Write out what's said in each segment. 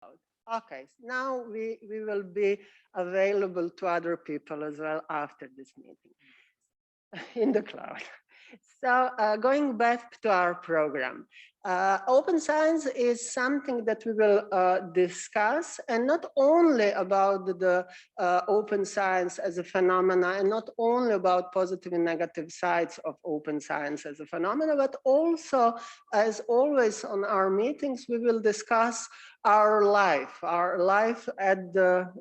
cloud. Okay, now we will be available to other people as well after this meeting in the cloud. So going back to our program, open science is something that we will discuss, and not only about the open science as a phenomena, and not only about positive and negative sides of open science as a phenomena, but also, as always on our meetings, we will discuss our life at the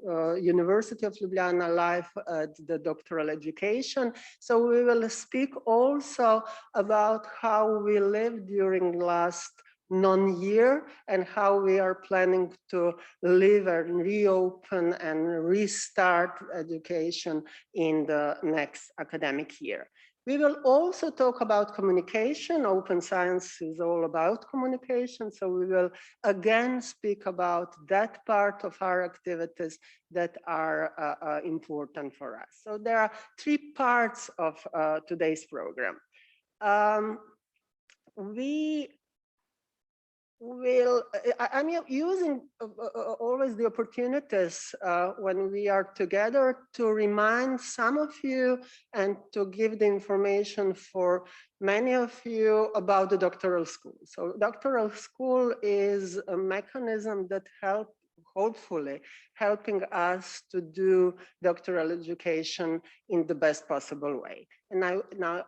University of Ljubljana, life at the doctoral education. So we will speak also about how we lived during last non-year and how we are planning to live and reopen and restart education in the next academic year. We will also talk about communication. Open science is all about communication. So we will again speak about that part of our activities that are important for us. So there are three parts of today's program. I'm using always the opportunities when we are together to remind some of you and to give the information for many of you about the doctoral school. So doctoral school is a mechanism that hopefully helping us to do doctoral education in the best possible way. And now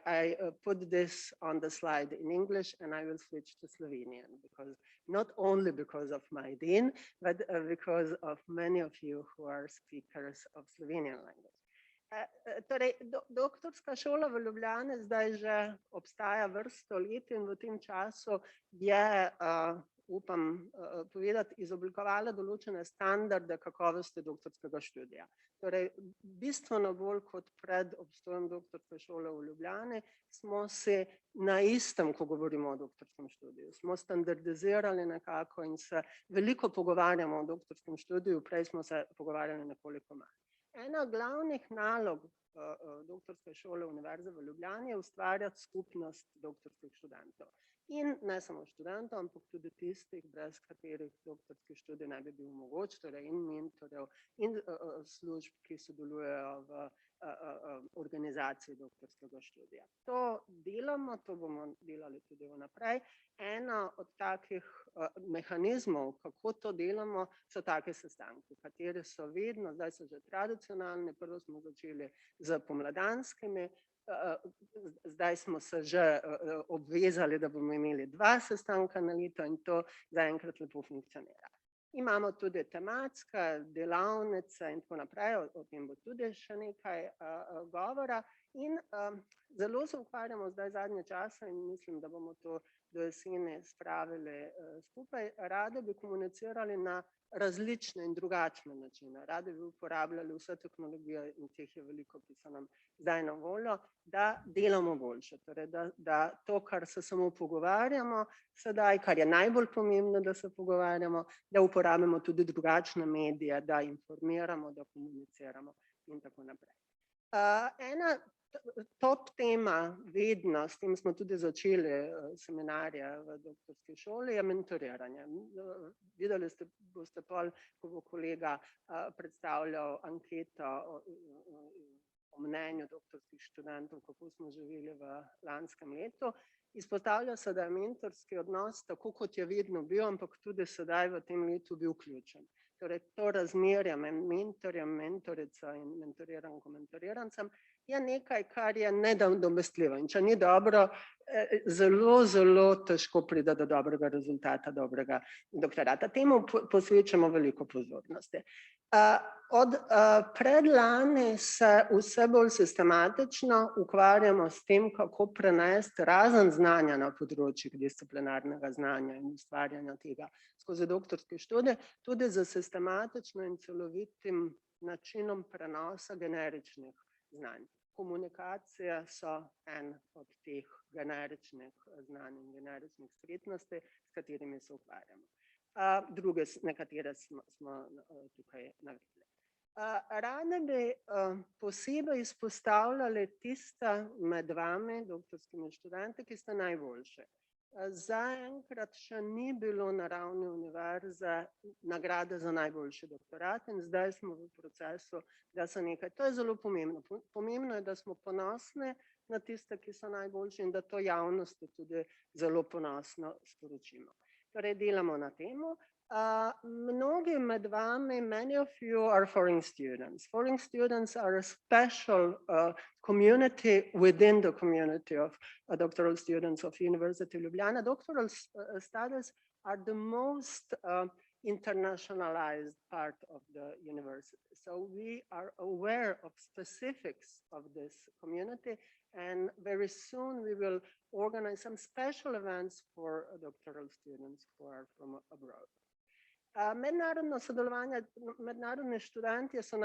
I put this on the slide in English, and I will switch to Slovenian, because not only because of my dean, but because of many of you who are speakers of Slovenian language. Torej, doktorska šola v Ljubljani zdaj že obstaja vrsto let in v tem času je, upam povedati, izoblikovala določene standarde kakovosti doktorskega študija. Torej, bistveno bolj kot pred obstojem doktorske šole v Ljubljani smo se na istem, ko govorimo o doktorskem študiju, smo standardizirali nekako in se veliko pogovarjamo o doktorskem študiju, prej smo se pogovarjali nekoliko manj. Ena glavnih nalog doktorske šole Univerze v Ljubljani je ustvarjati skupnost doktorskih študentov. In ne samo študentov, ampak tudi tistih, brez katerih doktorski študij ne bi bil mogoč, torej in mentorjev in služb, ki sodelujejo v organizaciji doktorskega študija. To delamo, to bomo delali tudi vnaprej. Ena od takih mehanizmov, kako to delamo, so take sestanki, kateri so vedno, zdaj so že tradicionalni, prvo smo začeli z pomladanskimi, zdaj smo se že obvezali, da bomo imeli 2 sestanka na leto in to zaenkrat lepo funkcionira. Imamo tudi tematske delavnice in tako naprej, o tem bo tudi še nekaj govora in zelo se ukvarjamo zdaj zadnje čase in mislim, da bomo to do jeseni spravili skupaj. Radi bi komunicirali na različne in drugačne načine. Radi bi uporabljali vse tehnologije in teh je veliko, ki so nam zdaj na voljo, da delamo boljše. Torej, da to, kar se samo pogovarjamo sedaj, kar je najbolj pomembno, da se pogovarjamo, da uporabimo tudi drugačne medije, da informiramo, da komuniciramo in tako naprej. Ena top tema vedno, s tem smo tudi začeli seminarje v doktorski šoli, je mentoriranje. Videli boste pol, ko bo kolega predstavljal anketo o mnenju doktorskih študentov, kako smo živeli v lanskem letu. Izpostavlja se, da je mentorski odnos, tako kot je vedno bil, ampak tudi sedaj v tem letu bil ključen. Torej, to razmerje med mentorjem, mentorico in mentoriranko, mentorirancem je nekaj, kar je nenadomestljivo. In če ni dobro, zelo, zelo težko pride do dobrega rezultata, dobrega doktorata. Temu posvečamo veliko pozornosti. Od predlani se vse bolj sistematično ukvarjamo s tem, kako prenesti razen znanja na področjih disciplinarnega znanja in ustvarjanja tega skozi doktorski študij, tudi za sistematično in celovitim načinom prenosa generičnih znanj. Komunikacije so en od teh generičnih znanj in generičnih spretnosti, s katerimi se ukvarjamo. Druge, nekatere smo tukaj navedli. Radi bi posebej izpostavljali tiste med vami, doktorskimi študenti, ki ste najboljši. Zaenkrat še ni bilo na ravni univerze nagrade za najboljši doktorat in zdaj smo v procesu, da se nekaj, to je zelo pomembno. Pomembno je, da smo ponosni na tiste, ki so najboljši in da to javnosti tudi zelo ponosno sporočimo. Torej delamo na temu. Mnogi med vami, many of you are foreign students. Foreign students are a special community within the community of doctoral students of University of Ljubljana. Doctoral studies are the most internationalized part of the university. So we are aware of specifics of this community, and very soon we will organize some special events for doctoral students who are from abroad. Mednarodno sodelovanje, mednarodni študentje so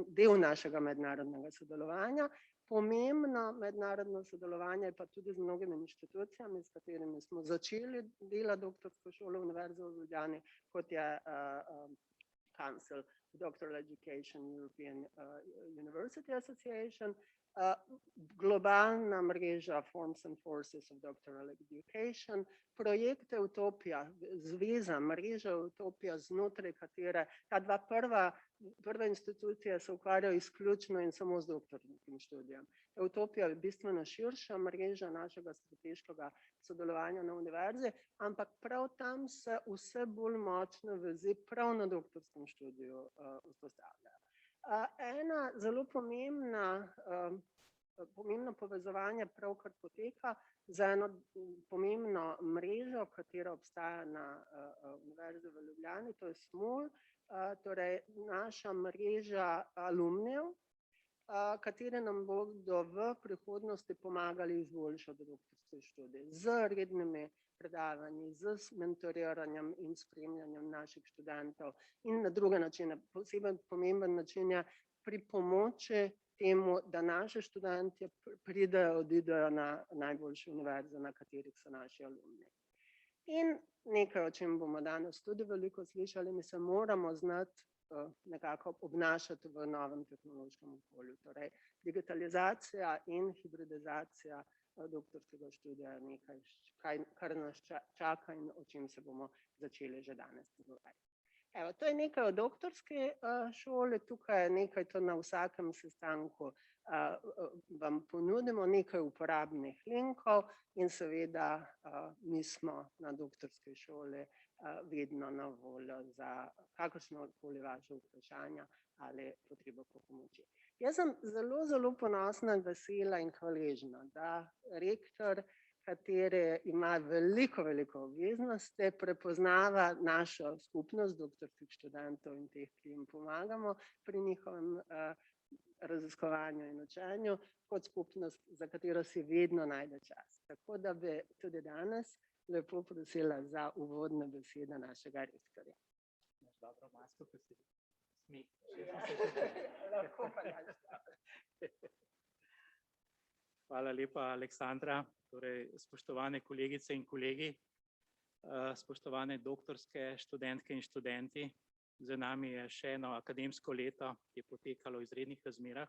del našega mednarodnega sodelovanja. Pomembno mednarodno sodelovanje pa tudi z mnogimi inštitucijami, s katerimi smo začeli dela doktorsko šolo Univerze v Ljubljani, kot je Council of Doctoral Education, European University Association, globalna mreža Forms and Forces of Doctoral Education, projekte Utopija, zveza, mreža Utopija, znotraj katere ta dva prve institucije se ukvarjajo izključno in samo z doktorskim študijem. Utopija je bistveno širša mreža našega strateškega sodelovanja na univerzi, ampak prav tam se vse bolj močne vezi prav na doktorskem študiju vzpostavljajo. Ena zelo pomembno povezovanje pravkar poteka z eno pomembno mrežo, katera obstaja na Univerzi v Ljubljani, to je SMUL, torej naša mreža alumnijev, kateri nam bodo v prihodnosti pomagali izboljšati doktorske študije z rednimi predavanji, z mentoriranjem in spremljanjem naših študentov in na druge načine. Posebej pomemben način je pri pomoči temu, da naši študentje pridejo, odidejo na najboljše univerze, na katerih so naši alumni. In nekaj, o čem bomo danes tudi veliko slišali, mi se moramo znati nekako obnašati v novem tehnološkem okolju. Torej, digitalizacija in hibridizacija doktorskega študija je nekaj, kar nas čaka in o čem se bomo začeli že danes pogovarjati. Evo, to je nekaj o doktorski šoli, tukaj je nekaj, to na vsakem sestanku vam ponudimo, nekaj uporabnih linkov in seveda mi smo na doktorski šoli vedno na voljo za kakršnokoli vaše vprašanja ali potrebo po pomoči. Jaz sem zelo ponosna, vesela in hvaležna, da rektor, kateri ima veliko obveznosti, prepoznava našo skupnost doktorskih študentov in teh, ki jim pomagamo pri njihovem raziskovanju in učenju, kot skupnost, za katero si vedno najde čas. Tako da bi tudi danes lepo prosila za uvodne besede našega rektorja. Dobro, masko, ko si smih. Lahko pa Hvala lepa, Aleksandra. Torej, spoštovane kolegice in kolegi, spoštovane doktorske študentke in študenti, za nami je še eno akademsko leto, ki je potekalo v izrednih razmerah.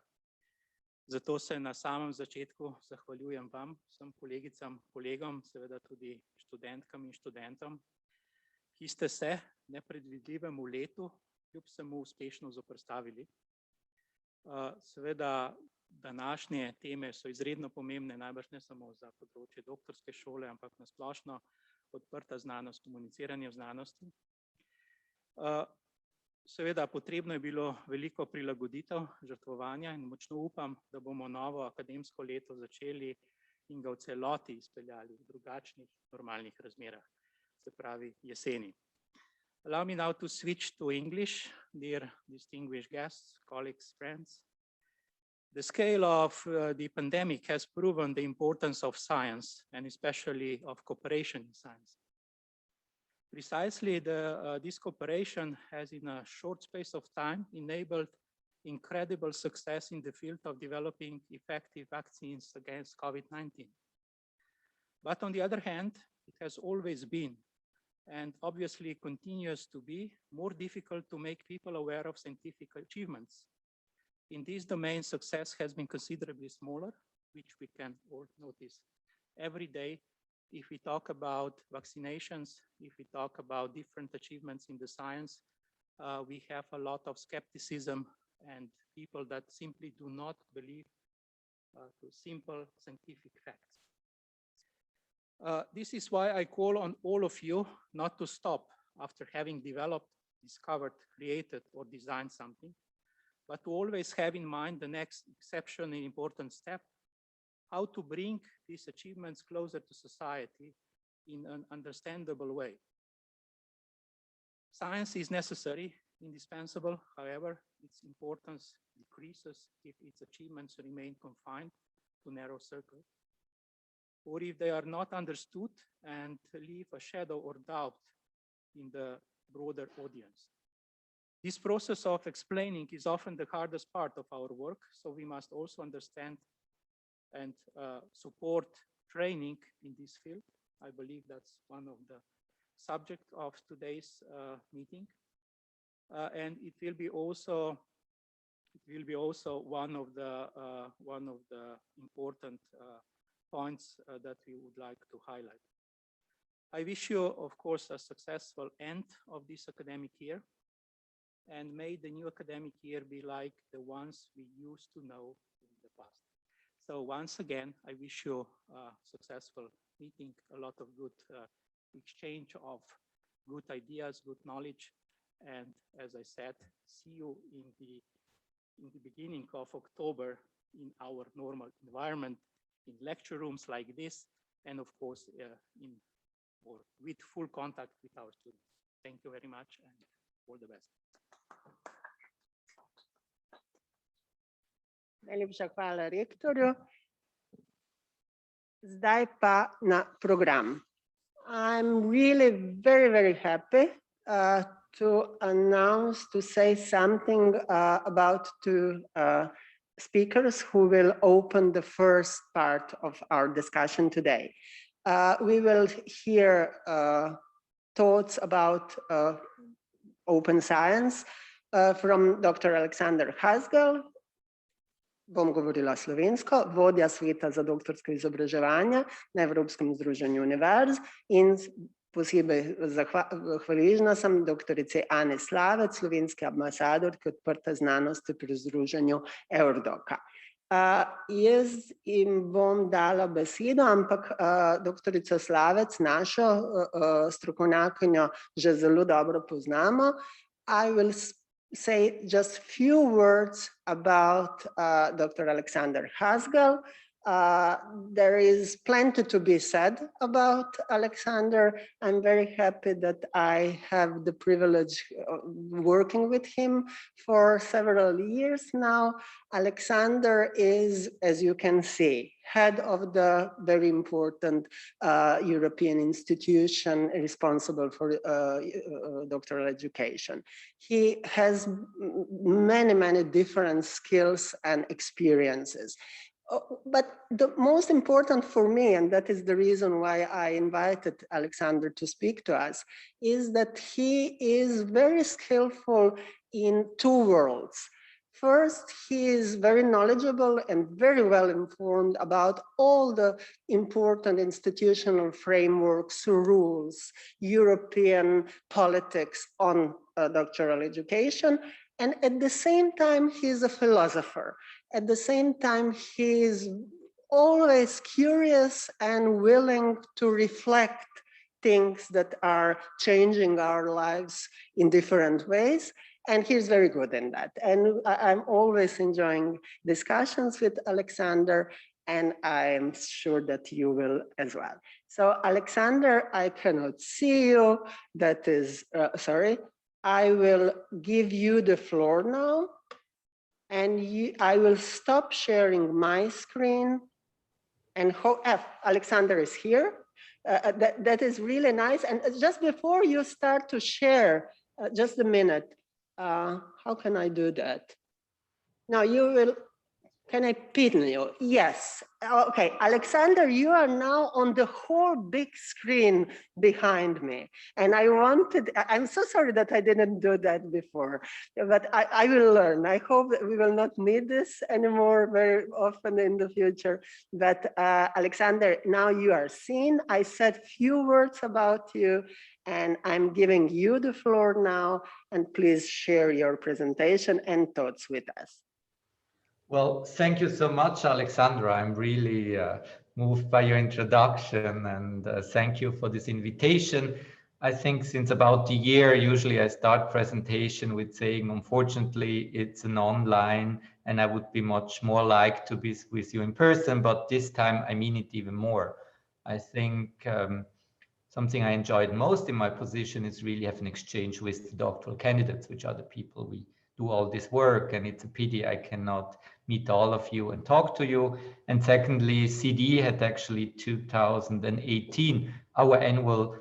Zato se na samem začetku zahvaljujem vam, vsem kolegicam, kolegom, seveda tudi študentkam in študentom, ki ste se nepredvidljivemu letu kljub vsemu uspešno zoperstavili. Seveda današnje teme so izredno pomembne, najbrž ne samo za področje doktorske šole, ampak na splošno odprta znanost, komuniciranje v znanosti. Seveda potrebno je bilo veliko prilagoditev, žrtvovanja in močno upam, da bomo novo akademsko leto začeli in ga v celoti izpeljali v drugačnih normalnih razmerah, se pravi jeseni. Allow me now to switch to English, dear distinguished guests, colleagues, friends. The scale of the pandemic has proven the importance of science and especially of cooperation in science. Precisely, this cooperation has in a short space of time enabled incredible success in the field of developing effective vaccines against COVID-19. But on the other hand, it has always been and obviously continues to be more difficult to make people aware of scientific achievements. In this domain, success has been considerably smaller, which we can all notice every day if we talk about vaccinations, if we talk about different achievements in the science, we have a lot of skepticism and people that simply do not believe to simple scientific facts. This is why I call on all of you not to stop after having developed, discovered, created, or designed something, but to always have in mind the next exceptionally important step, how to bring these achievements closer to society in an understandable way. Science is necessary, indispensable. However, its importance decreases if its achievements remain confined to narrow circles, or if they are not understood and leave a shadow or doubt in the broader audience. This process of explaining is often the hardest part of our work, so we must also understand and support training in this field. I believe that's one of the subject of today's meeting, and it will be also one of the important points that we would like to highlight. I wish you, of course, a successful end of this academic year, and may the new academic year be like the ones we used to know in the past. So once again, I wish you a successful meeting, a lot of good exchange of good ideas, good knowledge, and as I said, see you in the beginning of October in our normal environment, in lecture rooms like this, and of course, with full contact with our students. Thank you very much, and all the best. Najlepša hvala rektorju. Zdaj pa na program. I'm really very, very happy to announce, to say something about two speakers who will open the first part of our discussion today. We will hear thoughts about open science from Dr. Alexander Hasgal. Bom govorila slovensko, vodja sveta za doktorsko izobraževanje na Evropskem združenju univerz, in posebej hvaležna sem doktorici Ane Slavec, slovenski ambasadorki odprte znanosti pri združenju Eurodoka. Jaz jim bom dala besedo, ampak doktorico Slavec, našo strokovnjakinjo, že zelo dobro poznamo. I will say just few words about Dr. Alexander Hasgal. There is plenty to be said about Alexander. I'm very happy that I have the privilege of working with him for several years now. Alexander is, as you can see, head of the very important European institution responsible for doctoral education. He has many, many different skills and experiences. But the most important for me, and that is the reason why I invited Alexander to speak to us, is that he is very skillful in two worlds. First, he is very knowledgeable and very well informed about all the important institutional frameworks, rules, European politics on doctoral education. And at the same time, he is a philosopher. At the same time, he is always curious and willing to reflect things that are changing our lives in different ways. And he's very good in that. And I'm always enjoying discussions with Alexander, and I'm sure that you will as well. So Alexander, I cannot see you. That is, sorry. I will give you the floor now, and I will stop sharing my screen. And Alexander is here. That is really nice. And just before you start to share, just a minute. How can I do that? Now you will, Can I pin you? Yes. Okay, Alexander, you are now on the whole big screen behind me. And I'm so sorry that I didn't do that before, but I will learn. I hope that we will not need this anymore very often in the future. But Alexander, now you are seen. I said few words about you, and I'm giving you the floor now. And please share your presentation and thoughts with us. Well, thank you so much, Alexandra. I'm really moved by your introduction, and thank you for this invitation. I think since about a year, usually I start presentation with saying, unfortunately, it's an online, and I would be much more like to be with you in person, but this time I mean it even more. I think something I enjoyed most in my position is really have an exchange with the doctoral candidates, which are the people we do all this work, and it's a pity I cannot meet all of you and talk to you. And secondly, CD had actually 2018 our annual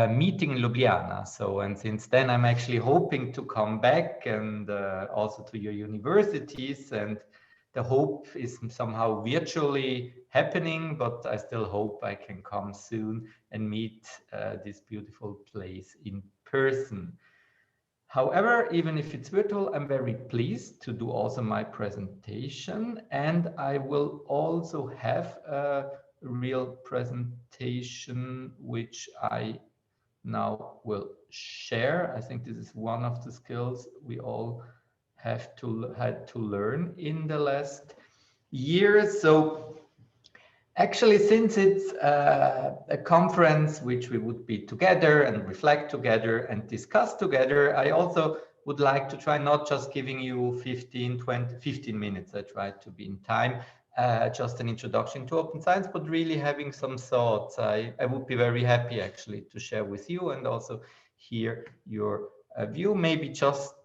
meeting in Ljubljana. So, and since then I'm actually hoping to come back and also to your universities, and the hope is somehow virtually happening, but I still hope I can come soon and meet this beautiful place in person. However, even if it's virtual, I'm very pleased to do also my presentation, and I will also have a real presentation which I now will share. I think this is one of the skills we all had to learn in the last years. So actually, since it's a conference which we would be together and reflect together and discuss together, I also would like to try not just giving you 15 minutes. I try to be in time, just an introduction to open science, but really having some thoughts. I would be very happy actually to share with you and also hear your view, maybe just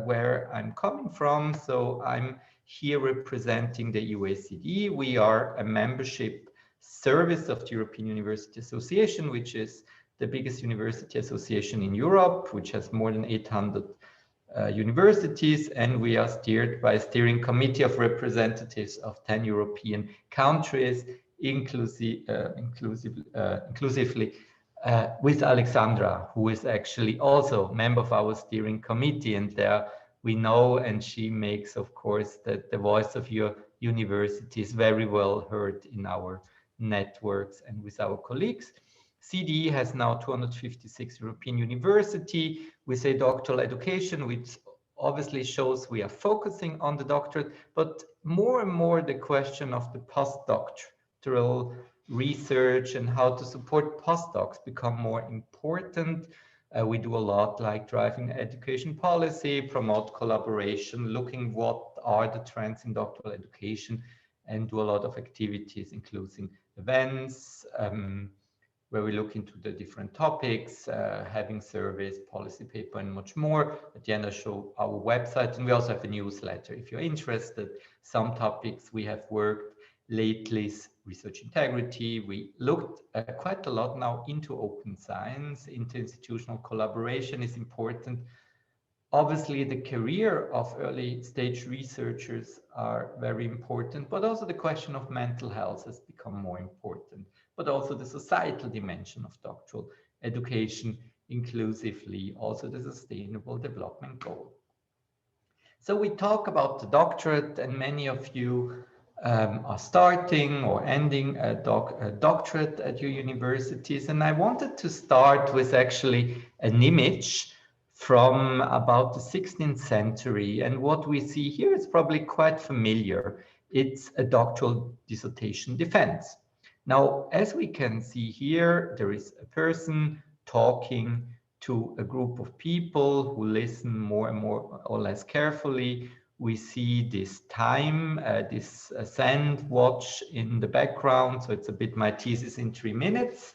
where I'm coming from. So I'm here representing the UACD. We are a membership service of the European University Association, which is the biggest university association in Europe, which has more than 800 universities, and we are steered by a steering committee of representatives of 10 European countries, inclusively with Alexandra, who is actually also a member of our steering committee, and there we know, and she makes, of course, that the voice of your university is very well heard in our networks and with our colleagues. CDE has now 256 European university with a doctoral education, which obviously shows we are focusing on the doctorate, but more and more the question of the postdoctoral research and how to support postdocs become more important. We do a lot like driving education policy, promote collaboration, looking what are the trends in doctoral education, and do a lot of activities, including events, where we look into the different topics, having surveys, policy paper, and much more. At the end, I show our website, and we also have a newsletter. If you're interested, some topics we have worked lately, research integrity. We looked quite a lot now into open science, interinstitutional collaboration is important. Obviously, the career of early stage researchers are very important, but also the question of mental health has become more important, but also the societal dimension of doctoral education, inclusively also the sustainable development goal. So we talk about the doctorate, and many of you are starting or ending a doctorate at your universities. And I wanted to start with actually an image from about the 16th century. And what we see here is probably quite familiar. It's a doctoral dissertation defense. Now, as we can see here, there is a person talking to a group of people who listen more and more or less carefully. We see this time, this sand watch in the background. So it's a bit my thesis in 3 minutes.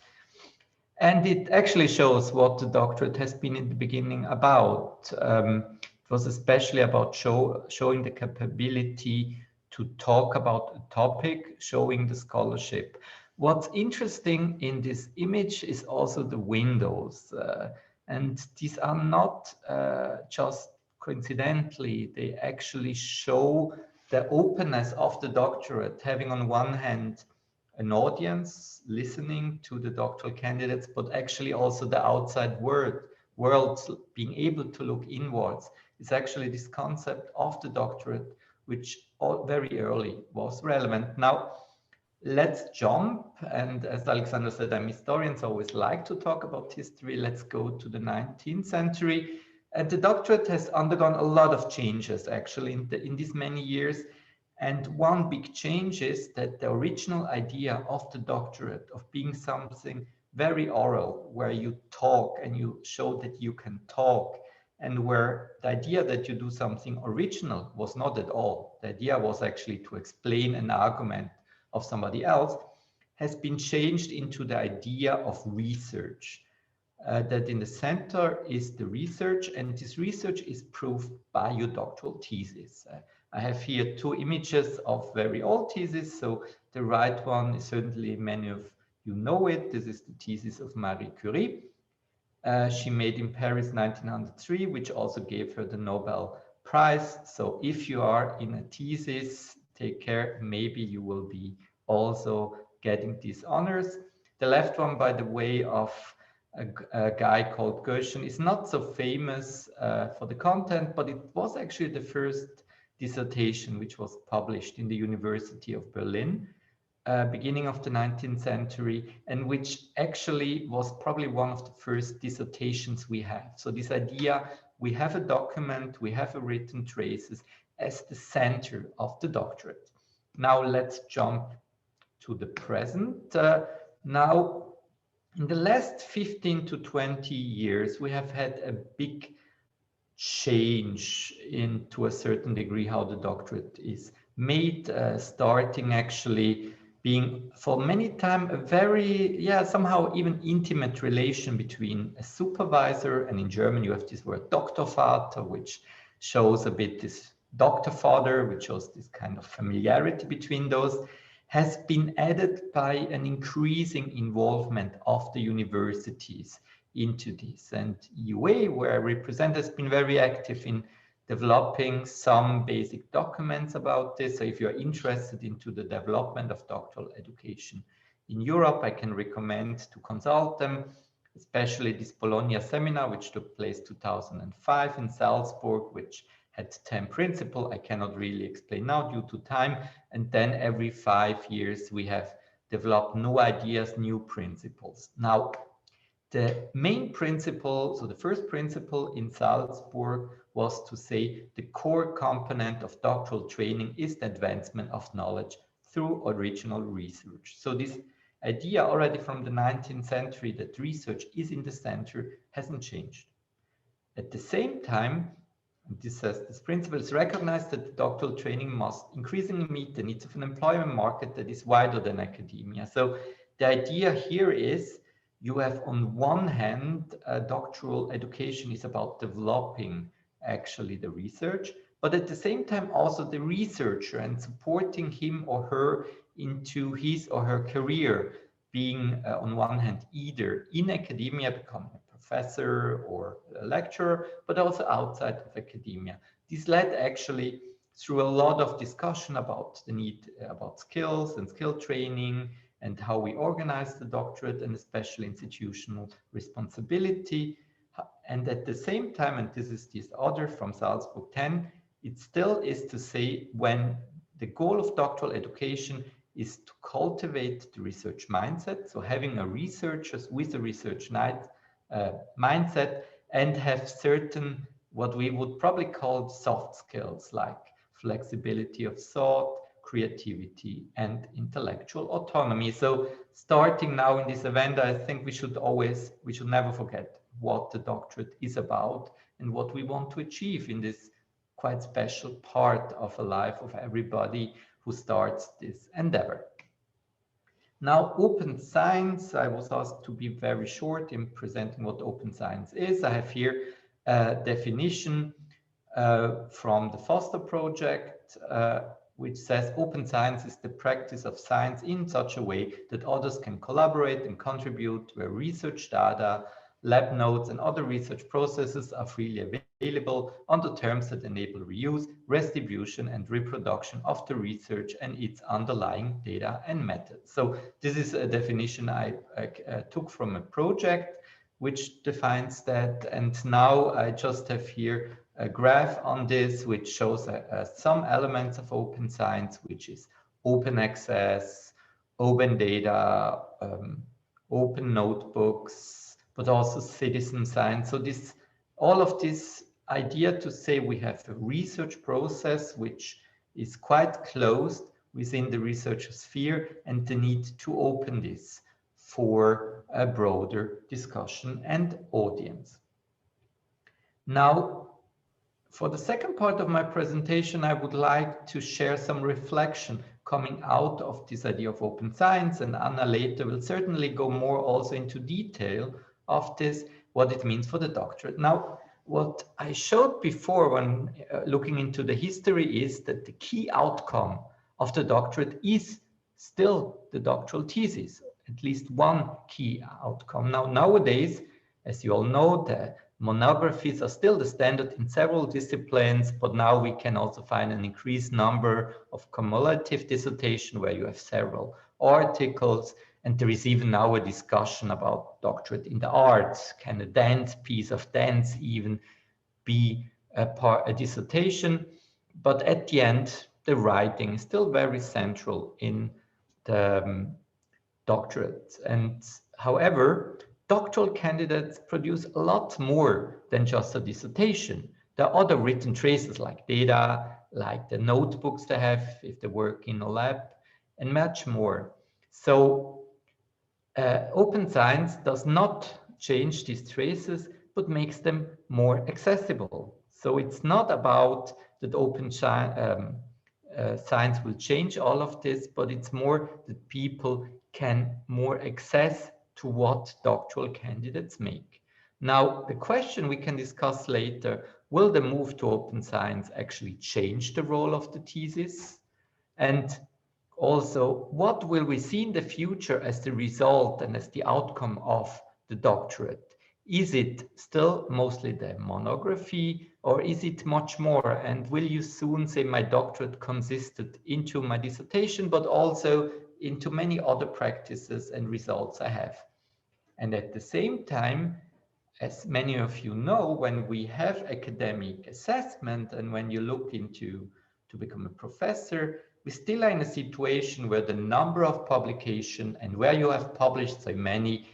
And it actually shows what the doctorate has been in the beginning about. It was especially about showing the capability to talk about a topic, showing the scholarship. What's interesting in this image is also the windows. And these are not just coincidentally, they actually show the openness of the doctorate, having on one hand an audience listening to the doctoral candidates, but actually also the outside world being able to look inwards, is actually this concept of the doctorate, which very early was relevant. Now, let's jump, and as Alexandra said, I'm historian, so I always like to talk about history. Let's go to the 19th century. And the doctorate has undergone a lot of changes, actually, in these many years. And one big change is that the original idea of the doctorate, of being something very oral, where you talk and you show that you can talk, and where the idea that you do something original was not at all. The idea was actually to explain an argument of somebody else, has been changed into the idea of research. That in the center is the research, and this research is proved by your doctoral thesis. I have here two images of very old theses. So the right one is certainly, many of you know it. This is the thesis of Marie Curie. She made in Paris 1903, which also gave her the Nobel Prize. So if you are in a thesis, take care, maybe you will be also getting these honors. The left one, by the way, of a guy called Gershon, is not so famous for the content, but it was actually the first dissertation which was published in the University of Berlin, beginning of the 19th century, and which actually was probably one of the first dissertations we have. So this idea, we have a document, we have a written traces as the center of the doctorate. Now let's jump to the present. Now, in the last 15 to 20 years, we have had a big change to a certain degree how the doctorate is made, starting actually being for many time a very, somehow even intimate relation between a supervisor, and in German you have this word Doktorvater, which shows a bit this doctor father, which shows this kind of familiarity between those, has been added by an increasing involvement of the universities into this. And UA, where I represent, has been very active in developing some basic documents about this. So if you're interested into the development of doctoral education in Europe, I can recommend to consult them, especially this Bologna seminar, which took place 2005 in Salzburg, which had 10 principles. I cannot really explain now due to time. And then every 5 years, we have developed new ideas, new principles. Now, the main principle, so the first principle in Salzburg was to say the core component of doctoral training is the advancement of knowledge through original research. So this idea already from the 19th century that research is in the center hasn't changed. At the same time, this principle is recognized that the doctoral training must increasingly meet the needs of an employment market that is wider than academia. So the idea here is you have on one hand, doctoral education is about developing actually the research, but at the same time also the researcher and supporting him or her into his or her career, being on one hand either in academia, becoming a professor or a lecturer, but also outside of academia. This led actually through a lot of discussion about the need about skills and skill training and how we organize the doctorate, and especially institutional responsibility. And at the same time, and this is this other from Salzburg 10, it still is to say when the goal of doctoral education is to cultivate the research mindset, so having a researcher with a research mindset, and have certain, what we would probably call soft skills, like flexibility of thought, creativity, and intellectual autonomy. So starting now in this event, I think we should never forget what the doctorate is about and what we want to achieve in this quite special part of a life of everybody who starts this endeavor. Now, open science, I was asked to be very short in presenting what open science is. I have here a definition from the Foster project, which says open science is the practice of science in such a way that others can collaborate and contribute where research data lab notes, and other research processes are freely available under terms that enable reuse, redistribution, and reproduction of the research and its underlying data and methods. So this is a definition I took from a project which defines that. And now I just have here a graph on this, which shows some elements of open science, which is open access, open data, open notebooks, but also citizen science. So all of this idea to say we have a research process which is quite closed within the research sphere, and the need to open this for a broader discussion and audience. Now, for the second part of my presentation, I would like to share some reflection coming out of this idea of open science, and Anna later will certainly go more also into detail of this, what it means for the doctorate. Now, what I showed before when looking into the history is that the key outcome of the doctorate is still the doctoral thesis, at least one key outcome. Now, nowadays, as you all know, the monographies are still the standard in several disciplines, but now we can also find an increased number of cumulative dissertation where you have several articles, and there is even now a discussion about doctorate in the arts. Can a piece of dance even be a dissertation? But at the end, the writing is still very central in the doctorate. And however, doctoral candidates produce a lot more than just a dissertation. There are other written traces like data, like the notebooks they have if they work in a lab, and much more. So open science does not change these traces, but makes them more accessible. So it's not about that open science will change all of this, but it's more that people can more access to what doctoral candidates make. Now, the question we can discuss later, will the move to open science actually change the role of the thesis? And also, what will we see in the future as the result and as the outcome of the doctorate? Is it still mostly the monography, or is it much more? And will you soon say my doctorate consisted into my dissertation, but also into many other practices and results I have? And at the same time, as many of you know, when we have academic assessment and when you look into to become a professor, we still are in a situation where the number of publication and where you have published so many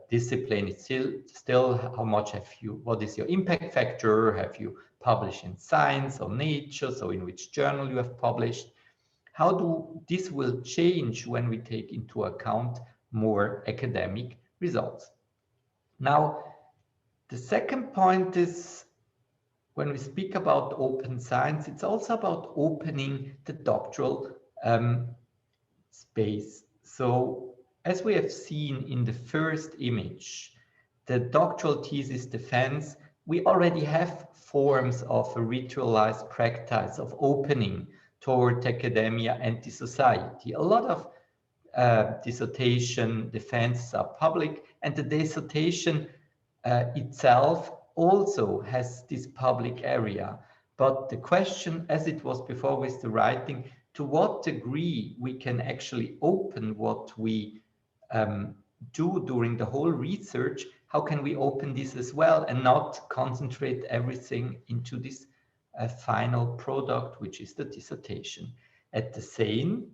discipline is still how much have you, what is your impact factor? Have you published in Science or Nature? So in which journal you have published? How do this will change when we take into account more academic results? Now, the second point is when we speak about open science, it's also about opening the doctoral space. So as we have seen in the first image, the doctoral thesis defense, we already have forms of a ritualized practice of opening toward academia and the society. A lot of dissertation defenses are public, and the dissertation itself also has this public area. But the question, as it was before with the writing, to what degree we can actually open what we do during the whole research, how can we open this as well and not concentrate everything into this final product, which is the dissertation. At the same,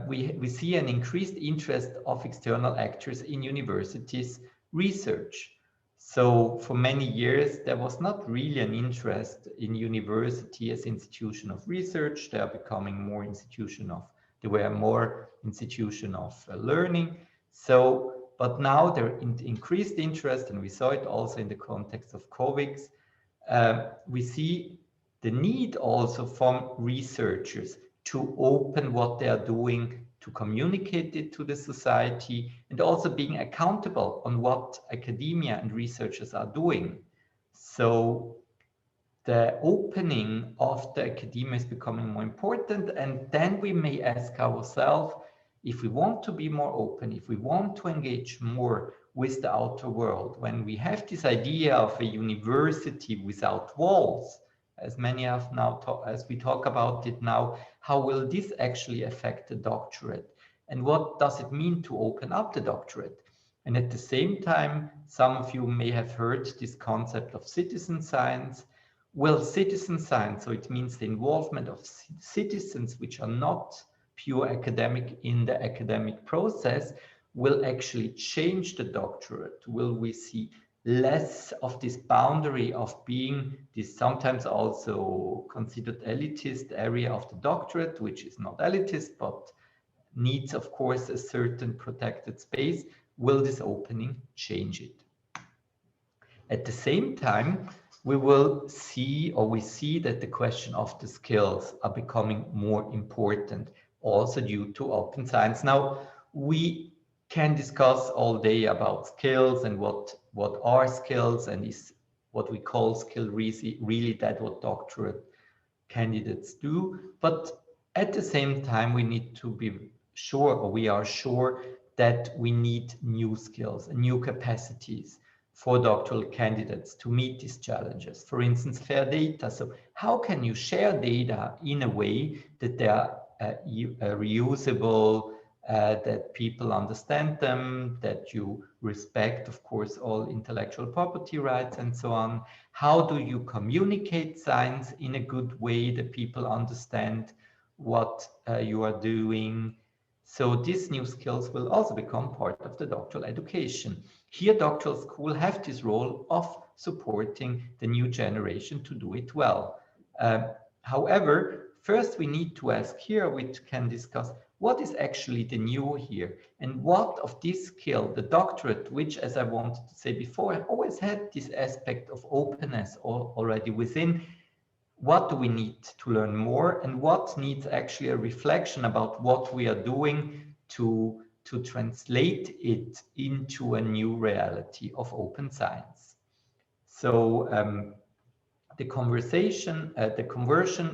we see an increased interest of external actors in universities research. So for many years, there was not really an interest in university as institution of research. They are becoming more institution of, they were more institution of learning. So, but now there increased interest, and we saw it also in the context of COVID. We see the need also from researchers to open what they are doing, to communicate it to the society, and also being accountable on what academia and researchers are doing. So the opening of the academia is becoming more important, and then we may ask ourselves, if we want to be more open, if we want to engage more, with the outer world. When we have this idea of a university without walls, as many of now as we talk about it now, how will this actually affect the doctorate? And what does it mean to open up the doctorate? And at the same time, some of you may have heard this concept of citizen science. Well, citizen science, so it means the involvement of citizens which are not pure academic in the academic process, will actually change the doctorate. Will we see less of this boundary of being this sometimes also considered elitist area of the doctorate, which is not elitist, but needs, of course, a certain protected space? Will this opening change it? At the same time, we will see, or we see that the question of the skills are becoming more important, also due to open science. Now, we can discuss all day about skills and what are skills, and is what we call skill really that what doctorate candidates do. But at the same time, we need to be sure, or we are sure, that we need new skills and new capacities for doctoral candidates to meet these challenges. For instance, fair data. So how can you share data in a way that they are reusable, that people understand them, that you respect, of course, all intellectual property rights and so on? How do you communicate science in a good way that people understand what you are doing? So these new skills will also become part of the doctoral education. Here, doctoral school have this role of supporting the new generation to do it well. However, first we need to ask here, which can discuss what is actually the new here, and what of this skill, the doctorate, which, as I wanted to say before, always had this aspect of openness already within. What do we need to learn more, and what needs actually a reflection about what we are doing to translate it into a new reality of open science? So the conversion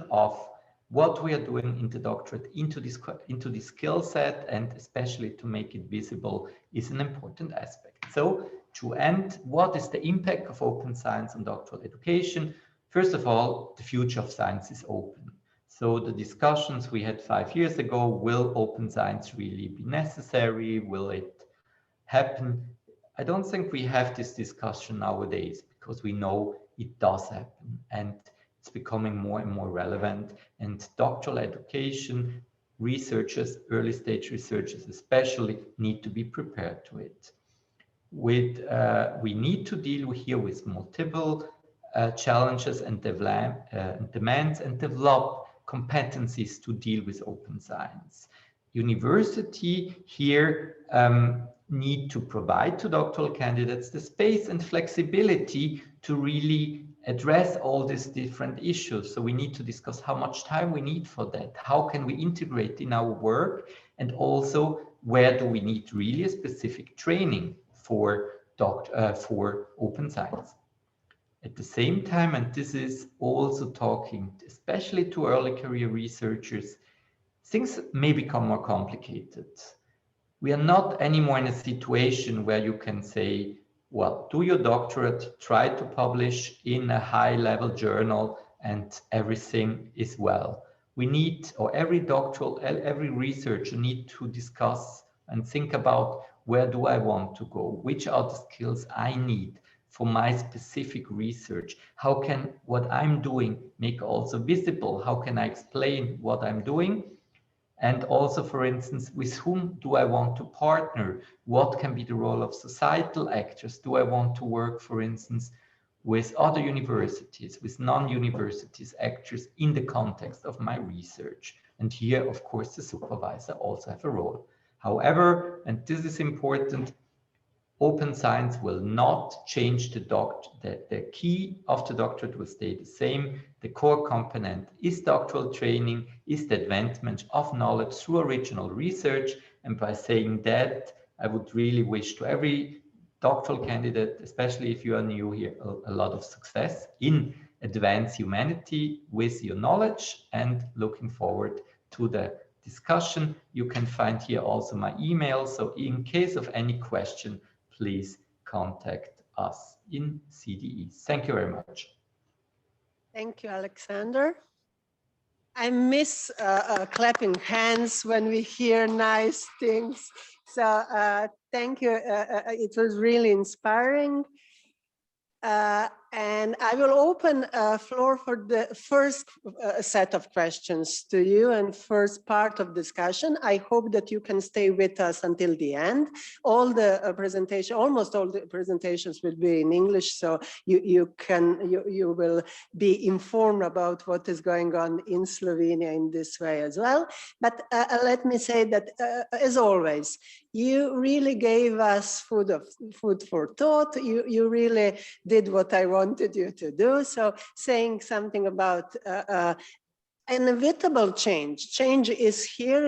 of what we are doing in the doctorate into this skill set, and especially to make it visible, is an important aspect. So to end, what is the impact of open science on doctoral education? First of all, the future of science is open. So the discussions we had 5 years ago, will open science really be necessary? Will it happen? I don't think we have this discussion nowadays, because we know it does happen, and it's becoming more and more relevant. And doctoral education, researchers, early stage researchers especially, need to be prepared to it. We need to deal here with multiple challenges and demands, and develop competencies to deal with open science. University here need to provide to doctoral candidates the space and flexibility to really address all these different issues. So we need to discuss how much time we need for that, how can we integrate in our work, and also where do we need really a specific training for open science. At the same time, and this is also talking especially to early career researchers, things may become more complicated. We are not anymore in a situation where you can say, well, do your doctorate, try to publish in a high-level journal, and everything is well. We need, or every researcher need to discuss and think about, where do I want to go? Which are the skills I need for my specific research? How can what I'm doing make also visible? How can I explain what I'm doing? And also, for instance, with whom do I want to partner? What can be the role of societal actors? Do I want to work, for instance, with other universities, with non-universities actors in the context of my research? And here, of course, the supervisor also have a role. However, and this is important, open science will not change the key of the doctorate will stay the same. The core component is doctoral training, is the advancement of knowledge through original research. And by saying that, I would really wish to every doctoral candidate, especially if you are new here, a lot of success in advance humanity with your knowledge, and looking forward to the discussion. You can find here also my email. So in case of any question, please contact us in CDE. Thank you very much. Thank you, Alexander. I miss clapping hands when we hear nice things. So thank you. It was really inspiring. And I will open floor for the first set of questions to you and first part of discussion. I hope that you can stay with us until the end. All the presentation, almost all the presentations will be in English, so you will be informed about what is going on in Slovenia in this way as well. But let me say that, as always, you really gave us food for thought. You really did what I wanted you to do. So saying something about inevitable change. Change is here.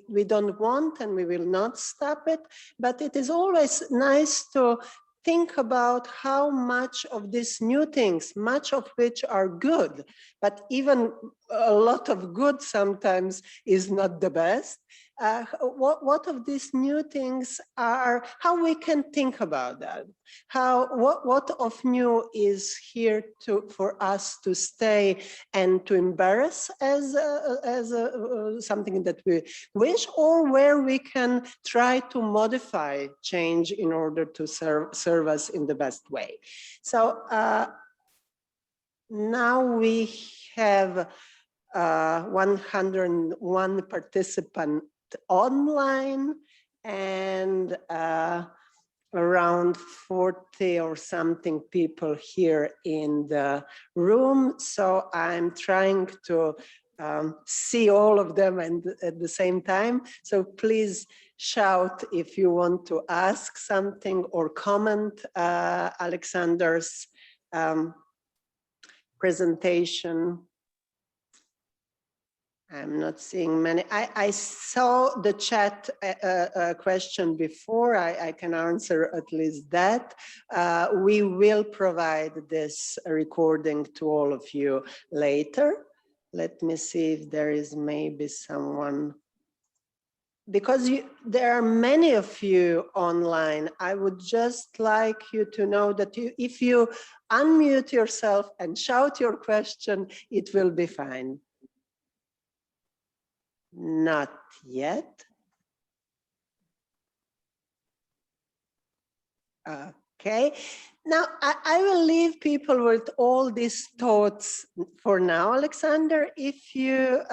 We don't want and we will not stop it. But it is always nice to think about how much of these new things, much of which are good, but even a lot of good sometimes is not the best. What of these new things are, how we can think about that? What of new is here for us to stay and to embrace as something that we wish, or where we can try to modify change in order to serve us in the best way. So now we have 101 participants online and around 40 or something people here in the room. So I'm trying to see all of them and at the same time. So please shout if you want to ask something or comment Alexander's presentation. I'm not seeing many. I saw the chat question before. I can answer at least that. We will provide this recording to all of you later. Let me see if there is maybe someone. Because there are many of you online, I would just like you to know that if you unmute yourself and shout your question, it will be fine. Not yet. Okay. Now, I will leave people with all these thoughts for now, Alexander, if you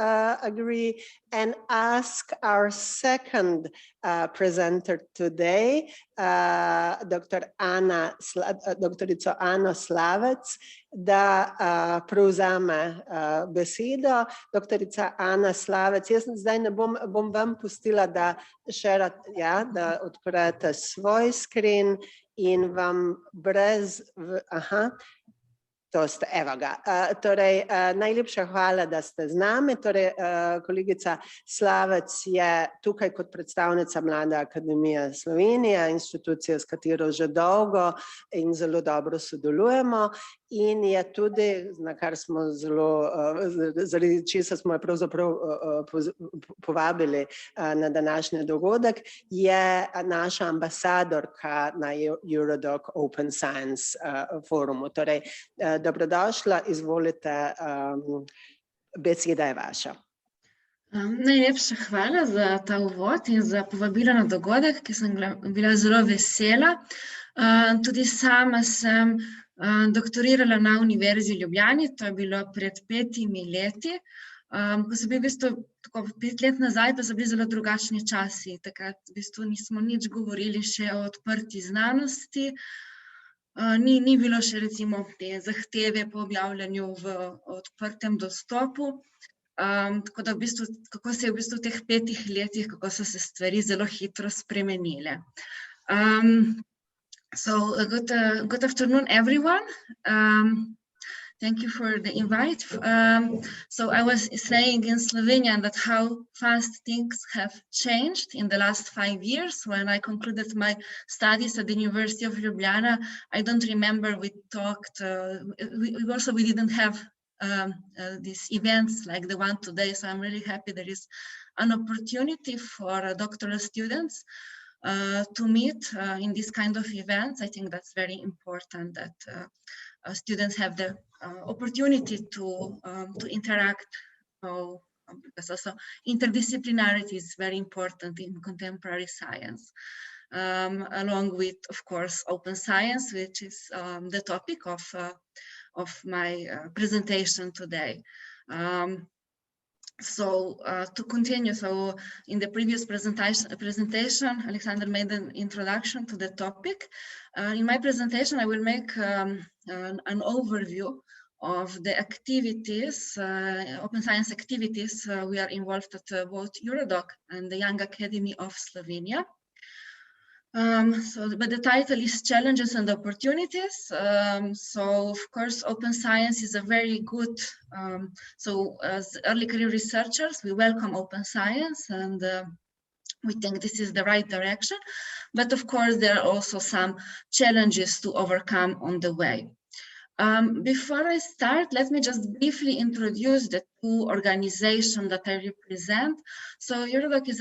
agree, and ask our second presenter today, Doktorica Ana Slavec, da prevzame besedo. Doktorica Ana Slavec, jaz zdaj ne bom vam pustila, da da odprete svoj screen in vam brez, to ste, evo ga. Torej, najlepša hvala, da ste z nami. Torej, kolegica Slavec je tukaj kot predstavnica Mlade akademije Slovenije, institucija, s katero že dolgo in zelo dobro sodelujemo, in je tudi, na kar smo zaradi česa smo jo pravzaprav povabili na današnji dogodek, je naša ambasadorka na Eurodoc Open Science forumu. Torej, dobrodošla, izvolite, beseda je vaša. Najlepša hvala za ta uvod in za povabilo na dogodek, ki sem bila zelo vesela. Tudi sama sem doktorirala na Univerzi v Ljubljani, to je bilo pred 5 leti. Ko sem bil v bistvu tako 5 let nazaj, pa so bili zelo drugačni časi. Takrat v bistvu nismo nič govorili še o odprti znanosti. Ni bilo še recimo te zahteve po objavljanju v odprtem dostopu. Tako da v bistvu, kako se je v bistvu v teh 5 letih, kako so se stvari zelo hitro spremenile. So good afternoon, everyone. Thank you for the invite. So I was saying in Slovenia that how fast things have changed in the last 5 years. When I concluded my studies at the University of Ljubljana, I don't remember we talked, we didn't have these events like the one today. So I'm really happy there is an opportunity for doctoral students to meet in this kind of events. I think that's very important that students have the opportunity to interact. Because also interdisciplinarity is very important in contemporary science, along with, of course, open science, which is the topic of my presentation today. To continue, so in the previous presentation, Alexander made an introduction to the topic. In my presentation, I will make an overview of the activities, open science activities we are involved at both Eurodoc and the Young Academy of Slovenia. But the title is Challenges and Opportunities. So of course, open science is a very good, so as early career researchers, we welcome open science and we think this is the right direction. But of course, there are also some challenges to overcome on the way. Before I start, let me just briefly introduce the two organizations that I represent. So Eurodoc is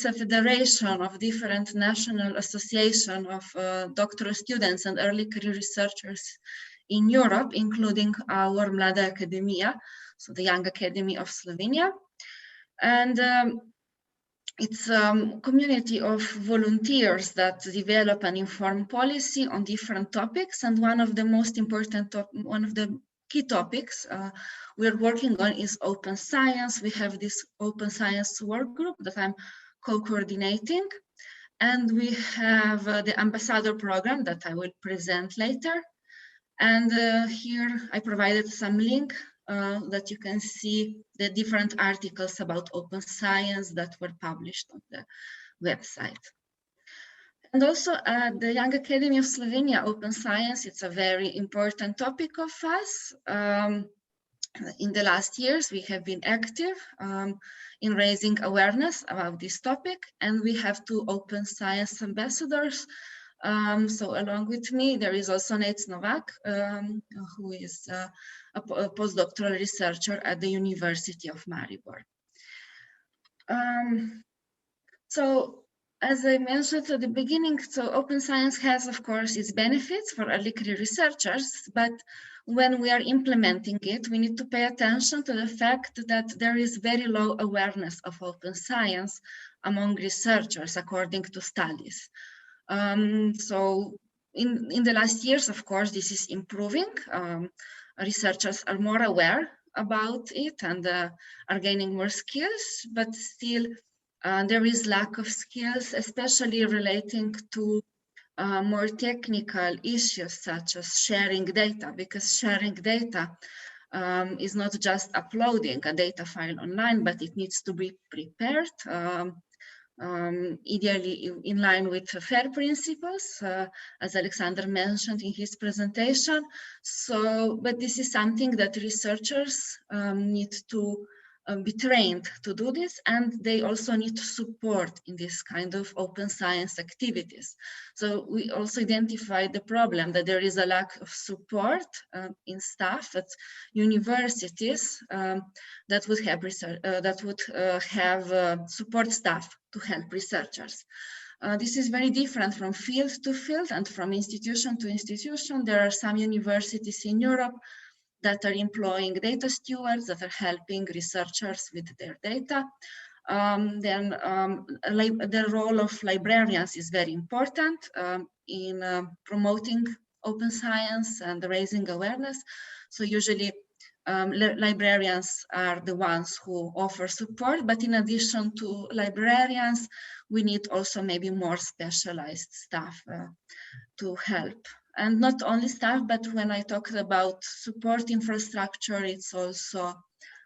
a federation of different national associations of doctoral students and early career researchers in Europe, including our Mlada Academia, so the Young Academy of Slovenia. And it's a community of volunteers that develop and inform policy on different topics. And one of the most important, one of the key topics we're working on is open science. We have this open science work group that I'm co-coordinating. And we have the ambassador program that I will present later. And here I provided some link that you can see the different articles about open science that were published on the website. And also at the Young Academy of Slovenia, open science, it's a very important topic of us. In the last years, we have been active in raising awareness about this topic, and we have two open science ambassadors. So along with me, there is also Nate Novak, who is a postdoctoral researcher at the University of Maribor. So as I mentioned at the beginning, so open science has, of course, its benefits for early career researchers, but when we are implementing it, we need to pay attention to the fact that there is very low awareness of open science among researchers, according to studies. So in the last years, of course, this is improving. Researchers are more aware about it and are gaining more skills, but still there is lack of skills, especially relating to more technical issues such as sharing data, because sharing data is not just uploading a data file online, but it needs to be prepared. Ideally in line with FAIR principles, as Alexander mentioned in his presentation. So, but this is something that researchers need to be trained to do this, and they also need support in this kind of open science activities. So we also identified the problem that there is a lack of support in staff at universities that would have support staff to help researchers. This is very different from field to field and from institution to institution. There are some universities in Europe that are employing data stewards that are helping researchers with their data. The role of librarians is very important in promoting open science and raising awareness. So usually librarians are the ones who offer support, but in addition to librarians, we need also maybe more specialized staff to help. And not only staff, but when I talked about support infrastructure, it's also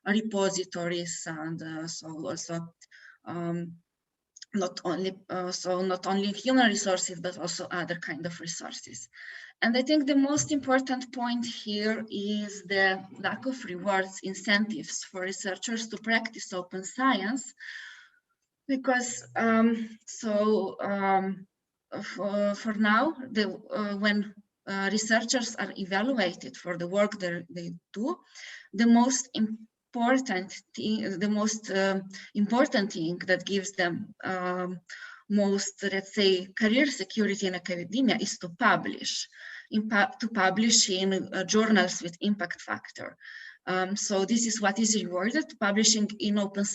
repositories and so also not only human resources, but also other kind of resources. And I think the most important point here is the lack of rewards, incentives for researchers to practice open science, because for now, when researchers are evaluated for the work that they do, the most important thing that gives them most, let's say, career security in academia is to publish in journals with impact factor. So this is what is rewarded. Publishing in open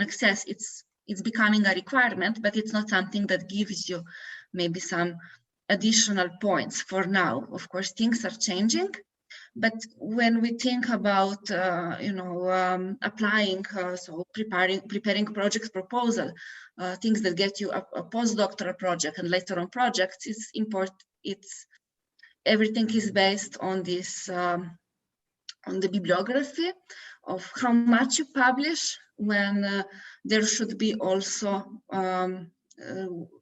access, it's becoming a requirement, but it's not something that gives you maybe some additional points for now. Of course, things are changing, but when we think about applying, so preparing project proposal, things that get you a postdoctoral project and later on projects, it's important. Everything is based on this on the bibliography of how much you publish, when there should be also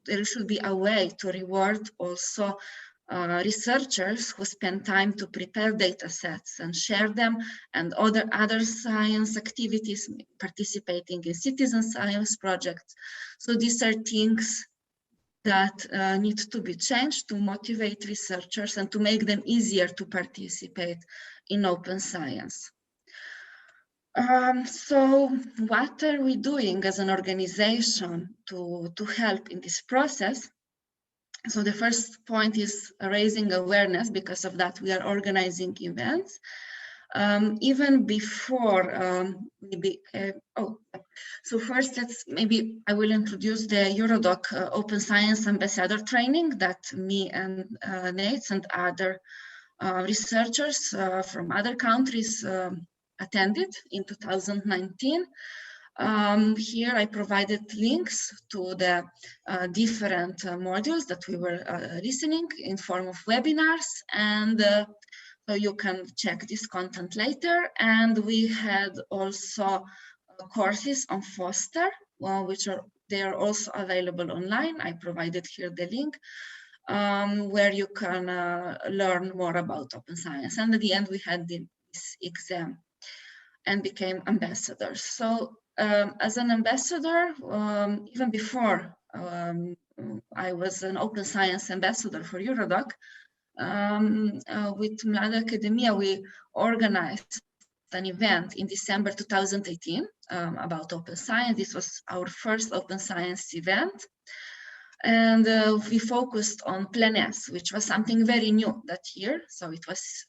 there should be a way to reward also researchers who spend time to prepare data sets and share them, and other science activities, participating in citizen science projects. So these are things that need to be changed to motivate researchers and to make them easier to participate in open science. So what are we doing as an organization to help in this process? So the first point is raising awareness. Because of that, we are organizing events. Even before so first maybe I will introduce the Eurodoc Open Science Ambassador training that me and Nate and other researchers from other countries attended in 2019. Here I provided links to the different modules that we were listening in form of webinars, and so you can check this content later. And we had also courses on Foster, which they are also available online. I provided here the link where you can learn more about open science. And at the end, we had this exam and became ambassadors. So as an ambassador, even before I was an open science ambassador for Eurodoc, with Mlada Academia, we organized an event in December 2018 about open science. This was our first open science event. And we focused on Plan S, which was something very new that year. So it was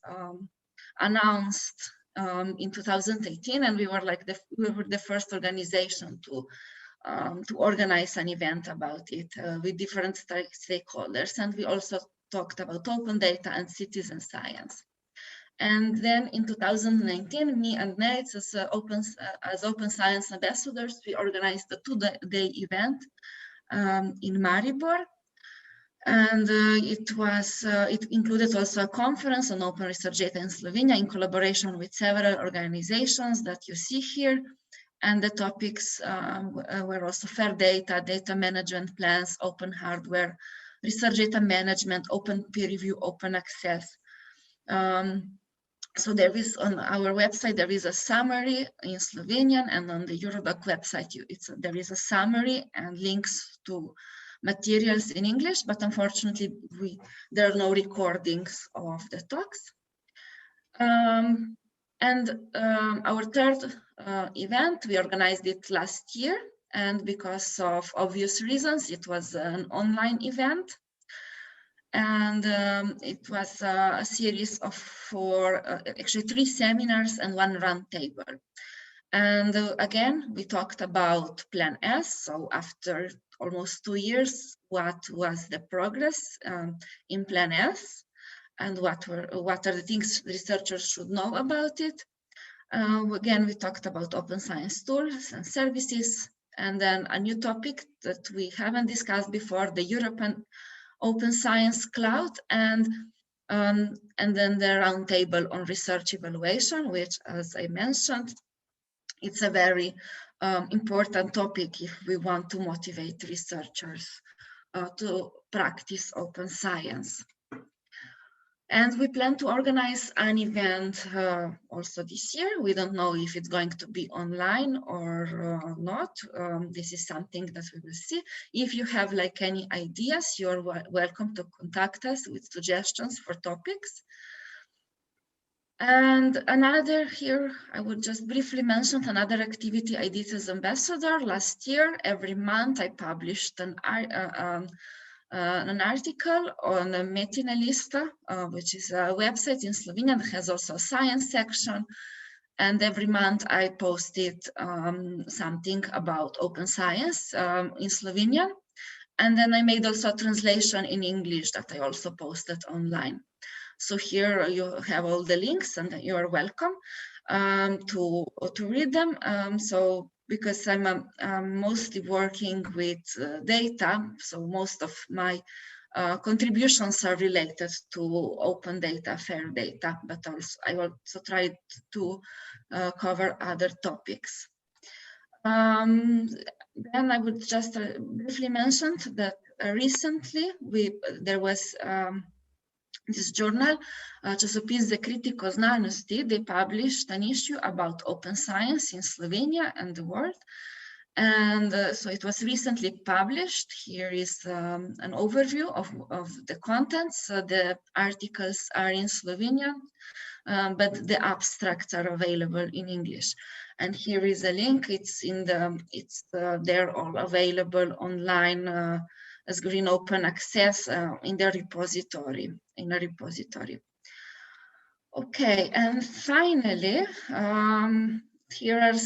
announced in 2018, and we were the first organization to organize an event about it with different stakeholders. And we also talked about open data and citizen science. And then in 2019, me and Nate, as open science ambassadors, we organized a two-day event in Maribor. And it included also a conference on open research data in Slovenia in collaboration with several organizations that you see here. And the topics were also fair data, data management plans, open hardware, research data management, open peer review, open access. So there is on our website, there is a summary in Slovenian, and on the Eurodoc website, there is a summary and links to materials in English, but unfortunately, there are no recordings of the talks. And our third event, we organized it last year, and because of obvious reasons, it was an online event. And it was a series of actually 3 seminars and 1 roundtable. And again, we talked about Plan S. So after almost 2 years, what was the progress in Plan S, and what are the things researchers should know about it. Again, we talked about open science tools and services, and then a new topic that we haven't discussed before, the European Open Science Cloud, and then the roundtable on research evaluation, which, as I mentioned, it's a very important topic if we want to motivate researchers to practice open science. And we plan to organize an event also this year. We don't know if it's going to be online or not. This is something that we will see. If you have any ideas, you're welcome to contact us with suggestions for topics. And another here, I would just briefly mention another activity I did as ambassador last year. Every month I published an article on Metina Lista, which is a website in Slovenia that has also a science section. And every month I posted something about open science in Slovenian. And then I made also a translation in English that I also posted online. So here you have all the links and you are welcome to read them. So because I'm mostly working with data, so most of my contributions are related to open data, fair data, but also I also tried to cover other topics. Then I would just briefly mention that recently there was this journal, Časopis za kritiko znanosti, they published an issue about open science in Slovenia and the world. And so it was recently published. Here is an overview of the contents. So the articles are in Slovenian, but the abstracts are available in English. And here is a link. They're all available online as green open access in the repository. Okay, and finally, here are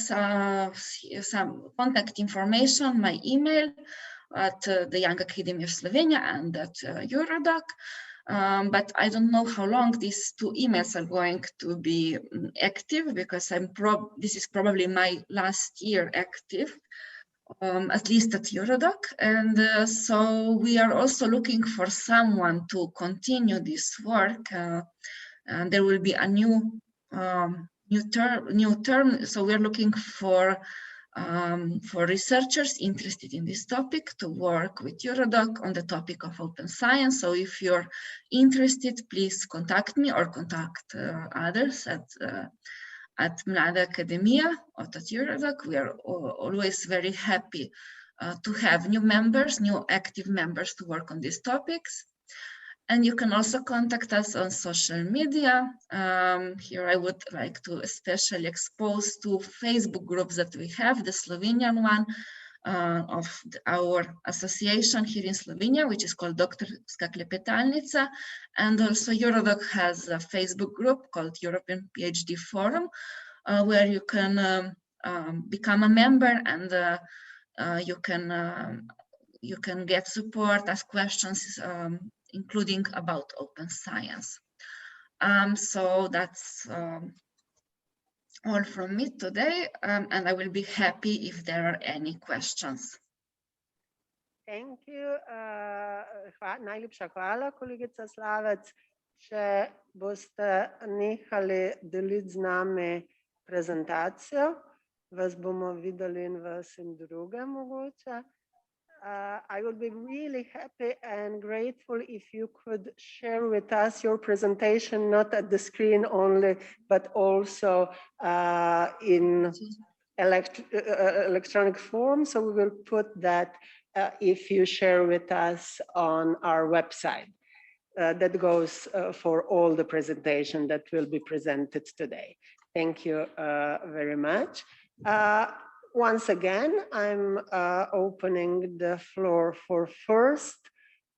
some contact information, my email at the Young Academy of Slovenia and at Eurodoc. But I don't know how long these two emails are going to be active, because this is probably my last year active, at least at Eurodoc. And so we are also looking for someone to continue this work. And there will be a new term. So we're looking for researchers interested in this topic to work with Eurodoc on the topic of open science. So if you're interested, please contact me or contact others at Mlada Academia or at Eurodoc. We are always very happy to have new active members to work on these topics. And you can also contact us on social media. Here I would like to especially expose two Facebook groups that we have, the Slovenian one of our association here in Slovenia, which is called Doktorska klepetalnica. And also Eurodoc has a Facebook group called European PhD Forum, where you can become a member and you can get support, ask questions, including about open science. So that's all from me today, and I will be happy if there are any questions. Thank you. Najlepša hvala, kolegica Slavec. Če boste nehali deliti z nami prezentacijo, vas bomo videli in vas in druge mogoče. I would be really happy and grateful if you could share with us your presentation, not at the screen only, but also in electronic form. So we will put that if you share with us on our website. That goes for all the presentation that will be presented today. Thank you very much. Once again, I'm opening the floor for first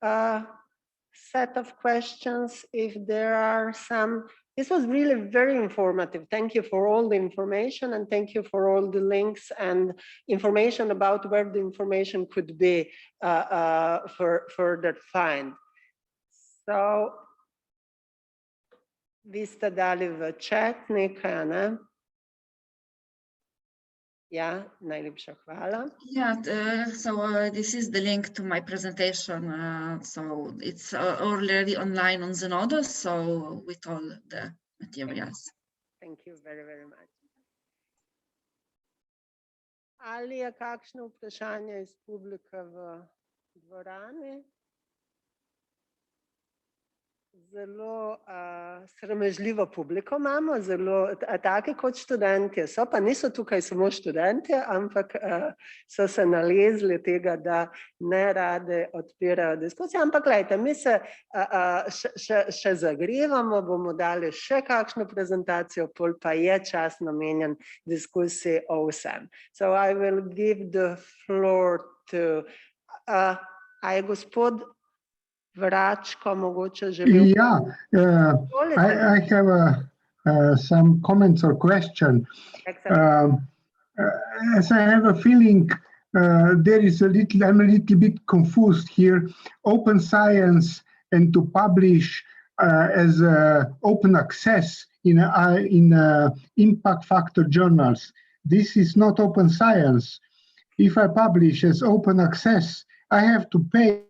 set of questions. If there are some, this was really very informative. Thank you for all the information, and thank you for all the links and information about where the information could be further find. So, vi ste dali v chat nekaj, ne? Yeah, najlepša hvala. Yeah, so this is the link to my presentation. So it's already online on Zenodo, so with all the materials. Thank you very, very much. Ali je kakšno vprašanje iz publike v dvorani? Zelo sramežljivo publiko imamo, zelo take kot študentje so, pa niso tukaj samo študentje, ampak so se nalezli tega, da ne rade odpirajo diskusije, ampak gledajte, mi se še zagrevamo, bomo dali še kakšno prezentacijo, pol pa je čas namenjen diskusiji o vsem. So I will give the floor to, a je gospod Vračko mogoče želel? Yeah, I have some comments or question. As I have a feeling there is I'm a little bit confused here. Open science and to publish as open access in impact factor journals. This is not open science. If I publish as open access, I have to pay.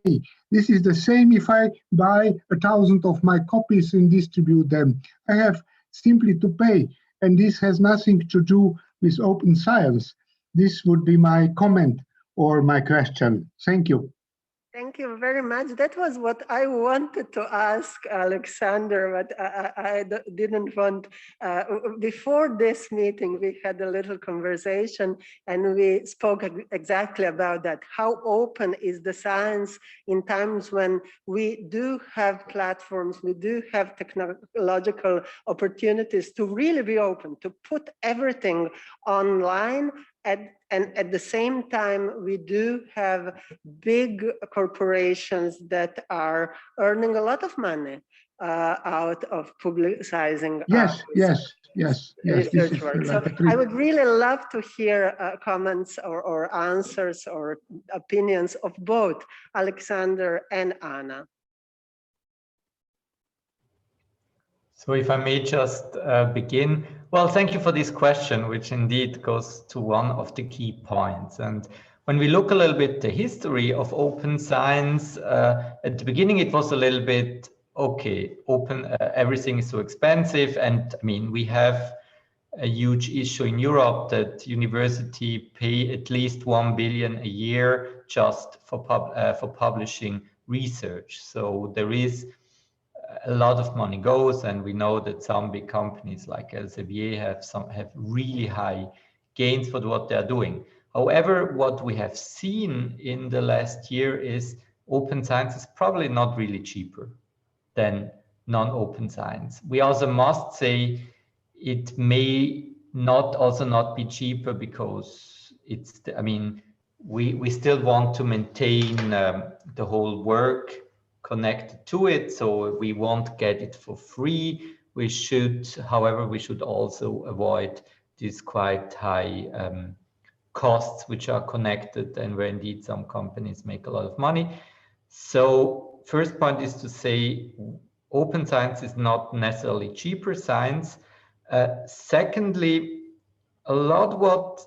This is the same if I buy 1,000 of my copies and distribute them. I have simply to pay, and this has nothing to do with open science. This would be my comment or my question. Thank you. Thank you very much. That was what I wanted to ask Alexander, but I didn't want. Before this meeting, we had a little conversation and we spoke exactly about that. How open is the science in times when we do have platforms, we do have technological opportunities to really be open, to put everything online. And at the same time, we do have big corporations that are earning a lot of money out of publicizing. Yes. Research work. So I would really love to hear comments or answers or opinions of both Alexander and Anna. So if I may just begin. Well, thank you for this question, which indeed goes to one of the key points. And when we look a little bit the history of open science, at the beginning it was a little bit, okay, everything is so expensive. And I mean, we have a huge issue in Europe that university pay at least 1 billion a year just for publishing research. So there is a lot of money goes, and we know that some big companies like Elsevier have really high gains for what they're doing. However, what we have seen in the last year is open science is probably not really cheaper than non-open science. We also must say it may not be cheaper because it's, I mean, we still want to maintain the whole work connected to it, so we won't get it for free. We should, however, we should also avoid these quite high costs which are connected and where indeed some companies make a lot of money. So first point is to say open science is not necessarily cheaper science. Secondly, a lot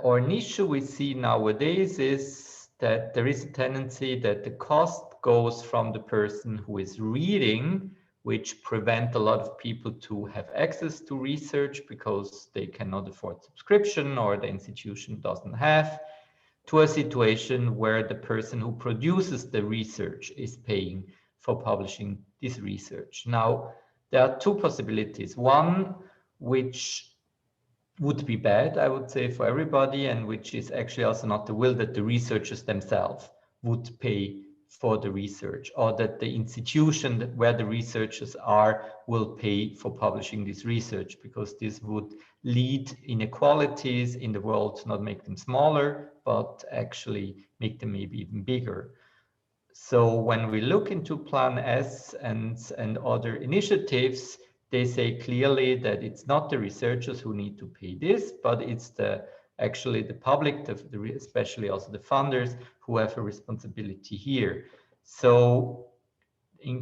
or an issue we see nowadays is that there is a tendency that the cost goes from the person who is reading, which prevent a lot of people to have access to research because they cannot afford subscription or the institution doesn't have, to a situation where the person who produces the research is paying for publishing this research. Now, there are two possibilities. One, which would be bad, I would say, for everybody, and which is actually also not the will, that the researchers themselves would pay for the research, or that the institution where the researchers are will pay for publishing this research, because this would lead inequalities in the world, not make them smaller, but actually make them maybe even bigger. So when we look into Plan S and other initiatives, they say clearly that it's not the researchers who need to pay this, but it's actually the public, especially also the funders, who have a responsibility here. So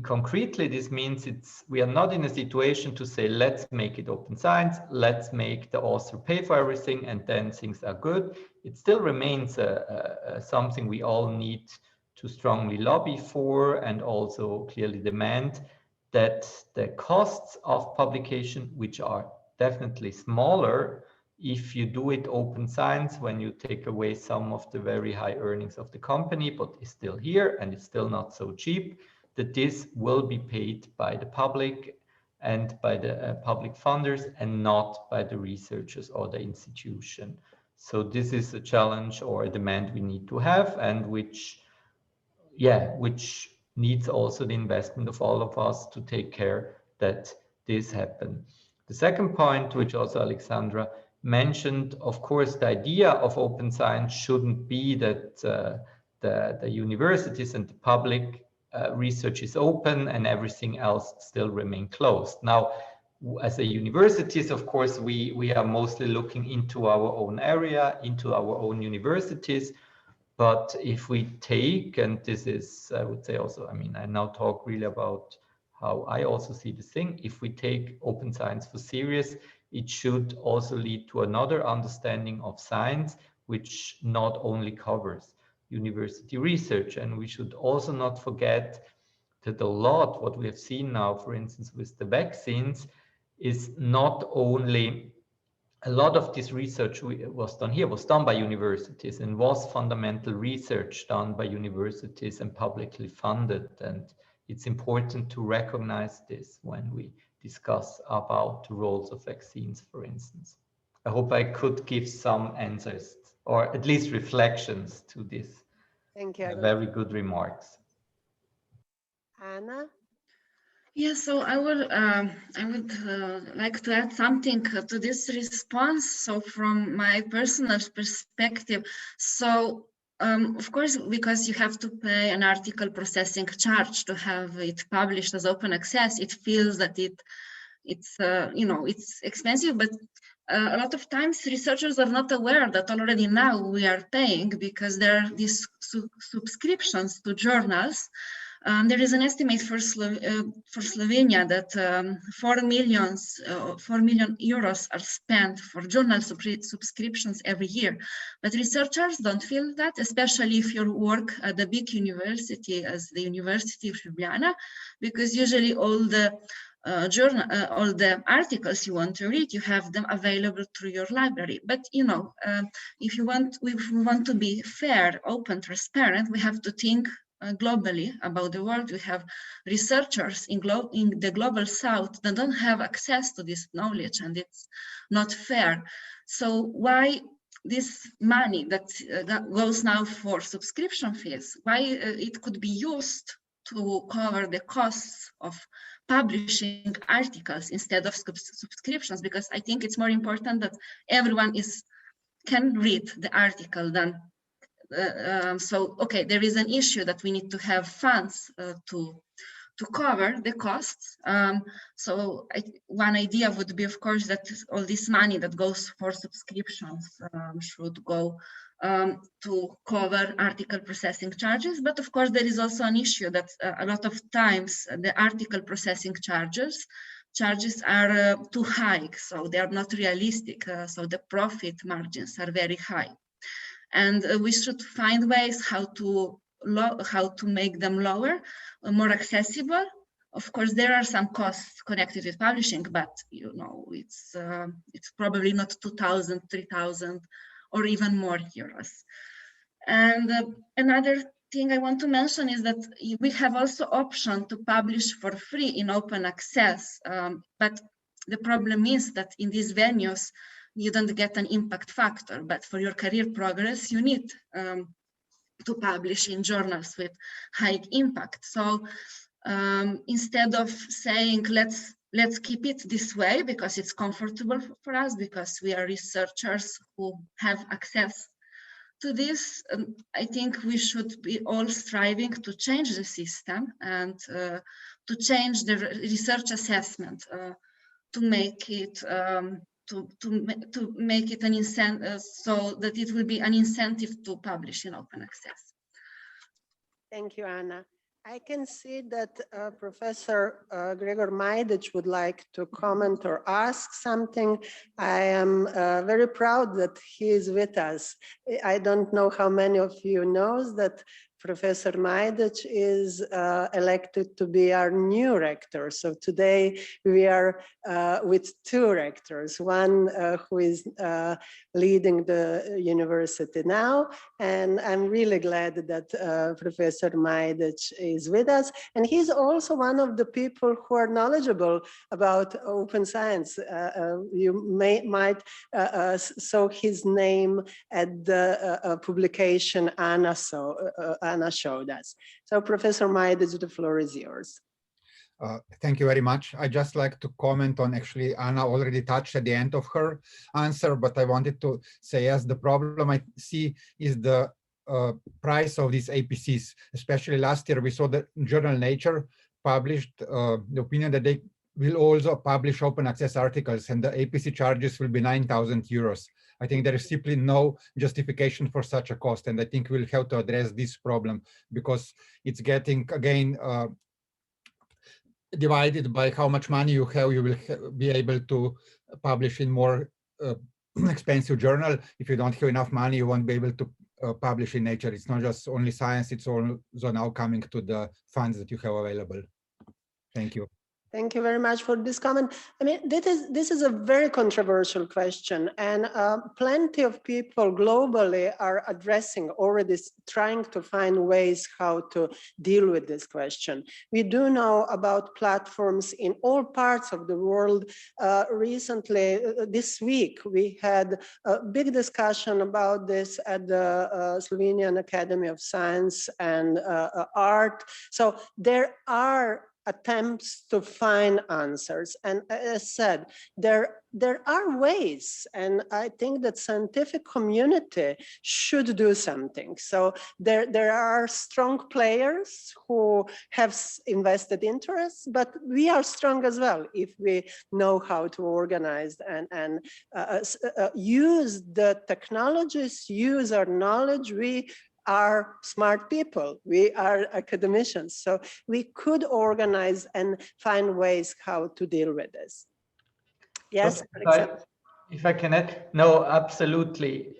concretely, this means we are not in a situation to say, let's make it open science, let's make the author pay for everything, and then things are good. It still remains something we all need to strongly lobby for, and also clearly demand that the costs of publication, which are definitely smaller if you do it open science, when you take away some of the very high earnings of the company, but it's still here and it's still not so cheap. that this will be paid by the public and by the public funders and not by the researchers or the institution. So this is a challenge or a demand we need to have, and which needs also the investment of all of us to take care that this happen. The second point, which also Alexandra mentioned, of course, the idea of open science shouldn't be that the universities and the public research is open and everything else still remain closed. Now, as a universities, of course, we are mostly looking into our own area, into our own universities. But if we take, and this is, I would say also, I mean, I now talk really about how I also see the thing. If we take open science for serious, it should also lead to another understanding of science, which not only covers university research. And we should also not forget that a lot, what we have seen now, for instance, with the vaccines, is not only a lot of this research was done by universities and was fundamental research done by universities and publicly funded. And it's important to recognize this when we discuss about the roles of vaccines, for instance. I hope I could give some answers or at least reflections to this. Thank you. Very good remarks. Anna? Yeah, so I would like to add something to this response. So from my personal perspective, so of course, because you have to pay an article processing charge to have it published as open access, it feels that it's expensive, but a lot of times researchers are not aware that already now we are paying, because there are these subscriptions to journals. There is an estimate for Slovenia that 4 million euros are spent for journal subscriptions every year. But researchers don't feel that, especially if you work at a big university as the University of Ljubljana, because usually all the all the articles you want to read, you have them available through your library. But if we want to be fair, open, transparent, we have to think globally about the world. We have researchers in the global south that don't have access to this knowledge, and it's not fair. So why this money that goes now for subscription fees, why it could be used to cover the costs of publishing articles instead of subscriptions? Because I think it's more important that everyone can read the article than so okay, there is an issue that we need to have funds to cover the costs. So one idea would be, of course, that all this money that goes for subscriptions should go to cover article processing charges. But of course, there is also an issue that a lot of times the article processing charges are too high, so they are not realistic. So the profit margins are very high. And we should find ways how to make them lower, more accessible. Of course, there are some costs connected with publishing, but it's probably not 2,000, 3,000, or even more euros. And another thing I want to mention is that we have also option to publish for free in open access, but the problem is that in these venues, you don't get an impact factor, but for your career progress, you need to publish in journals with high impact. So instead of saying, let's keep it this way because it's comfortable for us, because we are researchers who have access to this, I think we should be all striving to change the system and to change the research assessment to make it to make it an incentive, so that it will be an incentive to publish in open access. Thank you, Anna. I can see that Professor Gregor Majdic would like to comment or ask something. I am very proud that he is with us. I don't know how many of you knows that Professor Majdic is elected to be our new rector. So today we are with two rectors, one who is leading the university now, and I'm really glad that Professor Majdic is with us. And he's also one of the people who are knowledgeable about open science. You might saw his name at the publication Anna showed us. So Professor Majdic, the floor is yours. Thank you very much. I just like to comment on, actually, Anna already touched at the end of her answer, but I wanted to say, yes, the problem I see is the price of these APCs. Especially last year, we saw the journal Nature published the opinion that they will also publish open access articles, and the APC charges will be 9,000 euros. I think there is simply no justification for such a cost, and I think we'll have to address this problem, because it's getting, again, divided by how much money you have. You will be able to publish in more expensive journal. If you don't have enough money, you won't be able to publish in Nature. It's not just only science, it's also now coming to the funds that you have available. Thank you. Thank you very much for this comment. I mean, this is a very controversial question, and plenty of people globally are addressing, already trying to find ways how to deal with this question. We do know about platforms in all parts of the world. Recently, this week, we had a big discussion about this at the Slovenian Academy of Science and Art. So there are attempts to find answers. And as I said, there are ways, and I think that scientific community should do something. So there are strong players who have invested interests, but we are strong as well if we know how to organize and use the technologies, use our knowledge. We are smart people, we are academicians, so we could organize and find ways how to deal with this. Yes, if I can add, no, absolutely.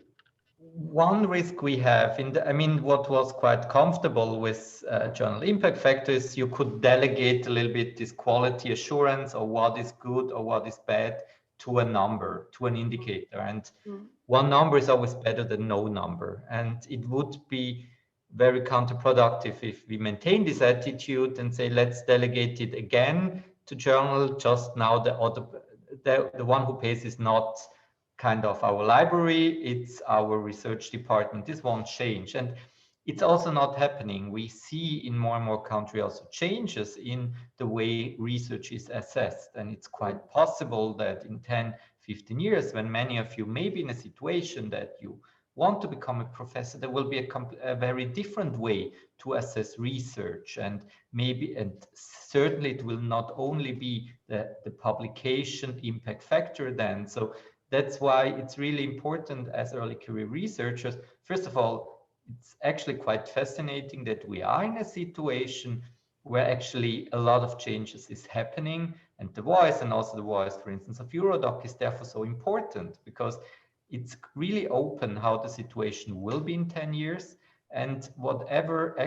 One risk we have, I mean, what was quite comfortable with journal impact factors, you could delegate a little bit this quality assurance, or what is good or what is bad, to a number, to an indicator. And one number is always better than no number. And it would be very counterproductive if we maintain this attitude and say, let's delegate it again to journal. Just now the one who pays is not kind of our library, it's our research department. This won't change. And it's also not happening. We see in more and more countries also changes in the way research is assessed. And it's quite possible that in 10, 15 years, when many of you may be in a situation that you want to become a professor, there will be a very different way to assess research. And maybe, and certainly it will not only be the publication impact factor then. So that's why it's really important as early career researchers. First of all, it's actually quite fascinating that we are in a situation where actually a lot of changes is happening, and the voice, and also the voice, for instance, of Eurodoc is therefore so important, because it's really open how the situation will be in 10 years. And whatever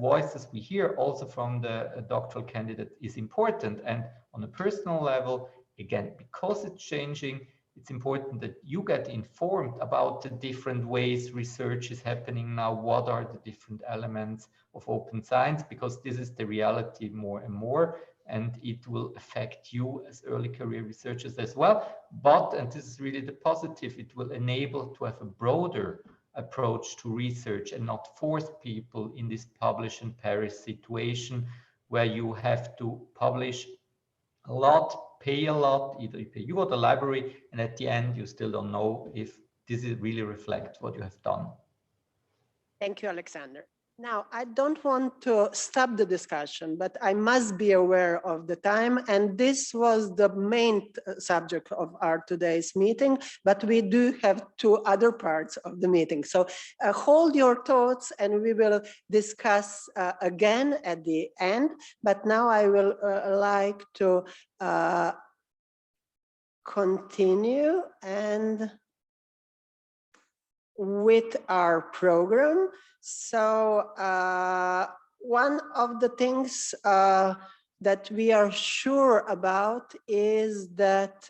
voices we hear also from the doctoral candidate is important. And on a personal level, again, because it's changing, it's important that you get informed about the different ways research is happening now. What are the different elements of open science? Because this is the reality more and more, and it will affect you as early career researchers as well. But, and this is really the positive, it will enable to have a broader approach to research and not force people in this publish and perish situation where you have to publish a lot, pay a lot, either you pay you or the library, and at the end you still don't know if this really reflects what you have done. Thank you, Alexander. Now, I don't want to stop the discussion, but I must be aware of the time, and this was the main subject of our today's meeting, but we do have two other parts of the meeting. So hold your thoughts and we will discuss again at the end, but now I will like to continue, and with our program. So one of the things that we are sure about is that,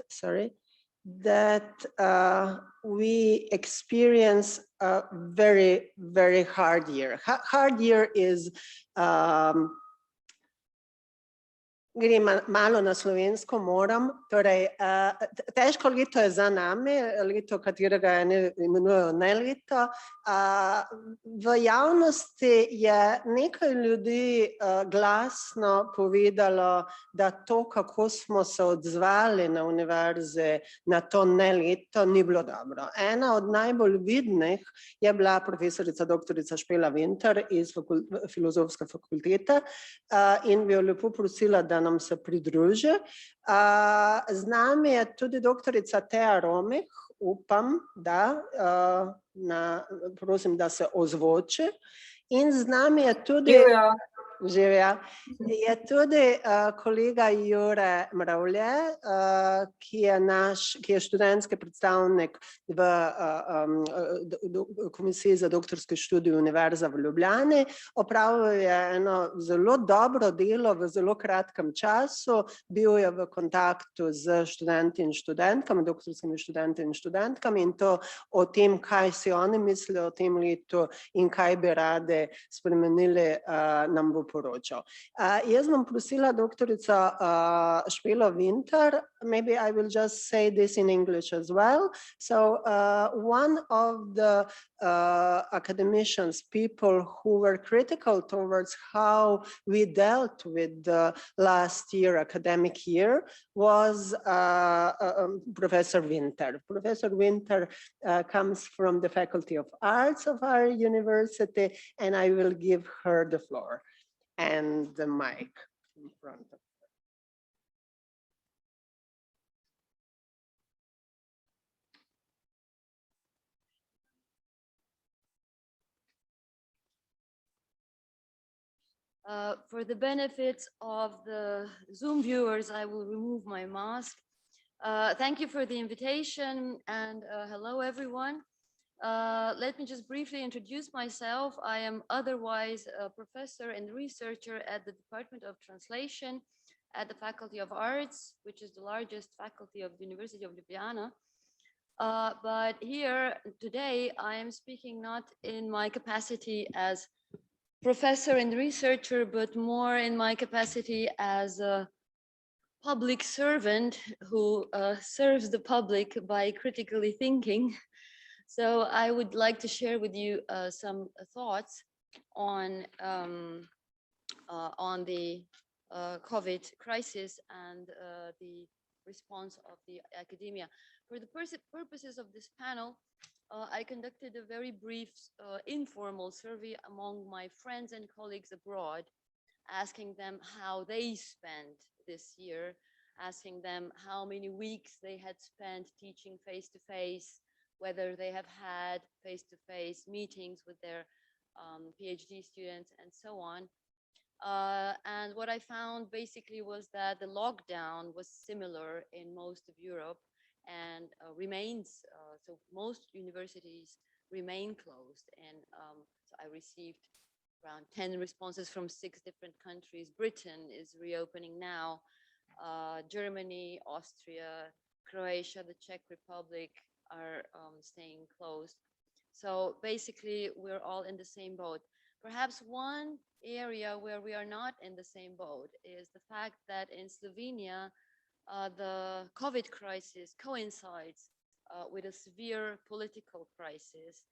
we experience a very, very hard year. Hard year is grem malo na slovensko, moram. Torej, težko leto je za nami, leto, katerega eni imenujejo ne leto. V javnosti je nekaj ljudi glasno povedalo, da to, kako smo se odzvali na univerzi na to ne leto, ni bilo dobro. Ena od najbolj vidnih je bila profesorica doktorica Špela Vinter iz Filozofske fakultete in bi jo lepo prosila, da nam se pridruži. Z nami je tudi doktorica Teja Romih, upam, da, prosim, da se ozvoči. In z nami je tudi... Živja. Je tudi kolega Jure Mravlje, ki je študentski predstavnik v Komisiji za doktorski študij Univerze v Ljubljani. Opravil je eno zelo dobro delo v zelo kratkem času, bil je v kontaktu z študenti in študentkami, doktorskimi študenti in študentkami, in to o tem, kaj si oni mislijo o tem letu in kaj bi radi spremenili, nam bo poročal. Jaz bom prosila doktorico Špelo Vinter. Maybe I will just say this in English as well. So one of the academicians, people who were critical towards how we dealt with the last year, academic year, was Professor Winter. Professor Winter comes from the Faculty of Arts of our university, and I will give her the floor and the mic in front of her. For the benefit of the Zoom viewers, I will remove my mask. Thank you for the invitation, and hello everyone. Let me just briefly introduce myself. I am otherwise a professor and researcher at the Department of Translation at the Faculty of Arts, which is the largest faculty of the University of Ljubljana. But here today, I am speaking not in my capacity as professor and researcher, but more in my capacity as a public servant who serves the public by critically thinking. So I would like to share with you some thoughts on the COVID crisis and the response of the academia. For the purposes of this panel, I conducted a very brief informal survey among my friends and colleagues abroad, asking them how they spent this year, asking them how many weeks they had spent teaching face-to-face, whether they have had face-to-face meetings with their PhD students and so on. And what I found basically was that the lockdown was similar in most of Europe and remains, so most universities remain closed. And so I received around 10 responses from 6 different countries. Britain is reopening now, Germany, Austria, Croatia, the Czech Republic are staying closed. So basically, we're all in the same boat. Perhaps one area where we are not in the same boat is the fact that in Slovenia, the COVID crisis coincides with a severe political crisis.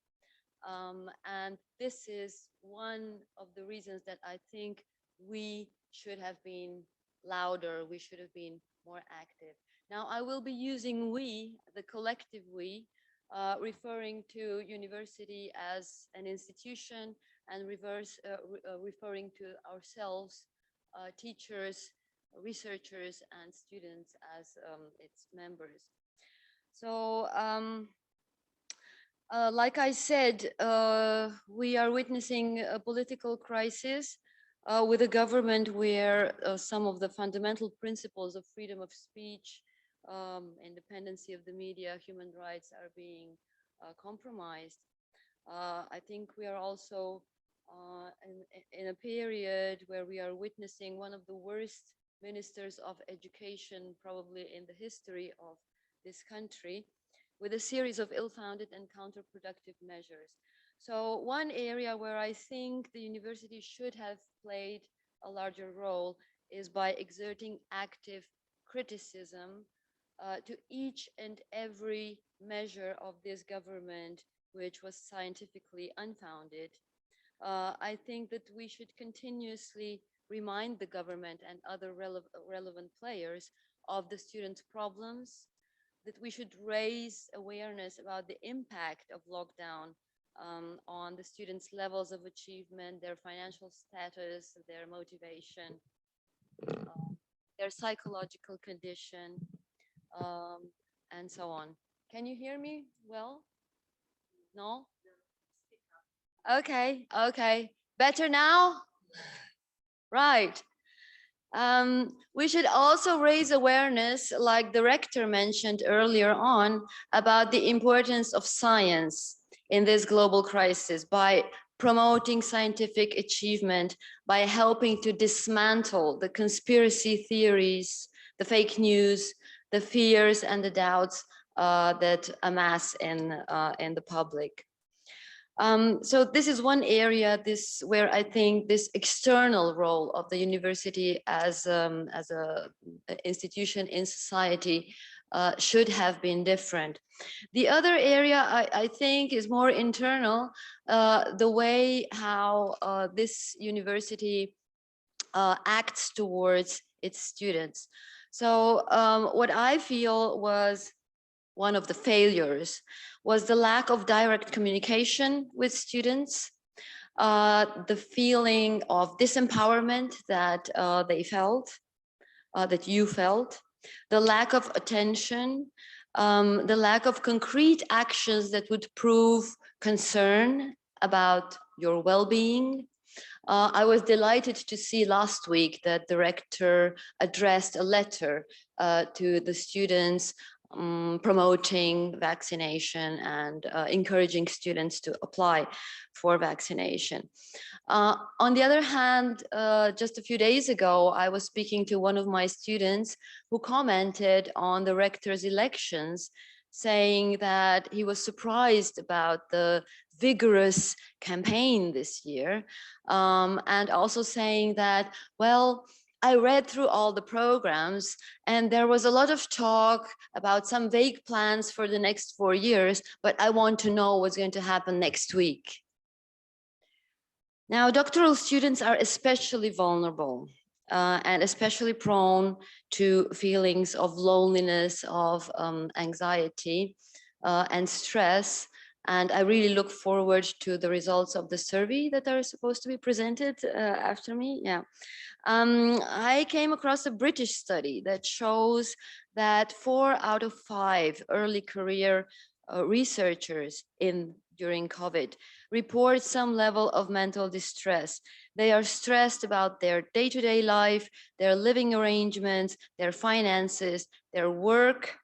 And this is one of the reasons that I think we should have been louder, we should have been more active. Now, I will be using we, the collective we, referring to university as an institution and referring to ourselves, teachers, researchers, and students as its members. So, like I said, we are witnessing a political crisis with a government where some of the fundamental principles of freedom of speech, independency of the media, human rights are being compromised. I think we are also in a period where we are witnessing one of the worst ministers of education probably in the history of this country, with a series of ill-founded and counterproductive measures. So one area where I think the university should have played a larger role is by exerting active criticism to each and every measure of this government which was scientifically unfounded. I think that we should continuously remind the government and other relevant players of the students' problems, that we should raise awareness about the impact of lockdown on the students' levels of achievement, their financial status, their motivation, their psychological condition, and so on. Can you hear me well? No? Okay, okay. Better now? Right. We should also raise awareness, like the rector mentioned earlier on, about the importance of science in this global crisis by promoting scientific achievement, by helping to dismantle the conspiracy theories, the fake news, the fears and the doubts that amass in the public. So this is one area where I think this external role of the university as a institution in society should have been different. The other area I think is more internal, the way how this university acts towards its students. So what I feel was one of the failures was the lack of direct communication with students, the feeling of disempowerment that they felt, that you felt, the lack of attention, the lack of concrete actions that would prove concern about your well-being. I was delighted to see last week that the rector addressed a letter to the students promoting vaccination and encouraging students to apply for vaccination. On the other hand, just a few days ago, I was speaking to one of my students who commented on the rector's elections, saying that he was surprised about the vigorous campaign this year, and also saying that, well, I read through all the programs and there was a lot of talk about some vague plans for the next 4 years, but I want to know what's going to happen next week. Now, doctoral students are especially vulnerable and especially prone to feelings of loneliness, of anxiety and stress. And I really look forward to the results of the survey that are supposed to be presented after me. Yeah. I came across a British study that shows that 4 out of 5 early career researchers during COVID report some level of mental distress. They are stressed about their day-to-day life, their living arrangements, their finances, their work,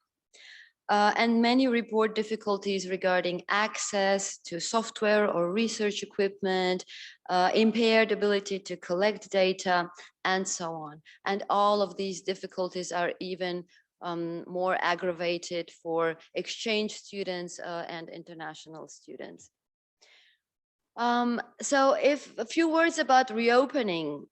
and many report difficulties regarding access to software or research equipment, impaired ability to collect data, and so on. And all of these difficulties are even more aggravated for exchange students and international students. So if a few words about reopening.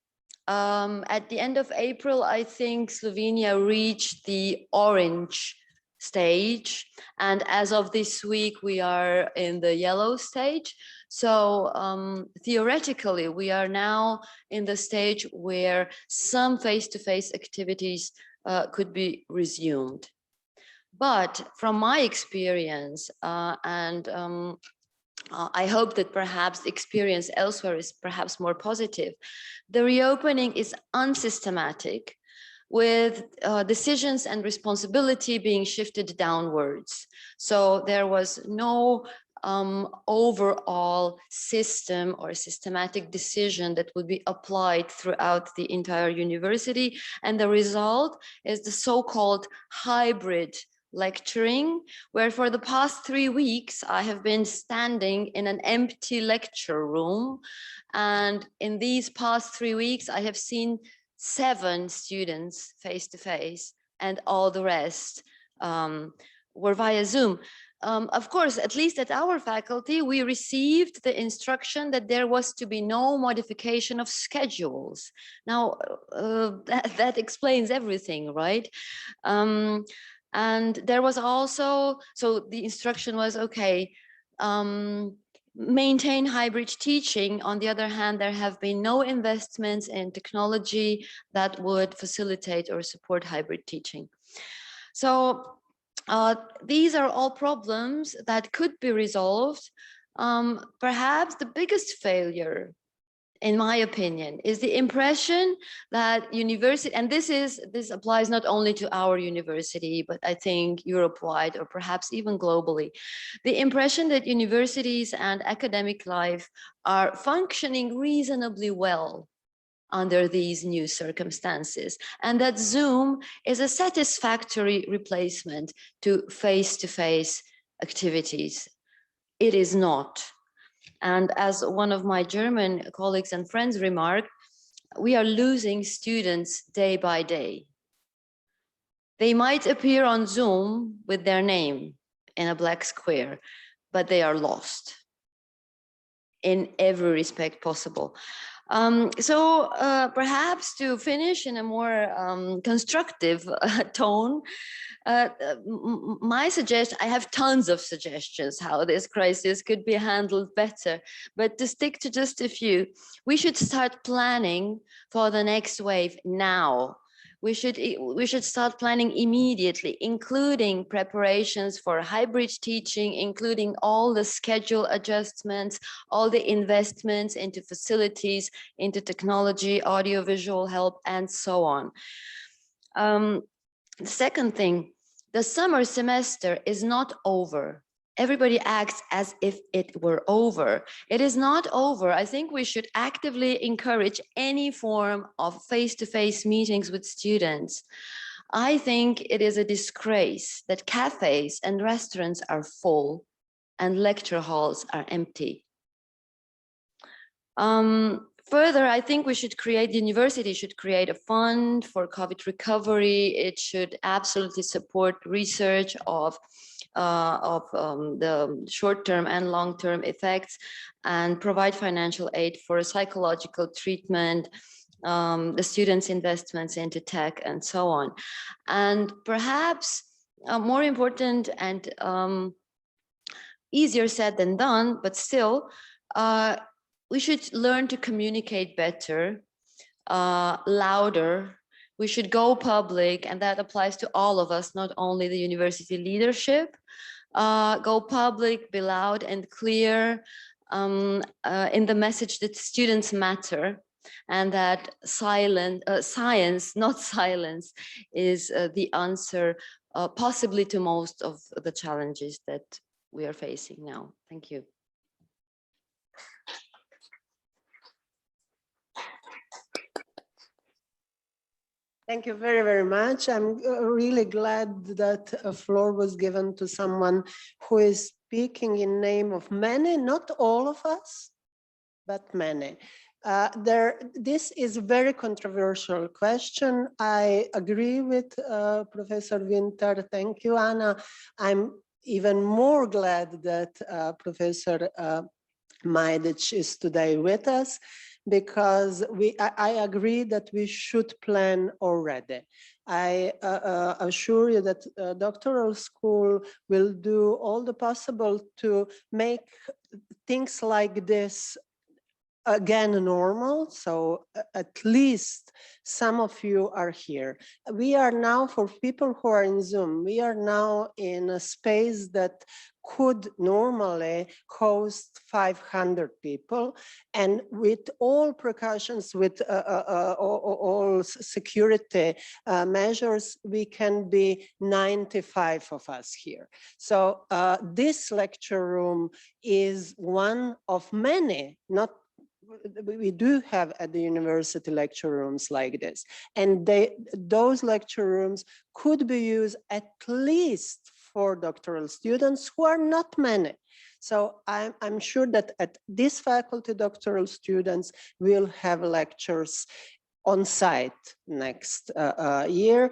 At the end of April, I think Slovenia reached the orange stage, and as of this week we are in the yellow stage. So theoretically we are now in the stage where some face-to-face activities could be resumed. But from my experience I hope that perhaps the experience elsewhere is perhaps more positive, the reopening is unsystematic, with decisions and responsibility being shifted downwards. So there was no overall system or systematic decision that would be applied throughout the entire university. And the result is the so-called hybrid lecturing, where for the past 3 weeks, I have been standing in an empty lecture room. And in these past 3 weeks, I have seen 7 students face to face, and all the rest were via Zoom. Of course, at least at our faculty, we received the instruction that there was to be no modification of schedules. Now, that explains everything, right? And there was also, so the instruction was, okay, maintain hybrid teaching. On the other hand, there have been no investments in technology that would facilitate or support hybrid teaching. So these are all problems that could be resolved. Perhaps the biggest failure, in my opinion, is the impression that university, and this applies not only to our university, but I think Europe-wide or perhaps even globally, the impression that universities and academic life are functioning reasonably well under these new circumstances, and that Zoom is a satisfactory replacement to face-to-face activities. It is not. And as one of my German colleagues and friends remarked, we are losing students day by day. They might appear on Zoom with their name in a black square, but they are lost in every respect possible. So perhaps to finish in a more constructive tone, I have tons of suggestions how this crisis could be handled better, but to stick to just a few, we should start planning for the next wave now. We should start planning immediately, including preparations for hybrid teaching, including all the schedule adjustments, all the investments into facilities, into technology, audiovisual help, and so on. The second thing, the summer semester is not over. Everybody acts as if it were over. It is not over. I think we should actively encourage any form of face-to-face meetings with students. I think it is a disgrace that cafes and restaurants are full and lecture halls are empty. Further, I think the university should create a fund for COVID recovery. It should absolutely support research of the short-term and long-term effects and provide financial aid for psychological treatment, the students' investments into tech and so on. And perhaps more important and easier said than done, but still, we should learn to communicate better, louder. We should go public, and that applies to all of us, not only the university leadership. Go public, be loud and clear in the message that students matter, and that science, not silence, is the answer possibly to most of the challenges that we are facing now. Thank you. Thank you very, very much. I'm really glad that a floor was given to someone who is speaking in name of many, not all of us, but many. This is a very controversial question. I agree with Professor Winter. Thank you, Anna. I'm even more glad that Professor Majdic is today with us, because I agree that we should plan already. I assure you that doctoral school will do all the possible to make things like this again normal, so at least some of you are here. We are now, for people who are in Zoom, we are now in a space that could normally host 500 people, and with all precautions, with all security measures, we can be 95 of us here. So this lecture room is one of many, not we do have at the university lecture rooms like this, and those lecture rooms could be used at least for doctoral students who are not many. So I'm sure that at this faculty, doctoral students will have lectures on site next year.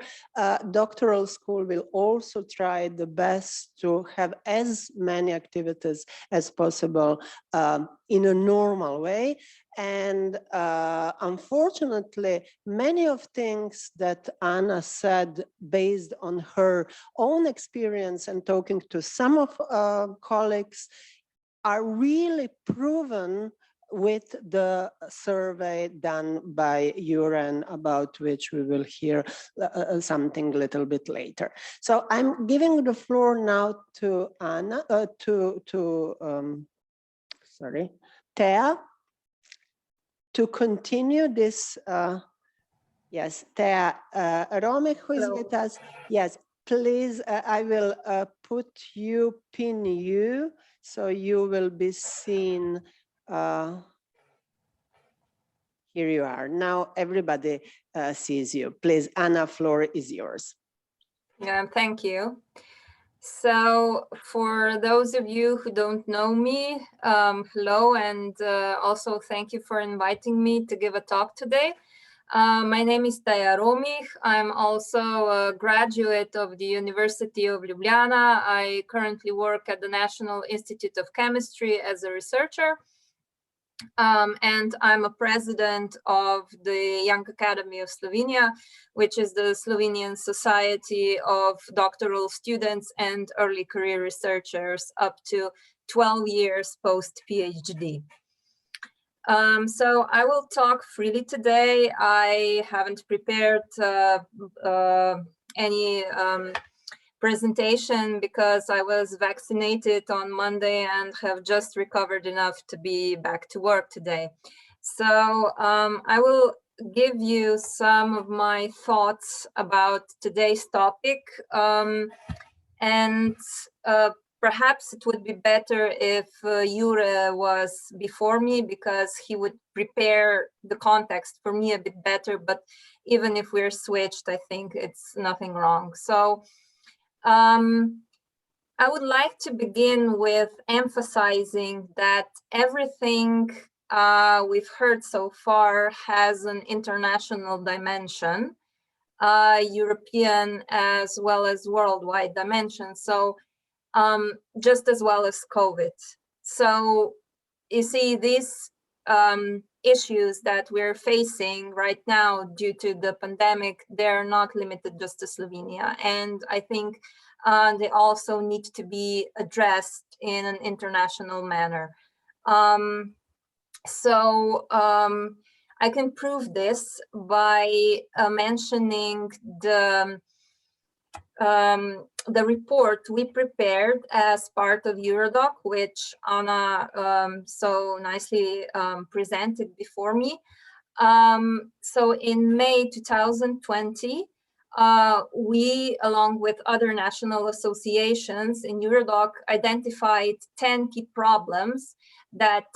Doctoral school will also try the best to have as many activities as possible in a normal way. And unfortunately, many of things that Anna said based on her own experience and talking to some of colleagues are really proven with the survey done by URAN, about which we will hear something a little bit later. So I'm giving the floor now to Anna, Thea, to continue this. Yes, Thea Romich, who is with us. Yes, please, I will pin you, so you will be seen. Here you are. Now everybody sees you. Please, Anna, floor is yours. Yeah, thank you. So for those of you who don't know me, hello, and also thank you for inviting me to give a talk today. My name is Thea Romich. I'm also a graduate of the University of Ljubljana. I currently work at the National Institute of Chemistry as a researcher. And I'm a president of the Young Academy of Slovenia, which is the Slovenian Society of Doctoral Students and Early Career Researchers up to 12 years post-PhD. So I will talk freely today. I haven't prepared any presentation because I was vaccinated on Monday and have just recovered enough to be back to work today. So I will give you some of my thoughts about today's topic, and perhaps it would be better if Jure was before me, because he would prepare the context for me a bit better, but even if we're switched, I think it's nothing wrong. So I would like to begin with emphasizing that everything we've heard so far has an international dimension, European as well as worldwide dimension. So just as well as COVID. So you see, these issues that we're facing right now due to the pandemic, they're not limited just to Slovenia. And I think they also need to be addressed in an international manner. I can prove this by mentioning the report we prepared as part of Eurodoc, which Anna so nicely presented before me. So in May 2020, we, along with other national associations in Eurodoc, identified 10 key problems that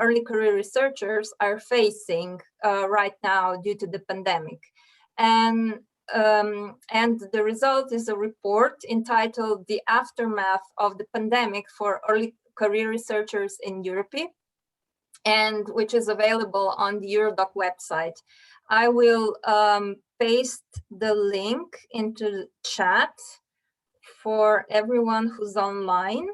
early career researchers are facing right now due to the pandemic. And the result is a report entitled "The Aftermath of the Pandemic for Early Career Researchers in Europe," and which is available on the Eurodoc website. I will paste the link into the chat for everyone who's online.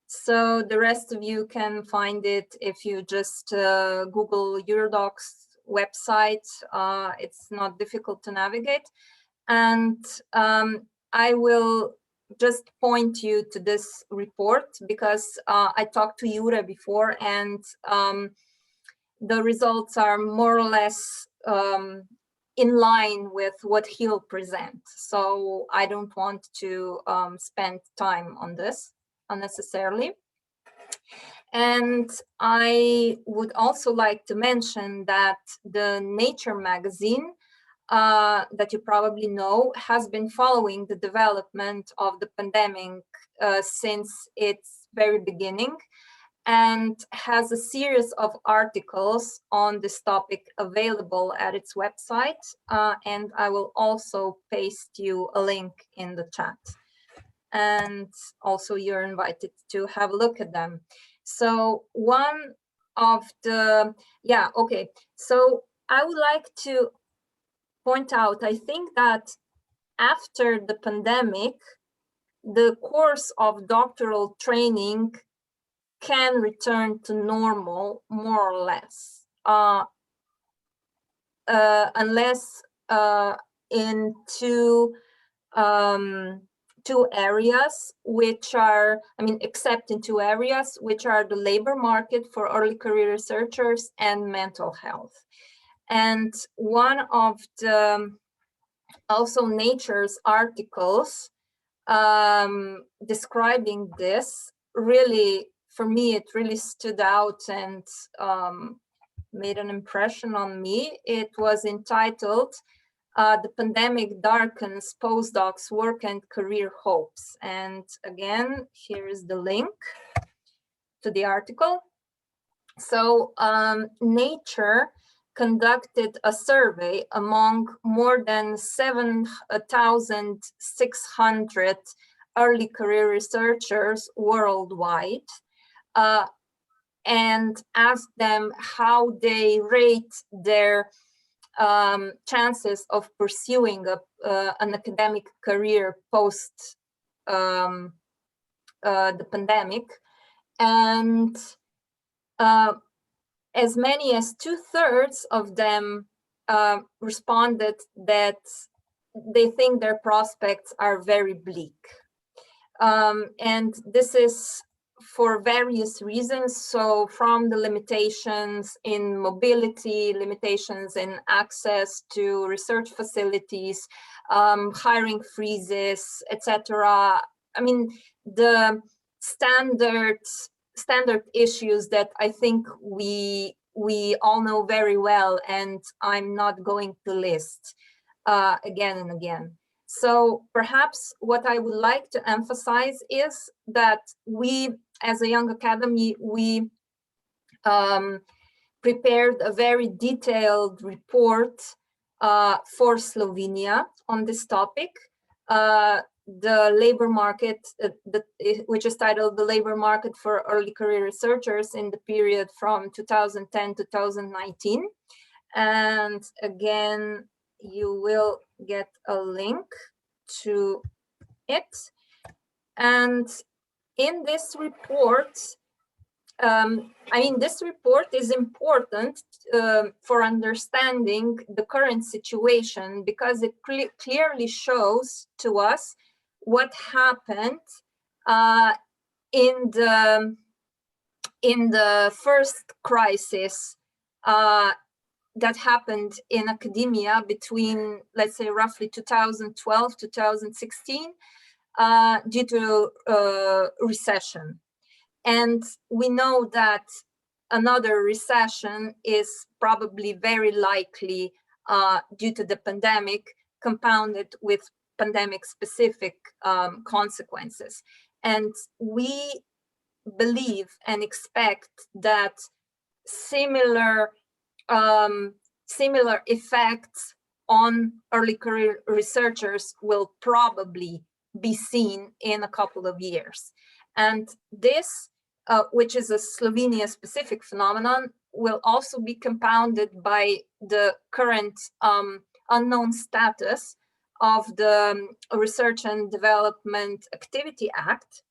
So the rest of you can find it if you just Google Eurodoc's website. It's not difficult to navigate. And I will just point you to this report because I talked to Jure before, and the results are more or less in line with what he'll present. So I don't want to spend time on this unnecessarily. And I would also like to mention that the Nature magazine, that you probably know, has been following the development of the pandemic since its very beginning. and has a series of articles on this topic available at its website. And I will also paste you a link in the chat. And also you're invited to have a look at them. So one of the, yeah, okay. So I would like to point out, I think that after the pandemic, the course of doctoral training can return to normal, more or less, unless in two areas, which are, I mean, except in two areas, which are the labor market for early career researchers and mental health. And one of the also Nature's articles describing this, really, for me, it really stood out and made an impression on me. It was entitled, "The Pandemic Darkens Postdocs' Work and Career Hopes." And again, here is the link to the article. So Nature conducted a survey among more than 7,600 early career researchers worldwide and asked them how they rate their chances of pursuing an academic career post the pandemic. And as many as 2/3 of them responded that they think their prospects are very bleak. And this is for various reasons. So from the limitations in mobility, limitations in access to research facilities, hiring freezes, etc. I mean, the standard issues that I think we all know very well, and I'm not going to list again and again. So perhaps what I would like to emphasize is that we, as a Young Academy, we prepared a very detailed report for Slovenia on this topic. The labor market, which is titled "The Labor Market for Early Career Researchers in the Period from 2010 to 2019." And again, you will get a link to it. And in this report, I mean, this report is important for understanding the current situation, because it clearly shows to us what happened in the first crisis that happened in academia between, let's say, roughly 2012, 2016, due to recession. And we know that another recession is probably very likely due to the pandemic, compounded with pandemic-specific consequences. And we believe and expect that similar effects on early career researchers will probably be seen in a couple of years. And this, which is a Slovenia-specific phenomenon, will also be compounded by the current unknown status of the Research and Development Activity Act,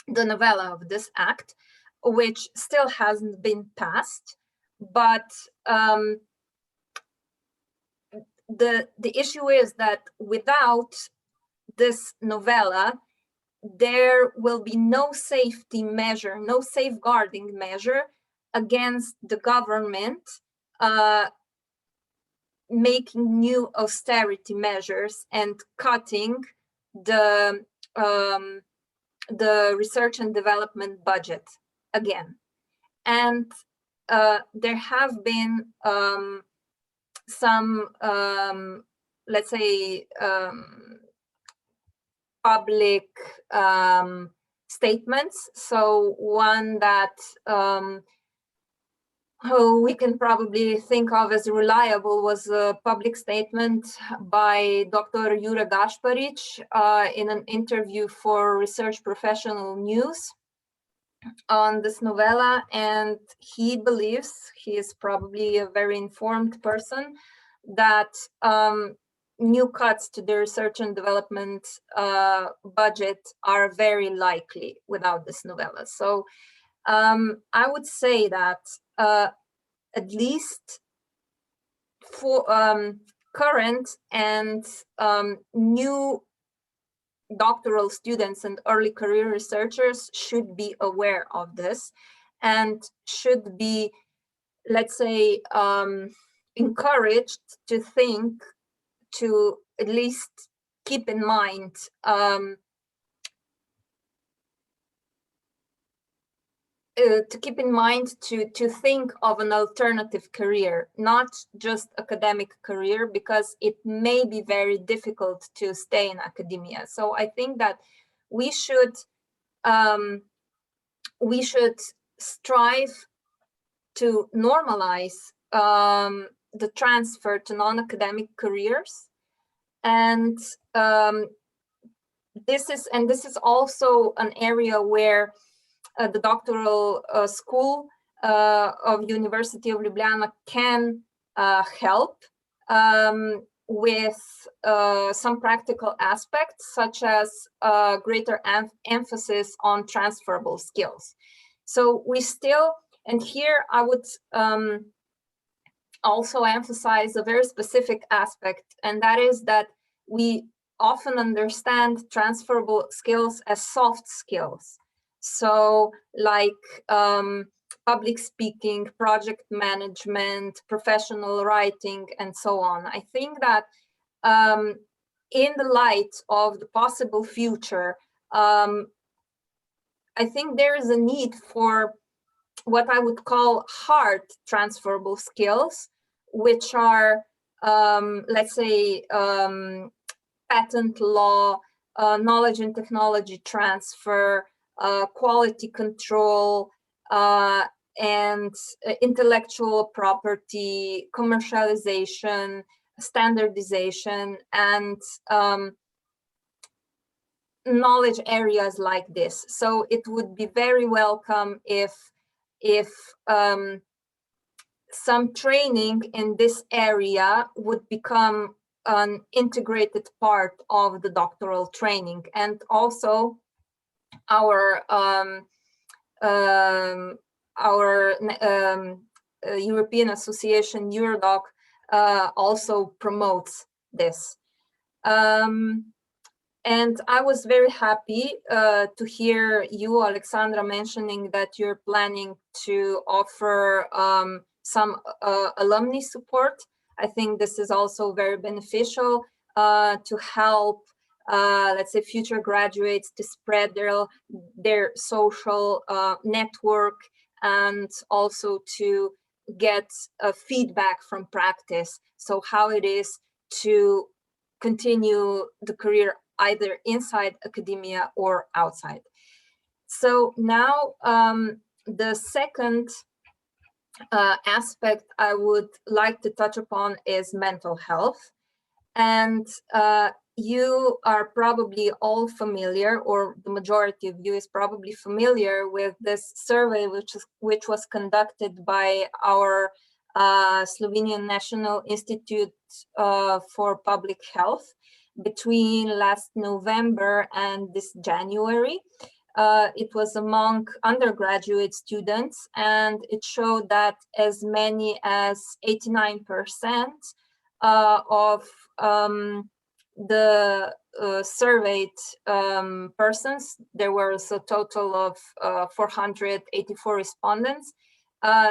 the novella of this act, which still hasn't been passed. But the issue is that without this novella, there will be no safety measure, no safeguarding measure against the government making new austerity measures and cutting the research and development budget again. And there have been some, let's say, public statements. So one that we can probably think of as reliable was a public statement by Dr. Jure Gašparić in an interview for Research Professional News on this novella, and he believes, he is probably a very informed person, that new cuts to the research and development budget are very likely without this novella. So I would say that at least for current and new doctoral students and early career researchers should be aware of this and should be, let's say, encouraged to think, to at least keep in mind to think of an alternative career, not just academic career, because it may be very difficult to stay in academia. So I think that we should strive to normalize the transfer to non-academic careers, and this is also an area where the doctoral school of University of Ljubljana can help with some practical aspects, such as greater emphasis on transferable skills. So we still, and here I would also emphasize a very specific aspect, and that is that we often understand transferable skills as soft skills. So like public speaking, project management, professional writing, and so on. I think that in the light of the possible future, I think there is a need for what I would call hard transferable skills, which are, let's say, patent law, knowledge and technology transfer, quality control, and intellectual property, commercialization, standardization, and knowledge areas like this. So it would be very welcome if some training in this area would become an integrated part of the doctoral training. And also our European Association, Eurodoc, also promotes this. And I was very happy to hear you, Alexandra, mentioning that you're planning to offer some alumni support. I think this is also very beneficial to help, let's say, future graduates to spread their social network, and also to get feedback from practice. So how it is to continue the career either inside academia or outside. So now the second aspect I would like to touch upon is mental health. And you are probably all familiar, or the majority of you is probably familiar with this survey, which was conducted by our Slovenian National Institute for Public Health between last November and this January. It was among undergraduate students, and it showed that as many as 89% of the surveyed persons, there was a total of 484 respondents.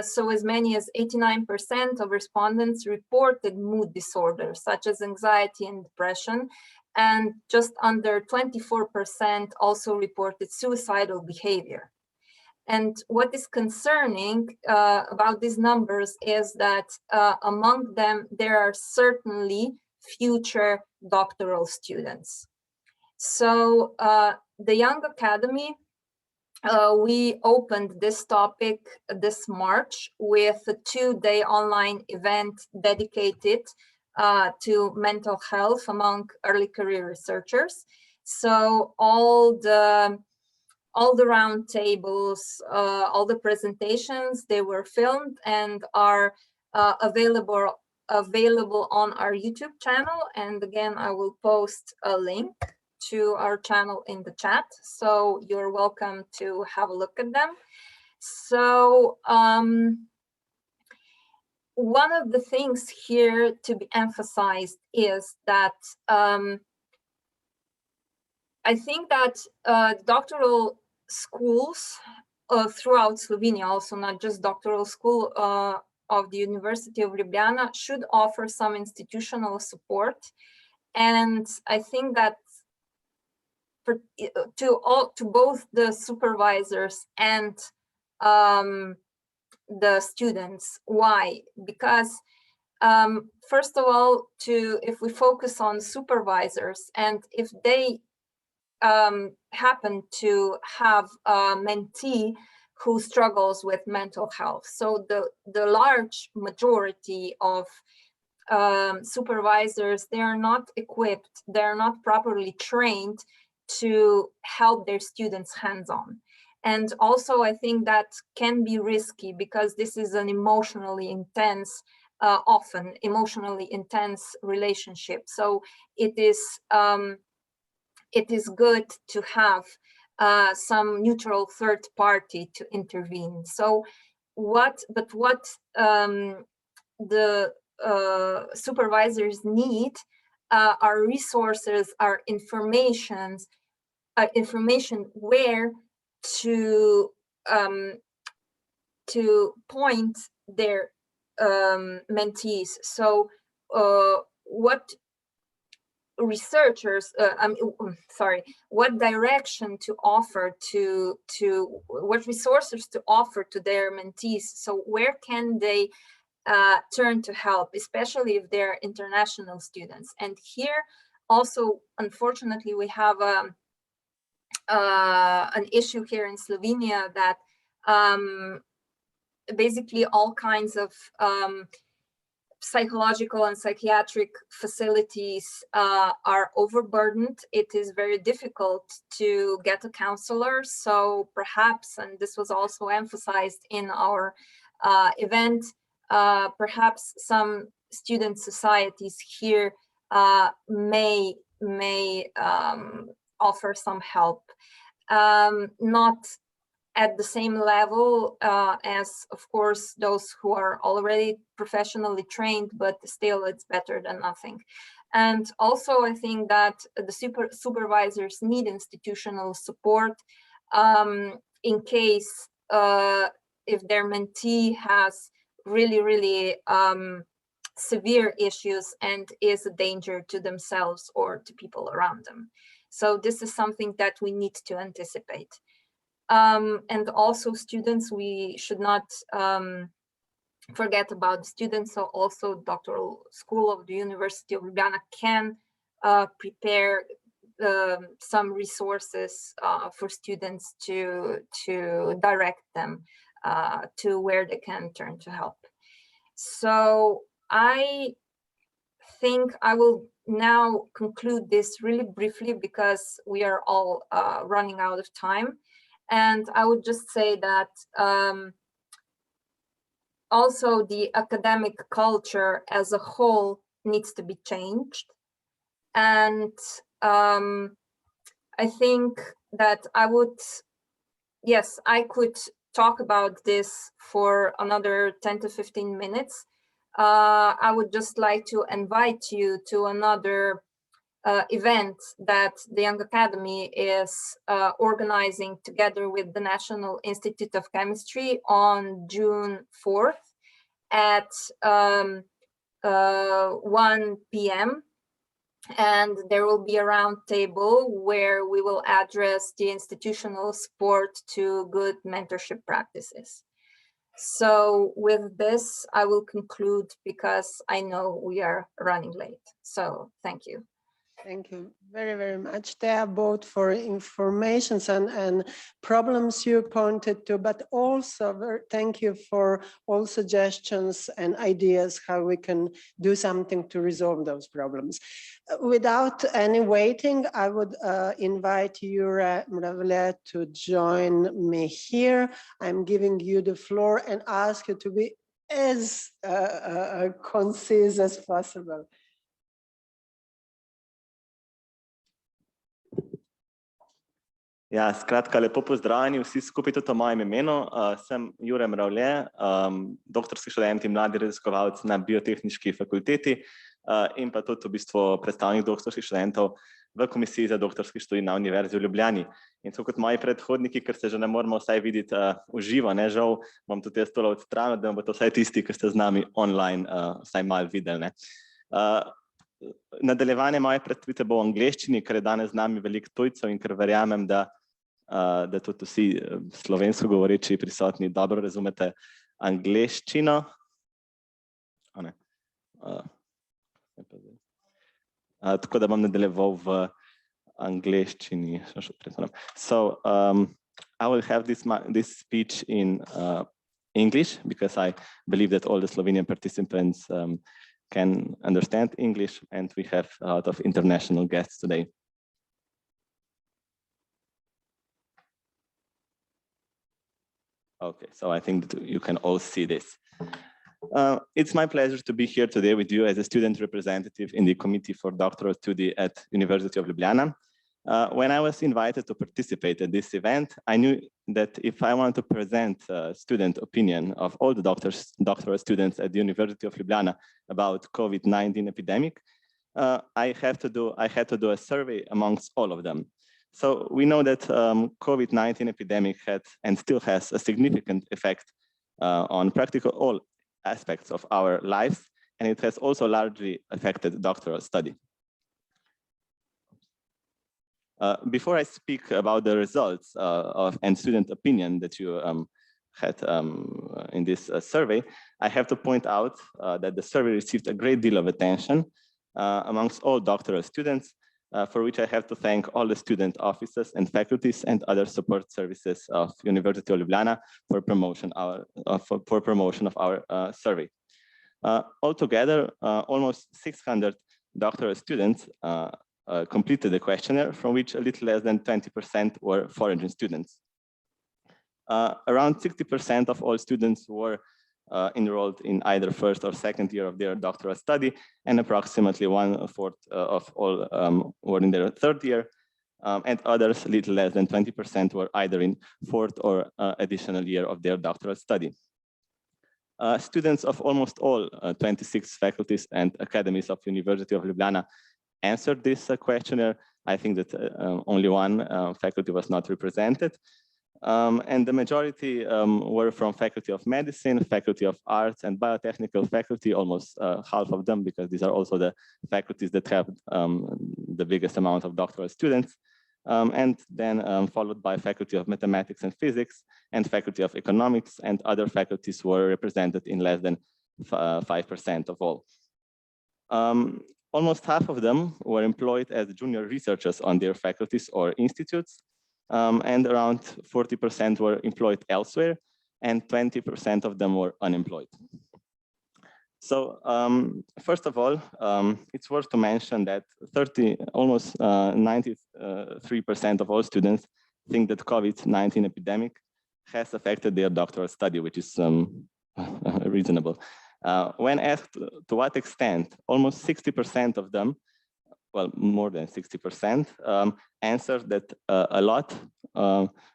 So as many as 89% of respondents reported mood disorders, such as anxiety and depression, and just under 24% also reported suicidal behavior. And what is concerning about these numbers is that among them, there are certainly future doctoral students. So the Young Academy we opened this topic this March with a 2-day online event dedicated to mental health among early career researchers. So all the round tables, all the presentations, they were filmed and are available on our YouTube channel. And again, I will post a link to our channel in the chat, so you're welcome to have a look at them. So one of the things here to be emphasized is that I think that doctoral schools throughout Slovenia, also not just doctoral school of the University of Ljubljana, should offer some institutional support. And I think that to both the supervisors and the students. Why? Because first of all, if we focus on supervisors, and if they happen to have a mentee who struggles with mental health, so the large majority of supervisors, they are not equipped, they are not properly trained to help their students hands-on. And also I think that can be risky because this is an emotionally intense, often emotionally intense relationship. So it is good to have some neutral third party to intervene. So what the supervisors need are resources, are information where to point their mentees. So what researchers, what direction to offer to what resources to offer to their mentees. So where can they turn to help, especially if they're international students. And here also, unfortunately, we have an issue here in Slovenia that basically all kinds of psychological and psychiatric facilities are overburdened. It is very difficult to get a counselor. So perhaps, and this was also emphasized in our event, perhaps some student societies here may offer some help, not at the same level as, of course, those who are already professionally trained, but still it's better than nothing. And also I think that the supervisors need institutional support in case if their mentee has really severe issues and is a danger to themselves or to people around them. So this is something that we need to anticipate. And also students, we should not forget about students. So also Doctoral School of the University of Ljubljana can prepare some resources for students to direct them to where they can turn to help. So I think I will now conclude this really briefly because we are all running out of time. And I would just say that also the academic culture as a whole needs to be changed. And I think that I could talk about this for another 10 to 15 minutes. I would just like to invite you to another event that the Young Academy is organizing together with the National Institute of Chemistry on June 4th at 1 p.m. And there will be a round table where we will address the institutional support to good mentorship practices. So with this, I will conclude because I know we are running late. So thank you. Thank you very, very much. They are both for informations and problems you pointed to, but also thank you for all suggestions and ideas how we can do something to resolve those problems. Without any waiting, I would invite you, Mravle, to join me here. I'm giving you the floor and ask you to be as concise as possible. Ja, skratka, lepo pozdravljeni vsi skupaj tudi v mojem imenu. Sem Jure Mravle, doktorski študent in mladi raziskovalec na Biotehniški fakulteti in pa tudi v bistvu predstavnik doktorskih študentov v Komisiji za doktorski študij na Univerzi v Ljubljani. In tako kot moji predhodniki, ker se že ne moramo vsaj videti v živo, ne žal, bom tudi jaz tole odstranil, da bo to vsaj tisti, ki ste z nami online, vsaj malo videli. Nadaljevanje moje predstavitve bo v angleščini, ker je danes z nami veliko tujcev in ker verjamem, da tudi vsi slovensko govoreči prisotni dobro razumete angleščino. Tako da bom nadaljeval v angleščini. So I will have this speech in English because I believe that all the Slovenian participants can understand English, and we have a lot of international guests today. Okay, so I think that you can all see this. It's my pleasure to be here today with you as a student representative in the Committee for Doctoral Study at University of Ljubljana. When I was invited to participate in this event, I knew that if I want to present student opinion of all the doctoral students at the University of Ljubljana about COVID-19 epidemic, I had to do a survey amongst all of them. So we know that COVID-19 epidemic had and still has a significant effect on practically all aspects of our lives, and it has also largely affected doctoral study. Before I speak about the results and student opinion that you had in this survey, I have to point out that the survey received a great deal of attention amongst all doctoral students, for which I have to thank all the student offices and faculties and other support services of University of Ljubljana for promotion of our survey. Altogether, almost 600 doctoral students completed the questionnaire, from which a little less than 20% were foreign students. Around 60% of all students were enrolled in either first or second year of their doctoral study, and approximately 1/4 of all were in their third year, and others, a little less than 20%, were either in fourth or additional year of their doctoral study. Students of almost all 26 faculties and academies of University of Ljubljana answered this questionnaire. I think that only one faculty was not represented. And the majority were from Faculty of Medicine, Faculty of Arts, and Biotechnical faculty, almost half of them, because these are also the faculties that have the biggest amount of doctoral students. And then followed by Faculty of Mathematics and Physics, and Faculty of Economics, and other faculties were represented in less than 5% of all. Almost half of them were employed as junior researchers on their faculties or institutes, and around 40% were employed elsewhere, and 20% of them were unemployed. So first of all, it's worth to mention that almost 93% of all students think that COVID-19 epidemic has affected their doctoral study, which is reasonable. When asked to what extent, almost 60% of them, well, more than 60%, answered that a lot,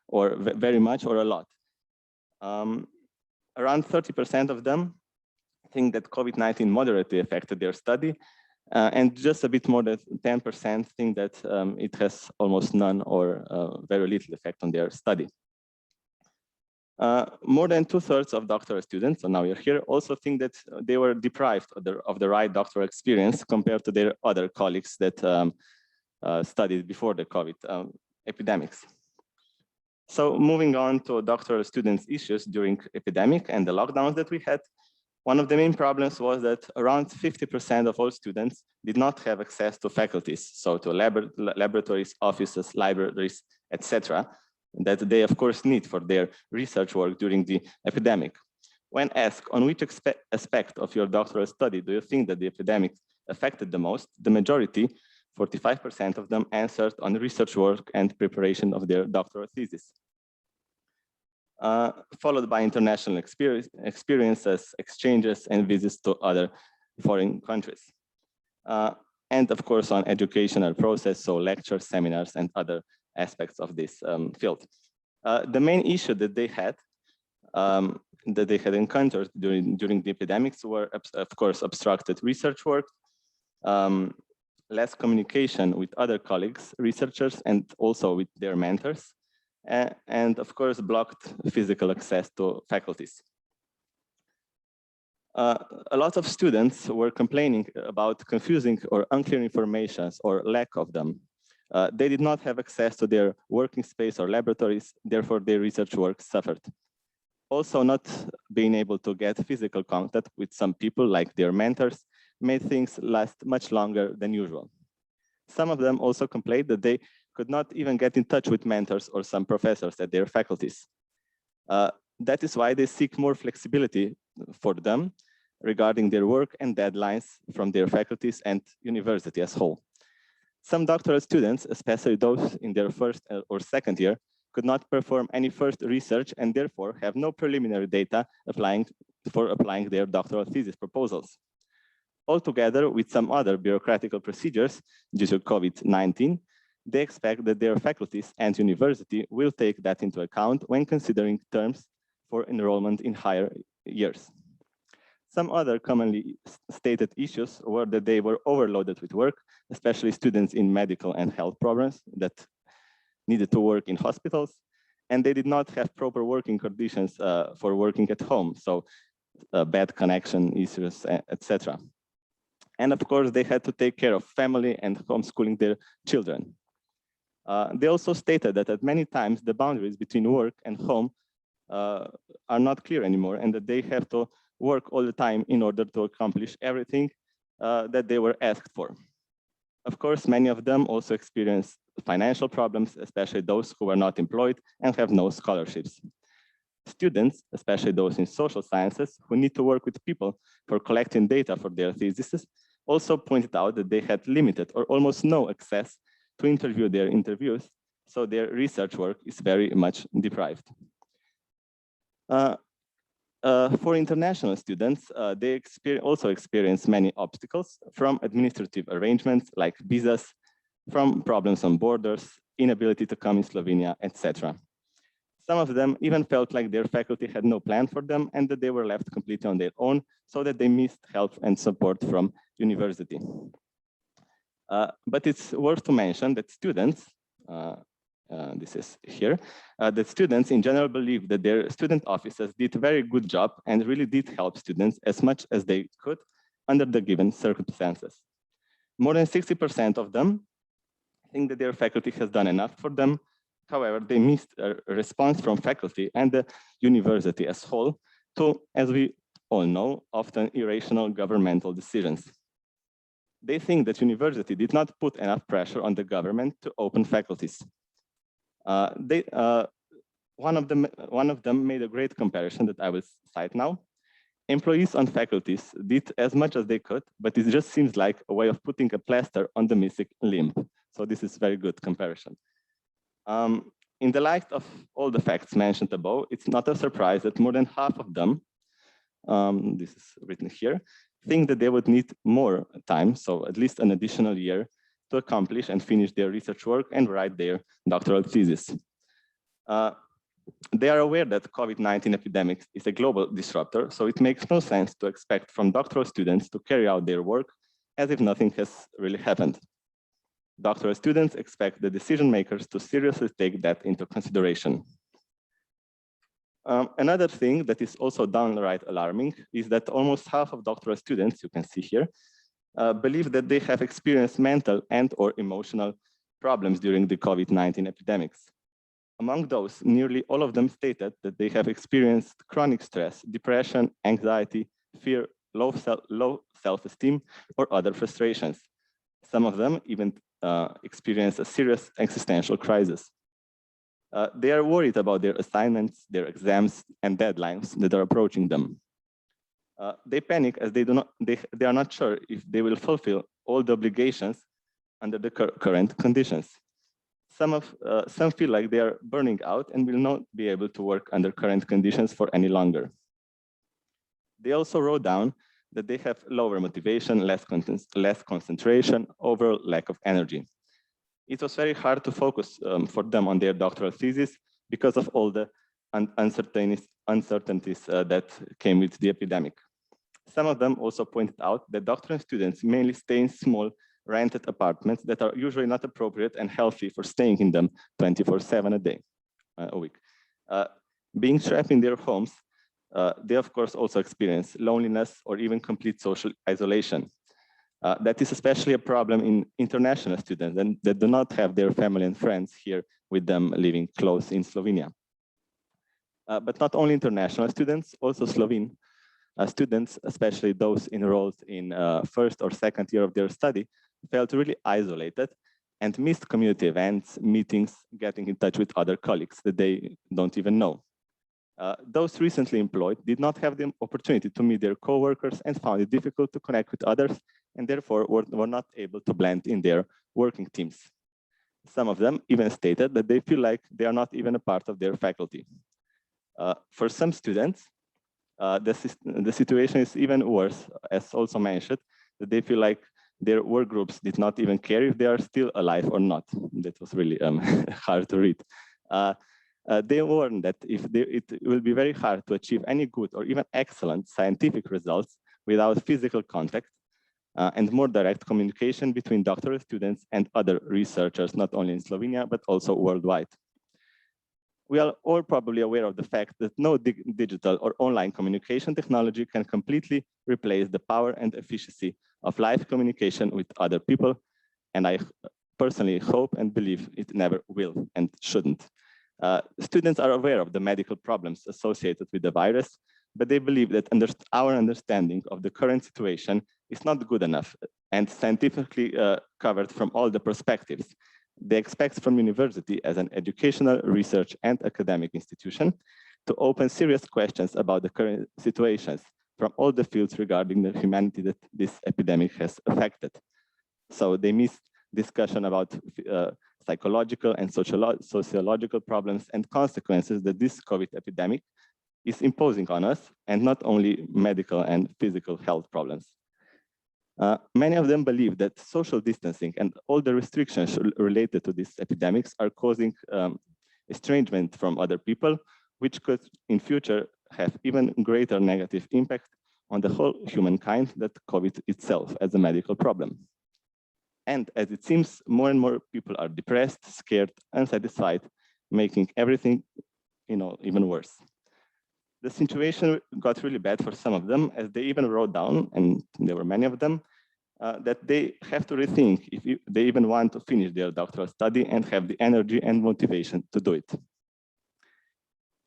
or very much, or a lot. Around 30% of them think that COVID-19 moderately affected their study, and just a bit more than 10% think that it has almost none or very little effect on their study. More than 2/3 of doctoral students, so now you're here, also think that they were deprived of the right doctoral experience compared to their other colleagues that studied before the COVID epidemics. So moving on to doctoral students' issues during epidemic and the lockdowns that we had, One of the main problems was that around 50% of all students did not have access to faculties, so to laboratories, offices, libraries, etc., that they of course need for their research work during the epidemic. When asked on which aspect of your doctoral study do you think that the epidemic affected the most, the majority, 45% of them, answered on research work and preparation of their doctoral thesis. Followed by international experiences, exchanges, and visits to other foreign countries. And of course on educational process, so lectures, seminars, and other aspects of this field. The main issue that they had encountered during the epidemics were, of course, obstructed research work, less communication with other colleagues, researchers, and also with their mentors, and of course, blocked physical access to faculties. A lot of students were complaining about confusing or unclear information or lack of them. They did not have access to their working space or laboratories, therefore their research work suffered. Also, not being able to get physical contact with some people like their mentors made things last much longer than usual. Some of them also complained that they could not even get in touch with mentors or some professors at their faculties. That is why they seek more flexibility for them regarding their work and deadlines from their faculties and university as whole. Some doctoral students, especially those in their first or second year, could not perform any first research and therefore have no preliminary data applying their doctoral thesis proposals. Altogether, with some other bureaucratic procedures due to COVID-19, they expect that their faculties and university will take that into account when considering terms for enrollment in higher years. Some other commonly stated issues were that they were overloaded with work, especially students in medical and health programs that needed to work in hospitals, and they did not have proper working conditions for working at home, so bad connection issues, etc. And of course, they had to take care of family and homeschooling their children. They also stated that at many times the boundaries between work and home are not clear anymore, and that they have to work all the time in order to accomplish everything that they were asked for. Of course, many of them also experience financial problems, especially those who are not employed and have no scholarships. Students, especially those in social sciences, who need to work with people for collecting data for their theses, also pointed out that they had limited or almost no access to interview their interviews, so their research work is very much deprived. For international students, they also experience many obstacles from administrative arrangements like visas, from problems on borders, inability to come in Slovenia, etc. Some of them even felt like their faculty had no plan for them and that they were left completely on their own, so that they missed help and support from university. But it's worth to mention that students, this is here, that students in general believe that their student offices did a very good job and really did help students as much as they could under the given circumstances. More than 60% of them think that their faculty has done enough for them. However, they missed a response from faculty and the university as whole to, as we all know, often irrational governmental decisions. They think that university did not put enough pressure on the government to open faculties. One of them made a great comparison that I will cite now. Employees on faculties did as much as they could, but it just seems like a way of putting a plaster on the missing limb. So this is a very good comparison. In the light of all the facts mentioned above, it's not a surprise that more than half of them, this is written here, think that they would need more time, so at least an additional year, to accomplish and finish their research work and write their doctoral thesis. They are aware that COVID-19 epidemic is a global disruptor, so it makes no sense to expect from doctoral students to carry out their work as if nothing has really happened. Doctoral students expect the decision makers to seriously take that into consideration. Another thing that is also downright alarming is that almost half of doctoral students, you can see here, believe that they have experienced mental and/or emotional problems during the COVID-19 epidemics. Among those, nearly all of them stated that they have experienced chronic stress, depression, anxiety, fear, low self-esteem, or other frustrations. Some of them even experience a serious existential crisis. They are worried about their assignments, their exams, and deadlines that are approaching them. They panic as they are not sure if they will fulfill all the obligations under the current conditions. Some feel like they are burning out and will not be able to work under current conditions for any longer. They also wrote down that they have lower motivation, less concentration, overall lack of energy. It was very hard to focus for them on their doctoral thesis because of all the uncertainties that came with the epidemic. Some of them also pointed out that doctoral students mainly stay in small rented apartments that are usually not appropriate and healthy for staying in them 24/7 a week. Being trapped in their homes, they of course also experience loneliness or even complete social isolation. That is especially a problem in international students and that do not have their family and friends here with them living close in Slovenia. But not only international students, also Slovene students, especially those enrolled in first or second year of their study, felt really isolated and missed community events, meetings, getting in touch with other colleagues that they don't even know. Those recently employed did not have the opportunity to meet their coworkers and found it difficult to connect with others and therefore were not able to blend in their working teams. Some of them even stated that they feel like they are not even a part of their faculty. For some students, the situation is even worse, as also mentioned, that they feel like their work groups did not even care if they are still alive or not. That was really hard to read. They warn that it will be very hard to achieve any good or even excellent scientific results without physical contact and more direct communication between doctoral students and other researchers, not only in Slovenia, but also worldwide. We are all probably aware of the fact that no digital or online communication technology can completely replace the power and efficiency of live communication with other people. And I personally hope and believe it never will and shouldn't. Students are aware of the medical problems associated with the virus, but they believe that our understanding of the current situation is not good enough and scientifically covered from all the perspectives. They expect from university as an educational, research, and academic institution to open serious questions about the current situations from all the fields regarding the humanity that this epidemic has affected. So they miss discussion about psychological and sociological problems and consequences that this COVID epidemic is imposing on us, and not only medical and physical health problems. Many of them believe that social distancing and all the restrictions related to these epidemics are causing estrangement from other people, which could in future have even greater negative impact on the whole humankind than COVID itself as a medical problem. And as it seems, more and more people are depressed, scared, unsatisfied, making everything even worse. The situation got really bad for some of them, as they even wrote down, and there were many of them, that they have to rethink if they even want to finish their doctoral study and have the energy and motivation to do it.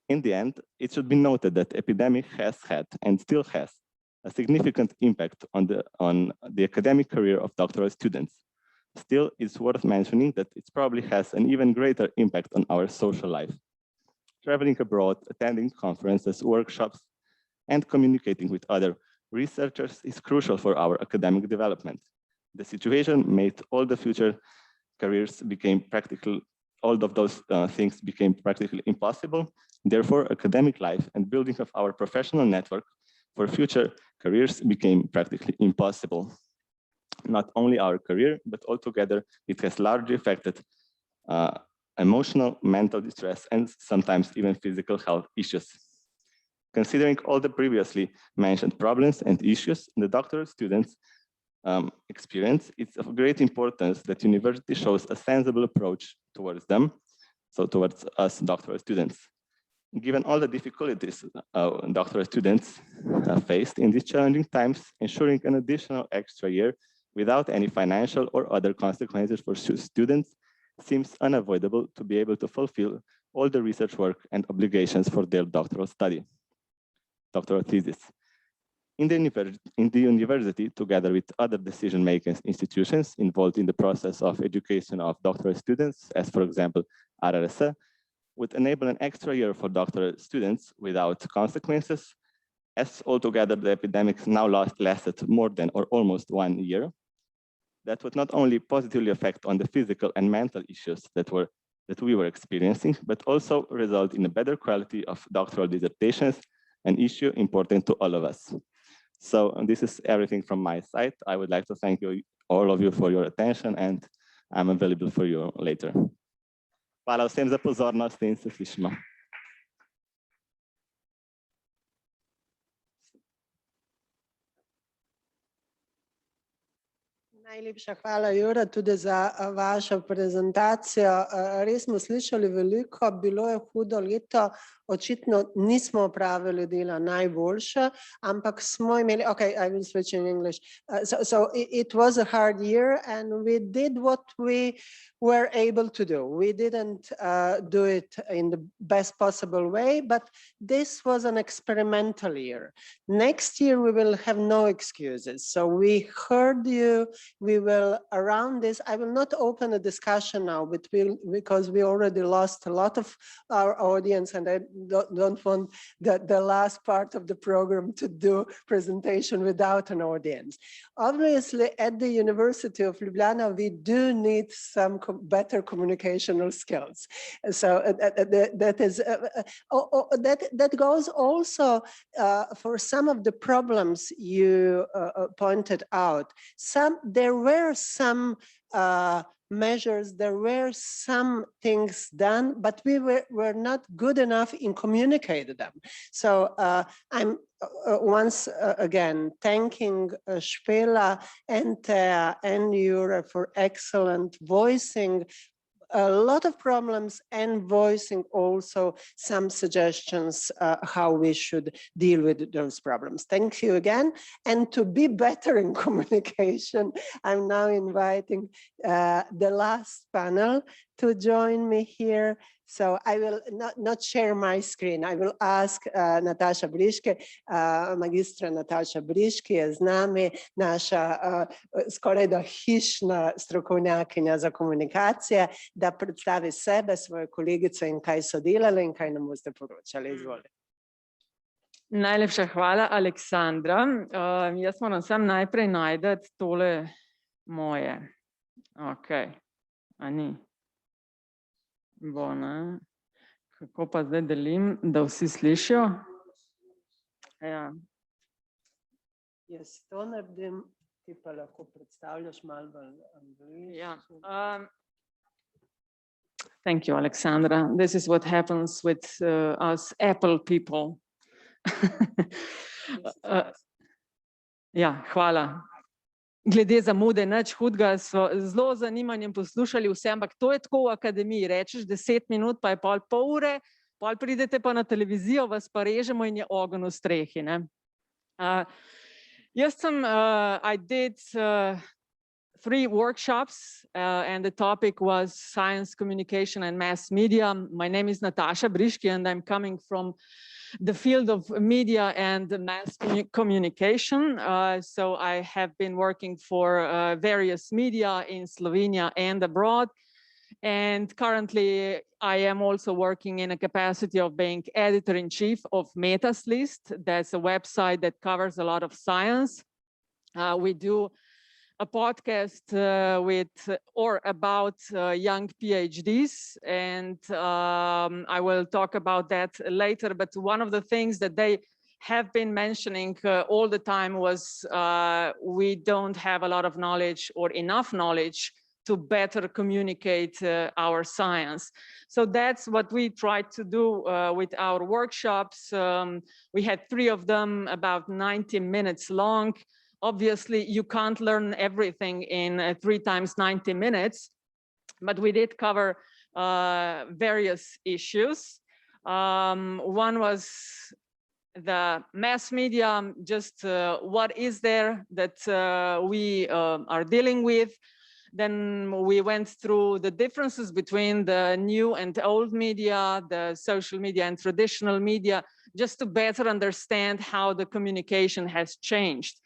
In the end, it should be noted that the epidemic has had and still has a significant impact on the academic career of doctoral students. Still, it's worth mentioning that it probably has an even greater impact on our social life. Traveling abroad, attending conferences, workshops, and communicating with other researchers is crucial for our academic development. The situation made all the future careers became practical, all of those things became practically impossible. Therefore, academic life and building of our professional network for future careers became practically impossible. Not only our career, but altogether, it has largely affected emotional, mental distress, and sometimes even physical health issues. Considering all the previously mentioned problems and issues the doctoral students experience, it's of great importance that university shows a sensible approach towards them, so towards us doctoral students. Given all the difficulties doctoral students faced in these challenging times, ensuring an additional extra year without any financial or other consequences for students seems unavoidable to be able to fulfill all the research work and obligations for their doctoral study, doctoral thesis. in the university, together with other decision-making institutions involved in the process of education of doctoral students, as for example, RRS, would enable an extra year for doctoral students without consequences, as altogether the epidemic now lasted more than or almost 1 year. That would not only positively affect on the physical and mental issues that we were experiencing, but also result in a better quality of doctoral dissertations, an issue important to all of us. So this is everything from my side. I would like to thank you, all of you, for your attention, and I'm available for you later. Hvala vsem za pozornost in se slišimo. Najlepša hvala, Jura, tudi za vašo prezentacijo. Res smo slišali veliko, bilo je hudo leto, očitno nismo opravili dela najboljše, ampak smo imeli, okay, I will switch in English. So it was a hard year and we did what we were able to do. We didn't do it in the best possible way, but this was an experimental year. Next year we will have no excuses. So we heard you. We will, around this, I will not open a discussion now, but because we already lost a lot of our audience, and I don't want the last part of the program to do presentation without an audience. Obviously, at the University of Ljubljana, we do need some better communicational skills. So that goes also for some of the problems you pointed out. There were some measures, there were some things done, but we were not good enough in communicating them. So I'm once again thanking Špela and Jura for excellent voicing a lot of problems and voicing also some suggestions how we should deal with those problems. Thank you again. And to be better in communication, I'm now inviting the last panel to join me here. So I will not share my screen. I will ask Nataša Briški, magistra Nataša Briški je z nami, naša skoraj da hišna strokovnjakinja za komunikacije, da predstavi sebe, svoje kolegice in kaj so delali in kaj nam boste poročali. Izvolite. Najlepša hvala, Aleksandra. Jaz moram sam najprej najti tole moje. Ok, a ni? Bo, ne? Kako pa zdaj delim, da vsi slišijo? Ja. Jaz to naredim, ti pa lahko predstavljaš malo bolj angliško. Ja. Thank you, Alexandra. This is what happens with us Apple people. Ja, hvala. Glede zamude, nič hudega, so zelo zanimanjem poslušali vse, ampak to je tako v akademiji, rečeš 10 minut, pa je pol ure, pol pridete pa na televizijo, vas pa režemo in je ogenj v strehi. Jaz sem, I did 3 workshops and the topic was science, communication and mass media. My name is Nataša Briški and I'm coming from the field of media and mass communication. So I have been working for various media in Slovenia and abroad. And currently I am also working in a capacity of being editor-in-chief of Metas List. That's a website that covers a lot of science. We do a podcast about young PhDs, and I will talk about that later. But one of the things that they have been mentioning all the time was we don't have a lot of knowledge or enough knowledge to better communicate our science. So that's what we tried to do with our workshops. We had 3 of them, about 90 minutes long. Obviously, you can't learn everything in 3 times 90 minutes, but we did cover various issues. One was the mass media, just what is there that we are dealing with. Then we went through the differences between the new and old media, the social media and traditional media, just to better understand how the communication has changed.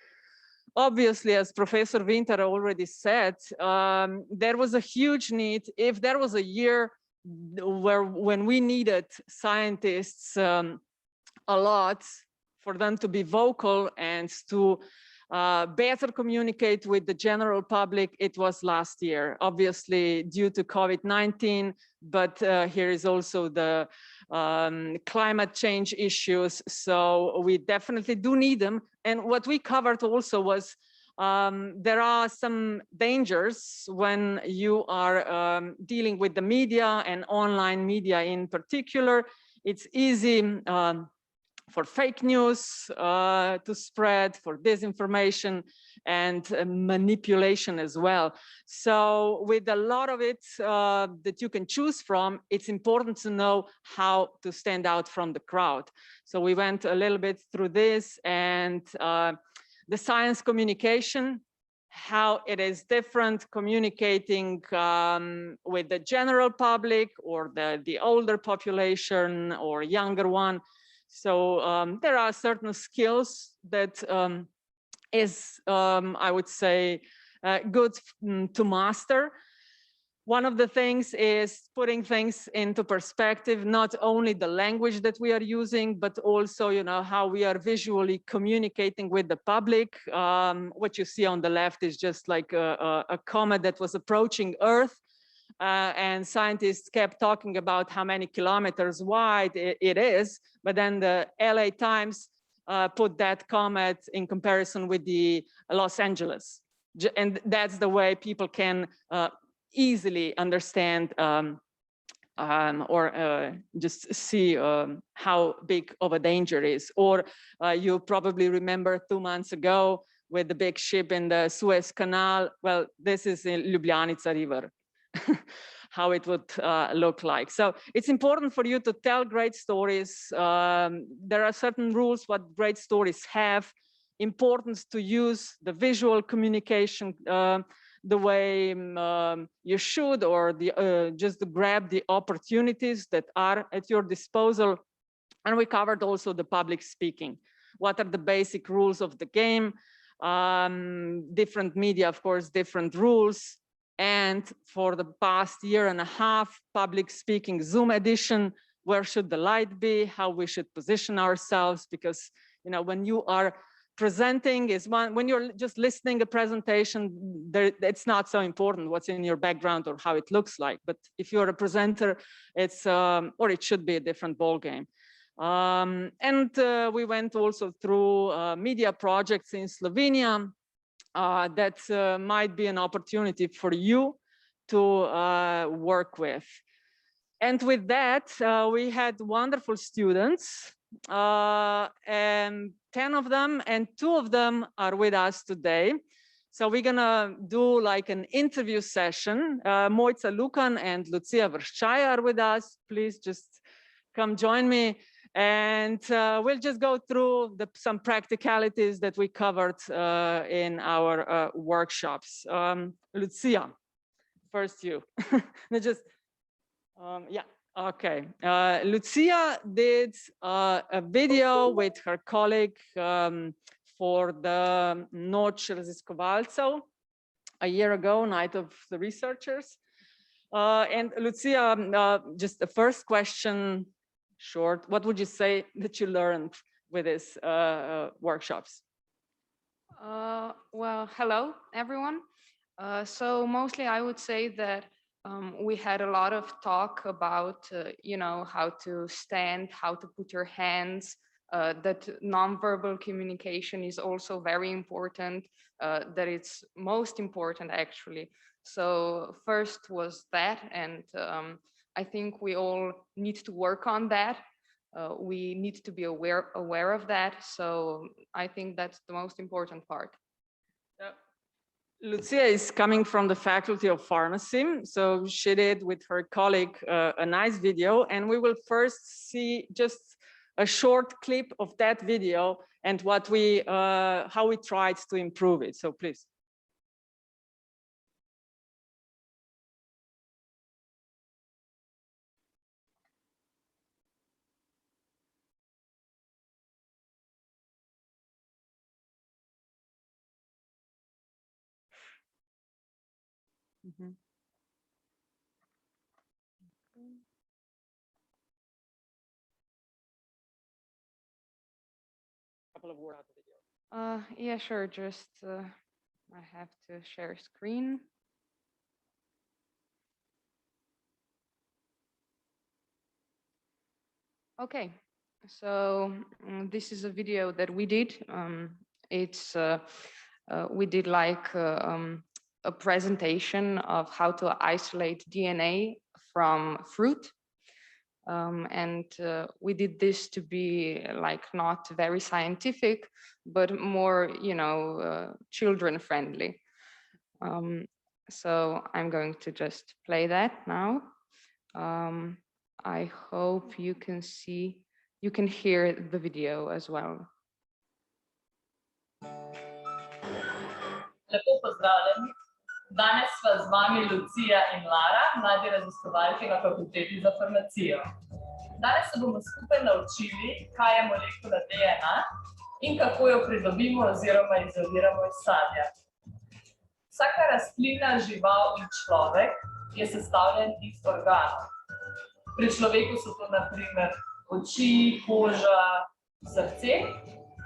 Obviously, as Professor Winter already said, there was a huge need. If there was a year when we needed scientists a lot for them to be vocal and to better communicate with the general public, it was last year, obviously due to COVID-19, but here is also the climate change issues. So we definitely do need them. And what we covered also was there are some dangers when you are dealing with the media and online media in particular. It's easy for fake news to spread, for disinformation and manipulation as well. So with a lot of it that you can choose from, it's important to know how to stand out from the crowd. So we went a little bit through this, and the science communication, how it is different communicating with the general public or the older population or younger one. So there are certain skills that is, I would say, good to master. One of the things is putting things into perspective, not only the language that we are using, but also, you know, how we are visually communicating with the public. What you see on the left is just like a comet that was approaching Earth. And scientists kept talking about how many kilometers wide it is, but then the LA Times put that comet in comparison with the Los Angeles. And that's the way people can easily understand or just see how big of a danger is. Or you probably remember 2 months ago with the big ship in the Suez Canal. Well, this is in Ljubljanica River. How it would look like. So it's important for you to tell great stories. There are certain rules what great stories have. Importance to use the visual communication the way you should, or just to grab the opportunities that are at your disposal. And we covered also the public speaking. What are the basic rules of the game? Different media, of course, different rules. And for the past year and a half, public speaking Zoom edition, where should the light be, how we should position ourselves, because, you know, when you are presenting is one, when you're just listening a presentation, it's not so important what's in your background or how it looks like. But if you're a presenter, it's, or it should be a different ball game. And we went also through media projects in Slovenia. That might be an opportunity for you to work with. And with that, we had wonderful students, and 10 of them, and 2 of them are with us today. So we're gonna do like an interview session. Mojca Lukan and Lucia Vrščaj are with us. Please just come join me. And we'll just go through some practicalities that we covered in our workshops. Lucia, first you. Just, yeah, okay. Lucia did a video with her colleague for the Noč raziskovalcev a year ago, Night of the Researchers. And Lucia, just the first question, short, what would you say that you learned with these workshops? Well, hello, everyone. So mostly I would say that we had a lot of talk about, you know, how to stand, how to put your hands, that nonverbal communication is also very important, that it's most important actually. So first was that, and I think we all need to work on that. We need to be aware of that. So I think that's the most important part. Lucia is coming from the Faculty of Pharmacy. So she did with her colleague a nice video, and we will first see just a short clip of that video and what we, how we tried to improve it. So please. Mm-hmm. Couple of words out of the video. Yeah, sure. Just I have to share screen. Okay, so this is a video that we did. We did like a presentation of how to isolate DNA from fruit. And we did this to be like not very scientific, but more, you know, children friendly. So I'm going to just play that now. I hope you can hear the video as well. Lepo pozdravljeni. Danes sva z vami Lucija in Lara, mladi raziskovalki na Fakulteti za farmacijo. Danes se bomo skupaj naučili, kaj je molekula DNA in kako jo pridobimo oziroma izoliramo iz sadja. Vsaka rastlina, žival in človek je sestavljen iz organov. Pri človeku so to na primer oči, koža, srce,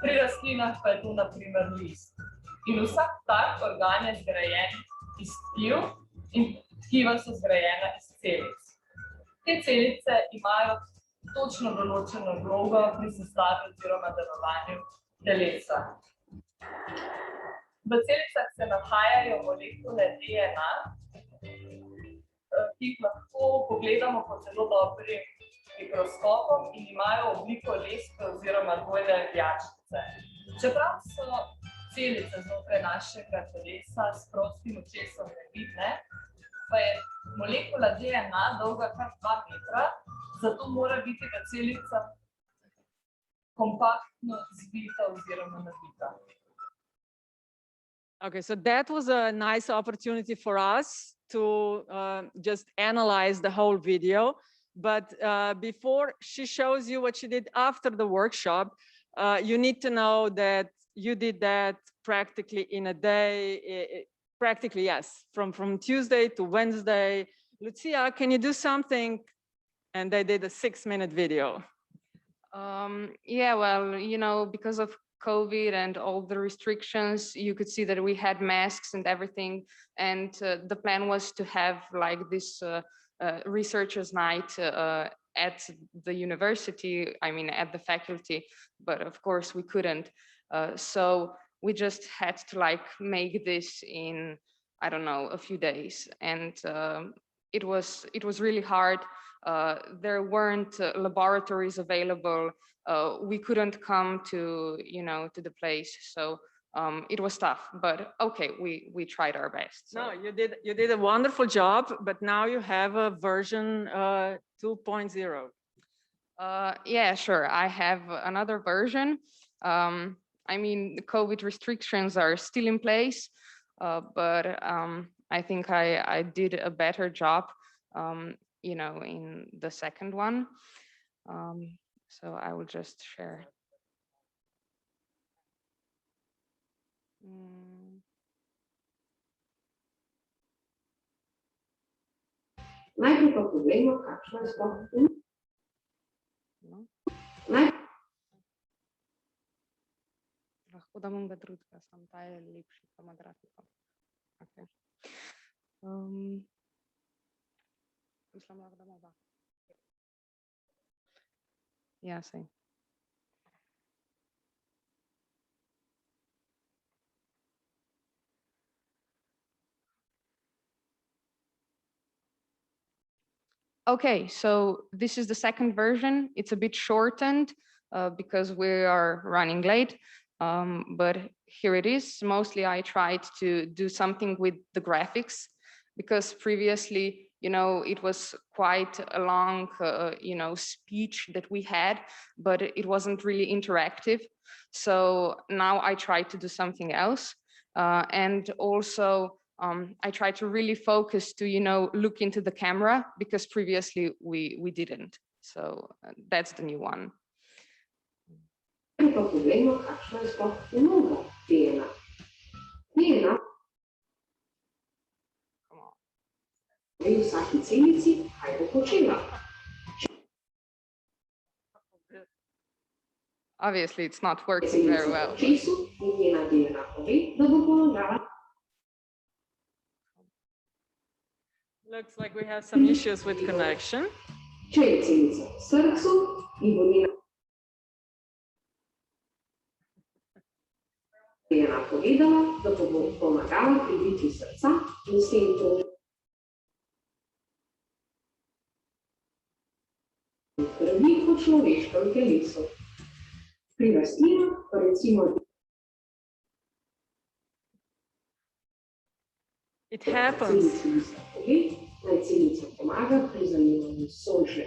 pri rastlinah pa je to na primer list. In vsak tak organ je zgrajen iz tkiv in tkiva so zgrajena iz celic. Te celice imajo točno določeno vlogo pri sestavi oziroma delovanju telesa. V celicah se nahajajo molekule DNA, ki jih lahko pogledamo pod zelo dobrim mikroskopom in imajo obliko lestve oziroma dvojne ljačnice. Čeprav so celice znotraj našega telesa s prostim očesom nevidne, pa je molekula DNA dolga kar 2 metra, zato mora biti v celicah kompaktno zvita oziroma nabita. Okay, so that was a nice opportunity for us to just analyze the whole video. But before she shows you what she did after the workshop, you need to know that you did that practically in a day, practically, yes, from Tuesday to Wednesday. Lucia, can you do something? And they did a 6-minute video. Yeah, well, you know, because of COVID and all the restrictions, you could see that we had masks and everything. And the plan was to have like this researchers' night at the university, I mean, at the faculty, but of course we couldn't. So we just had to like make this in, I don't know, a few days. And it was really hard. There weren't laboratories available. We couldn't come to, you know, to the place. So it was tough, but okay, we tried our best. So. No, you did a wonderful job, but now you have a version 2.0. Yeah, sure. I have another version. I mean, the COVID restrictions are still in place, but I think I did a better job, you know, in the second one. So I will just share. Najprej pa povejmo, kakšno je sploh. Lahko dam ga drugega, sam ta je lepši, pa ima grafiko. Okay. Mislim, lahko damo oba. Ja, sej. Okay, so this is the second version. It's a bit shortened because we are running late, but here it is. Mostly I tried to do something with the graphics because previously, you know, it was quite a long, you know, speech that we had, but it wasn't really interactive. So now I tried to do something else. And also, I try to really focus to, you know, look into the camera because previously we didn't. So that's the new one. Pri vsaki celici, kaj bo počela. Obviously, it's not working very well. Česu in njena DNA pove, da bo pomagala. Looks like we have some issues with connection. Če je celica v srcu in bo njena DNA povedala, da bo pomagala pri bitju srca in s tem to krvi po človeškem telesu. Pri rastlinah pa recimo It happens. Naj celica pomaga pri zajemanju sončne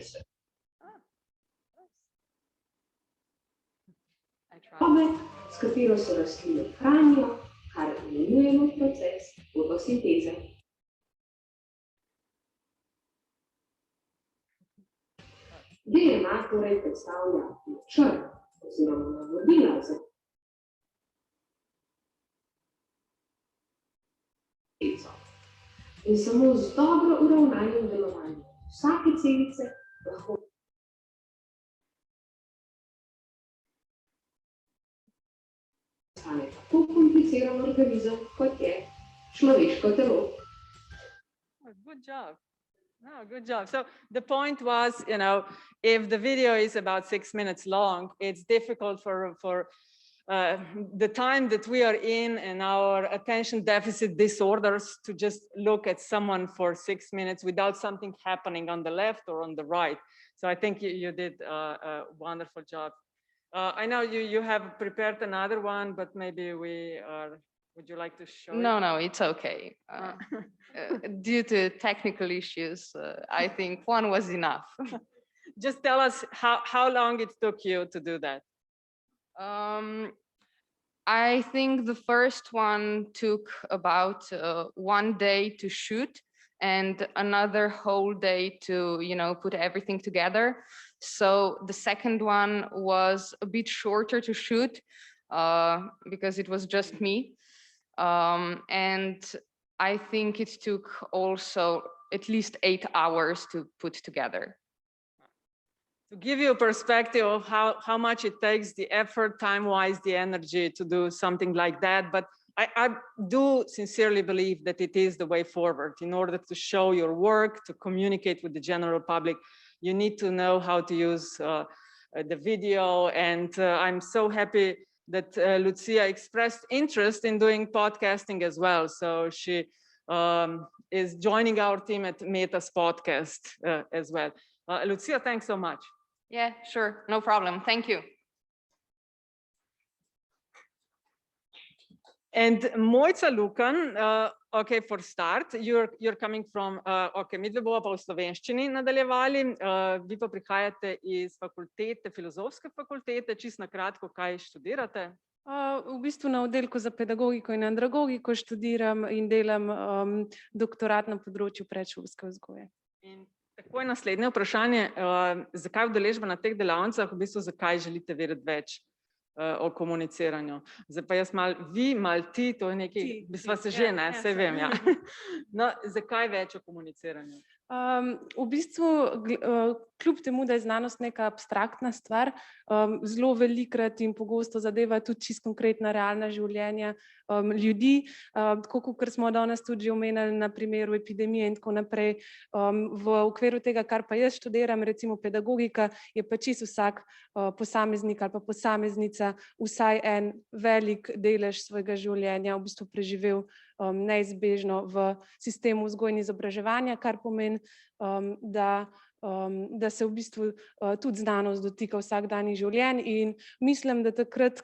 svetlobe, s katero se rastline hranijo, kar imenujemo proces fotosinteze. DNA torej predstavlja načrt oziroma navodila za celico. In samo z dobro uravnanim delovanjem vsake celice lahko stane tako kompliciran organizem, kot je človeško telo. Good job. No, good job. So the point was, you know, if the video is about 6 minutes long, it's difficult for the time that we are in our attention deficit disorders to just look at someone for 6 minutes without something happening on the left or on the right. So I think you did a wonderful job. I know you have prepared another one, but maybe would you like to show it? No, it's okay. Due to technical issues, I think one was enough. Just tell us how long it took you to do that. I think the first one took about 1 day to shoot and another whole day to, you know, put everything together. So the second one was a bit shorter to shoot because it was just me. And I think it took also at least 8 hours to put together. To give you a perspective of how much it takes, the effort, time-wise, the energy to do something like that. But I do sincerely believe that it is the way forward. In order to show your work, to communicate with the general public, you need to know how to use the video. And I'm so happy that Lucia expressed interest in doing podcasting as well. So she is joining our team at Meta's podcast as well. Lucia, thanks so much. Yeah, sure, no problem. Thank you. And Mojca Lukan, okay, for start, you're coming from, okay, mi dve bova pa v slovenščini nadaljevali, vi pa prihajate iz fakultete, filozofske fakultete, čisto na kratko, kaj študirate? V bistvu na oddelku za pedagogiko in andragogiko študiram in delam doktorat na področju predšolske vzgoje. In tako je naslednje vprašanje, zakaj udeležba na teh delavnicah, v bistvu zakaj želite vedeti več o komuniciranju? Zdaj pa jaz vi, ti, to je nekaj, bi sva se že, ne, saj vem, ja. No, zakaj več o komuniciranju? V bistvu, kljub temu, da je znanost neka abstraktna stvar, zelo velikrat in pogosto zadeva tudi čisto konkretna realna življenja ljudi, tako kot smo danes tudi že omenili na primeru epidemije in tako naprej. V okviru tega, kar pa jaz študiram, recimo pedagogika, je pa čisto vsak posameznik ali pa posameznica vsaj en velik delež svojega življenja v bistvu preživel neizbežno v sistemu vzgoje in izobraževanja, kar pomeni, da se v bistvu tudi znanost dotika vsakdanjih življenj in mislim, da takrat,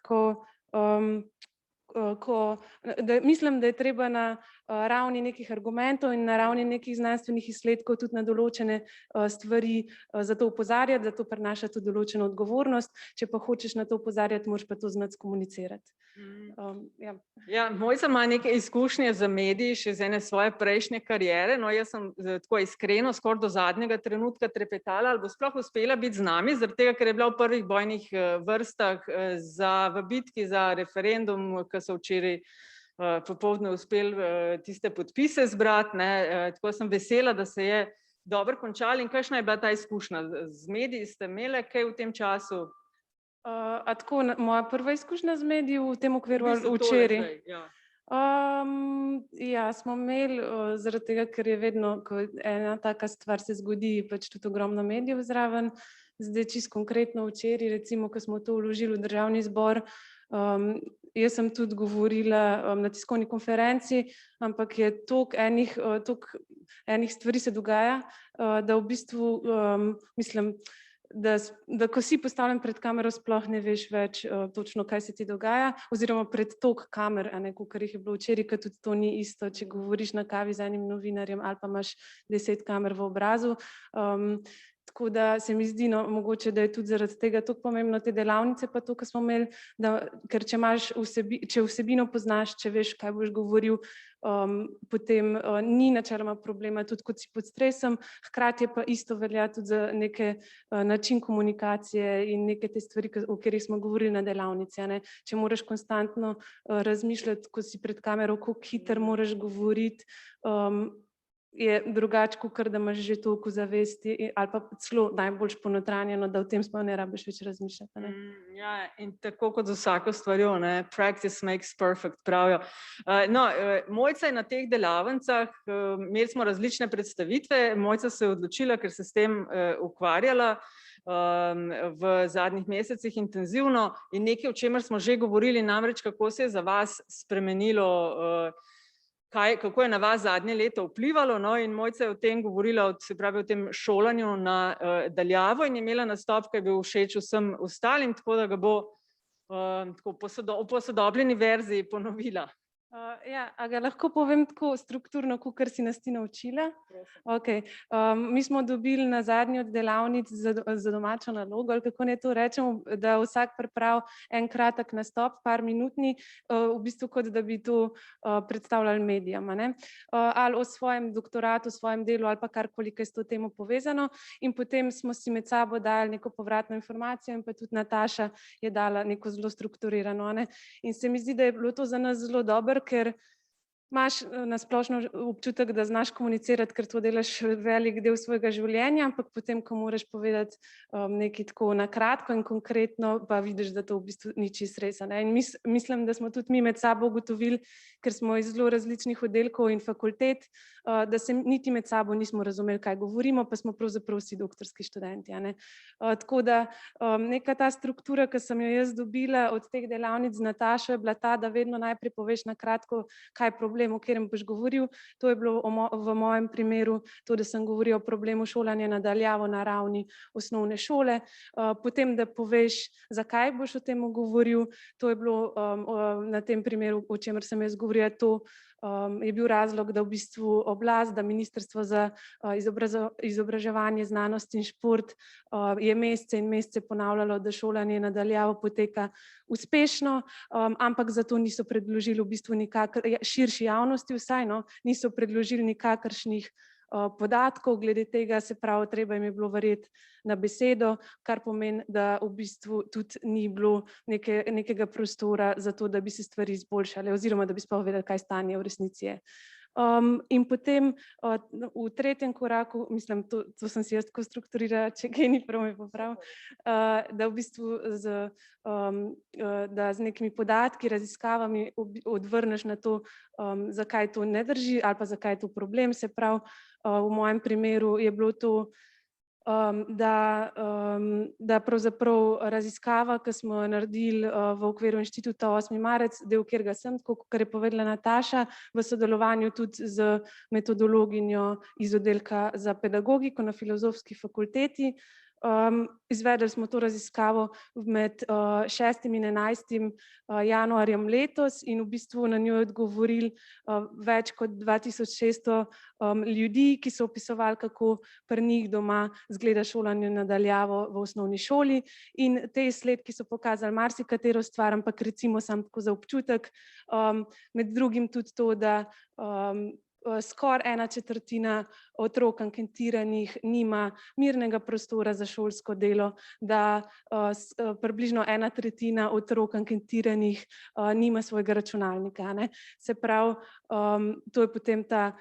mislim, da je treba na ravni nekih argumentov in na ravni nekih znanstvenih izsledkov tudi na določene stvari za to opozarjati, da to prinaša tudi določeno odgovornost. Če pa hočeš na to opozarjati, moraš pa to znati komunicirati. Ja, Mojca ima neke izkušnje z mediji še iz ene svoje prejšnje kariere. No, jaz sem tako iskreno skoraj do zadnjega trenutka trepetala, ali bo sploh uspela biti z nami, zaradi tega, ker je bila v prvih bojnih vrstah v bitki za referendum, ki so včeraj popoldne uspeli tiste podpise zbrati, tako sem vesela, da se je dobro končali. In kakšna je bila ta izkušnja? Z mediji ste imeli kaj v tem času? Tako, moja prva izkušnja z mediji v tem okviru včeraj. Ja, smo imeli, zaradi tega, ker je vedno, ko ena taka stvar se zgodi, pač tudi ogromno medijev zraven. Zdaj čisto konkretno včeraj, recimo, ko smo to vložili v Državni zbor, jaz sem tudi govorila na tiskovni konferenci, ampak je toliko enih stvari se dogaja, da v bistvu mislim, da ko si postavljen pred kamero, sploh ne veš več točno, kaj se ti dogaja, oziroma pred toliko kamer, kakor jih je bilo včeraj, ker tudi to ni isto, če govoriš na kavi z enim novinarjem ali pa imaš 10 kamer v obrazu. Tako da se mi zdi, mogoče, da je tudi zaradi tega tako pomembno te delavnice, pa to, kar smo imeli, ker če vsebino poznaš, če veš, kaj boš govoril, potem ni načeloma problema, tudi kot si pod stresom, hkrati pa isto velja tudi za neke način komunikacije in neke te stvari, o katerih smo govorili na delavnici. Če moraš konstantno razmišljati, ko si pred kamero, kako hitro moraš govoriti, je drugače, kot da imaš že toliko zavesti ali pa celo najbolj ponotranjeno, da v tem sploh ne rabiš več razmišljati. Ja, in tako kot z vsako stvarjo, practice makes perfect, pravijo. No, Mojca je na teh delavnicah, imeli smo različne predstavitve, Mojca se je odločila, ker se s tem ukvarjala v zadnjih mesecih intenzivno in nekaj, o čemer smo že govorili, namreč kako se je za vas spremenilo, kako je na vas zadnje leto vplivalo, in Mojca je o tem govorila, se pravi o tem šolanju na daljavo in je imela nastop, ki je bil všeč vsem ostalim, tako da ga bo v posodobljeni verziji ponovila. Ja, a ga lahko povem tako strukturno, kakor si nas ti naučila? Okay. Mi smo dobili na zadnji od delavnic za domačo nalogo, ali kako ne to rečemo, da vsak pripravi en kratek nastop, par minutni, v bistvu kot da bi to predstavljali medijem, ali o svojem doktoratu, o svojem delu ali pa karkoli, kaj je s to temo povezano, in potem smo si med sabo dali neko povratno informacijo in pa tudi Nataša je dala neko zelo strukturirano. In se mi zdi, da je bilo to za nas zelo dobro, ker imaš na splošno občutek, da znaš komunicirati, ker to delaš velik del svojega življenja, ampak potem, ko moraš povedati nekaj tako na kratko in konkretno, pa vidiš, da to v bistvu ni čisto res. In mislim, da smo tudi mi med sabo ugotovili, ker smo iz zelo različnih oddelkov in fakultet, da se niti med sabo nismo razumeli, kaj govorimo, pa smo pravzaprav vsi doktorski študenti. Tako da neka ta struktura, ki sem jo jaz dobila od teh delavnic z Natašo, je bila ta, da vedno najprej poveš na kratko, kaj je problem, o katerem boš govoril. To je bilo v mojem primeru to, da sem govoril o problemu šolanja na daljavo na ravni osnovne šole. Potem, da poveš, zakaj boš o tem govoril. To je bilo na tem primeru, o čemer sem jaz govorila, to je bil razlog, da v bistvu oblast, da Ministrstvo za izobraževanje, znanost in šport je mesece in mesece ponavljalo, da šolanje na daljavo poteka uspešno, ampak zato niso predložili v bistvu širši javnosti vsaj, niso predložili nikakršnih podatkov glede tega, se pravi, treba jim je bilo verjeti na besedo, kar pomeni, da v bistvu tudi ni bilo nekega prostora za to, da bi se stvari izboljšale oziroma da bi sploh vedeli, kaj stanje v resnici je. In potem v tretjem koraku, mislim, to sem si jaz tako strukturirala, če kaj ni prav me poprav, da v bistvu da z nekimi podatki, raziskavami odvrneš na to, zakaj to ne drži ali pa zakaj je to problem. Se pravi, v mojem primeru je bilo to, da pravzaprav raziskava, ki smo jo naredili v okviru inštituta 8. marec, del katerega sem, tako kot je povedala Nataša, v sodelovanju tudi z metodologinjo iz oddelka za pedagogiko na Filozofski fakulteti. Izvedli smo to raziskavo med 6. in 11. januarjem letos in v bistvu na njo je odgovorili več kot 2600 ljudi, ki so opisovali, kako pri njih doma izgleda šolanje na daljavo v osnovni šoli, in te izsledki so pokazali marsikatero stvar, ampak recimo samo tako za občutek, med drugim tudi to, da skoraj 1/4 otrok anketiranih nima mirnega prostora za šolsko delo, da približno 1/3 otrok anketiranih nima svojega računalnika, ne. Se pravi, to je potem ta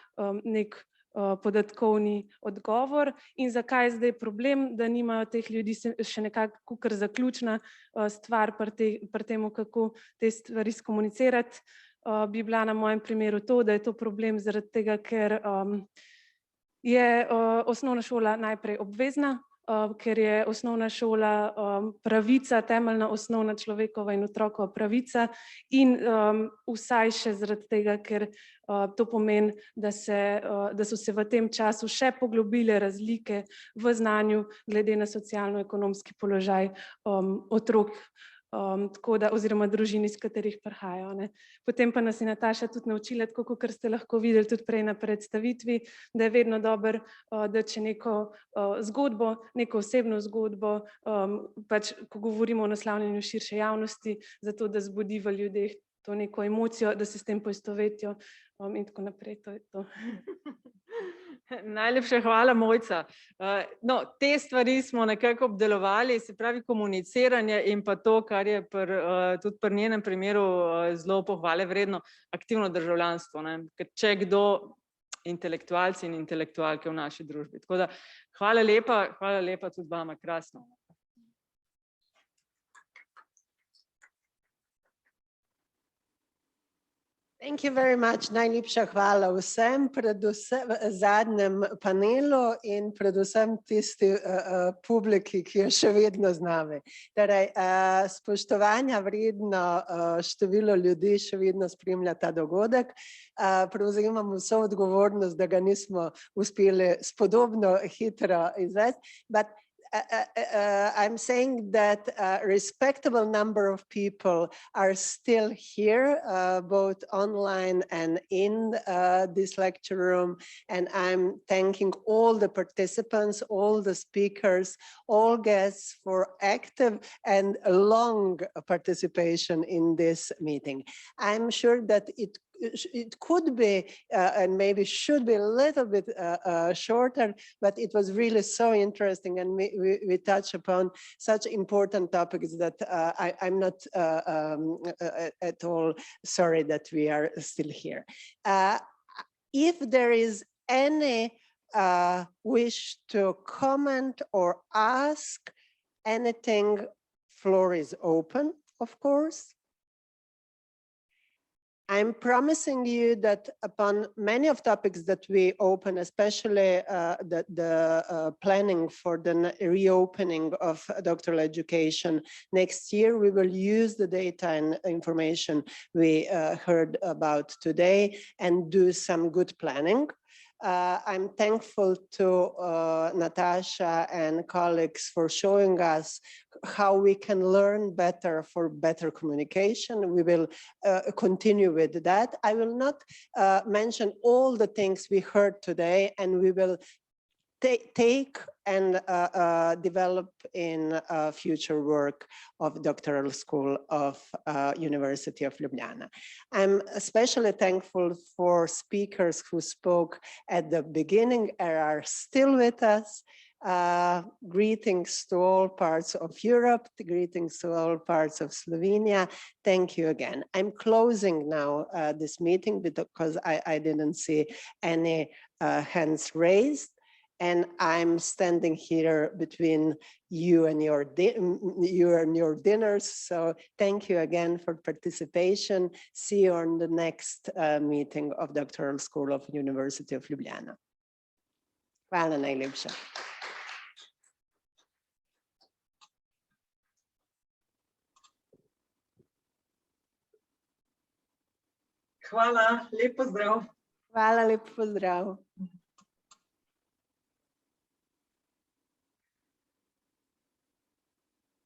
nek podatkovni odgovor. In zakaj je zdaj problem, da nimajo teh ljudi, še nekako kakor zaključna stvar pri tem, kako te stvari skomunicirati, bi bila na mojem primeru to, da je to problem zaradi tega, ker je osnovna šola najprej obvezna, ker je osnovna šola pravica, temeljna osnovna človekova in otrokova pravica in vsaj še zaradi tega, ker to pomeni, da so se v tem času še poglobile razlike v znanju glede na socialno-ekonomski položaj otrok, tako da, oziroma družin, iz katerih prihajajo, ne. Potem pa nas je Nataša tudi naučila, tako kot ste lahko videli tudi prej na predstavitvi, da je vedno dobro, da če neko zgodbo, neko osebno zgodbo, pač ko govorimo o naslavljanju širše javnosti, zato da zbudi v ljudeh to neko emocijo, da se s tem poistovetijo in tako naprej, to je to. Najlepša hvala, Mojca. No, te stvari smo nekako obdelovali, se pravi komuniciranje in pa to, kar je tudi pri njenem primeru zelo pohvale vredno, aktivno državljanstvo, ne? Ker če kdo, intelektualci in intelektualke v naši družbi. Tako da hvala lepa tudi vama, krasno. Thank you very much. Najlepša hvala vsem, predvsem zadnjem panelu in predvsem tisti publiki, ki je še vedno z nami. Torej, spoštovanja vredno število ljudi še vedno spremlja ta dogodek. Prevzemam vso odgovornost, da ga nismo uspeli spodobno hitro izvesti, but I'm saying that a respectable number of people are still here, both online and in this lecture room. And I'm thanking all the participants, all the speakers, all guests for active and long participation in this meeting. I'm sure that it could be and maybe should be a little bit shorter, but it was really so interesting, and we touch upon such important topics that I'm not at all sorry that we are still here. If there is any wish to comment or ask anything, floor is open, of course. I'm promising you that upon many of topics that we open, especially the planning for the reopening of doctoral education next year, we will use the data and information we heard about today and do some good planning. I'm thankful to Natasha and colleagues for showing us how we can learn better for better communication. We will continue with that. I will not mention all the things we heard today, and we will take and develop in future work of Doctoral School of University of Ljubljana. I'm especially thankful for speakers who spoke at the beginning and are still with us. Greetings to all parts of Europe, greetings to all parts of Slovenia. Thank you again. I'm closing now this meeting because I didn't see any hands raised. And I'm standing here between you and your dinners. So thank you again for participation. See you on the next meeting of Doctoral School of University of Ljubljana. Hvala najlepša. Hvala, lep pozdrav. Hvala, lep pozdrav.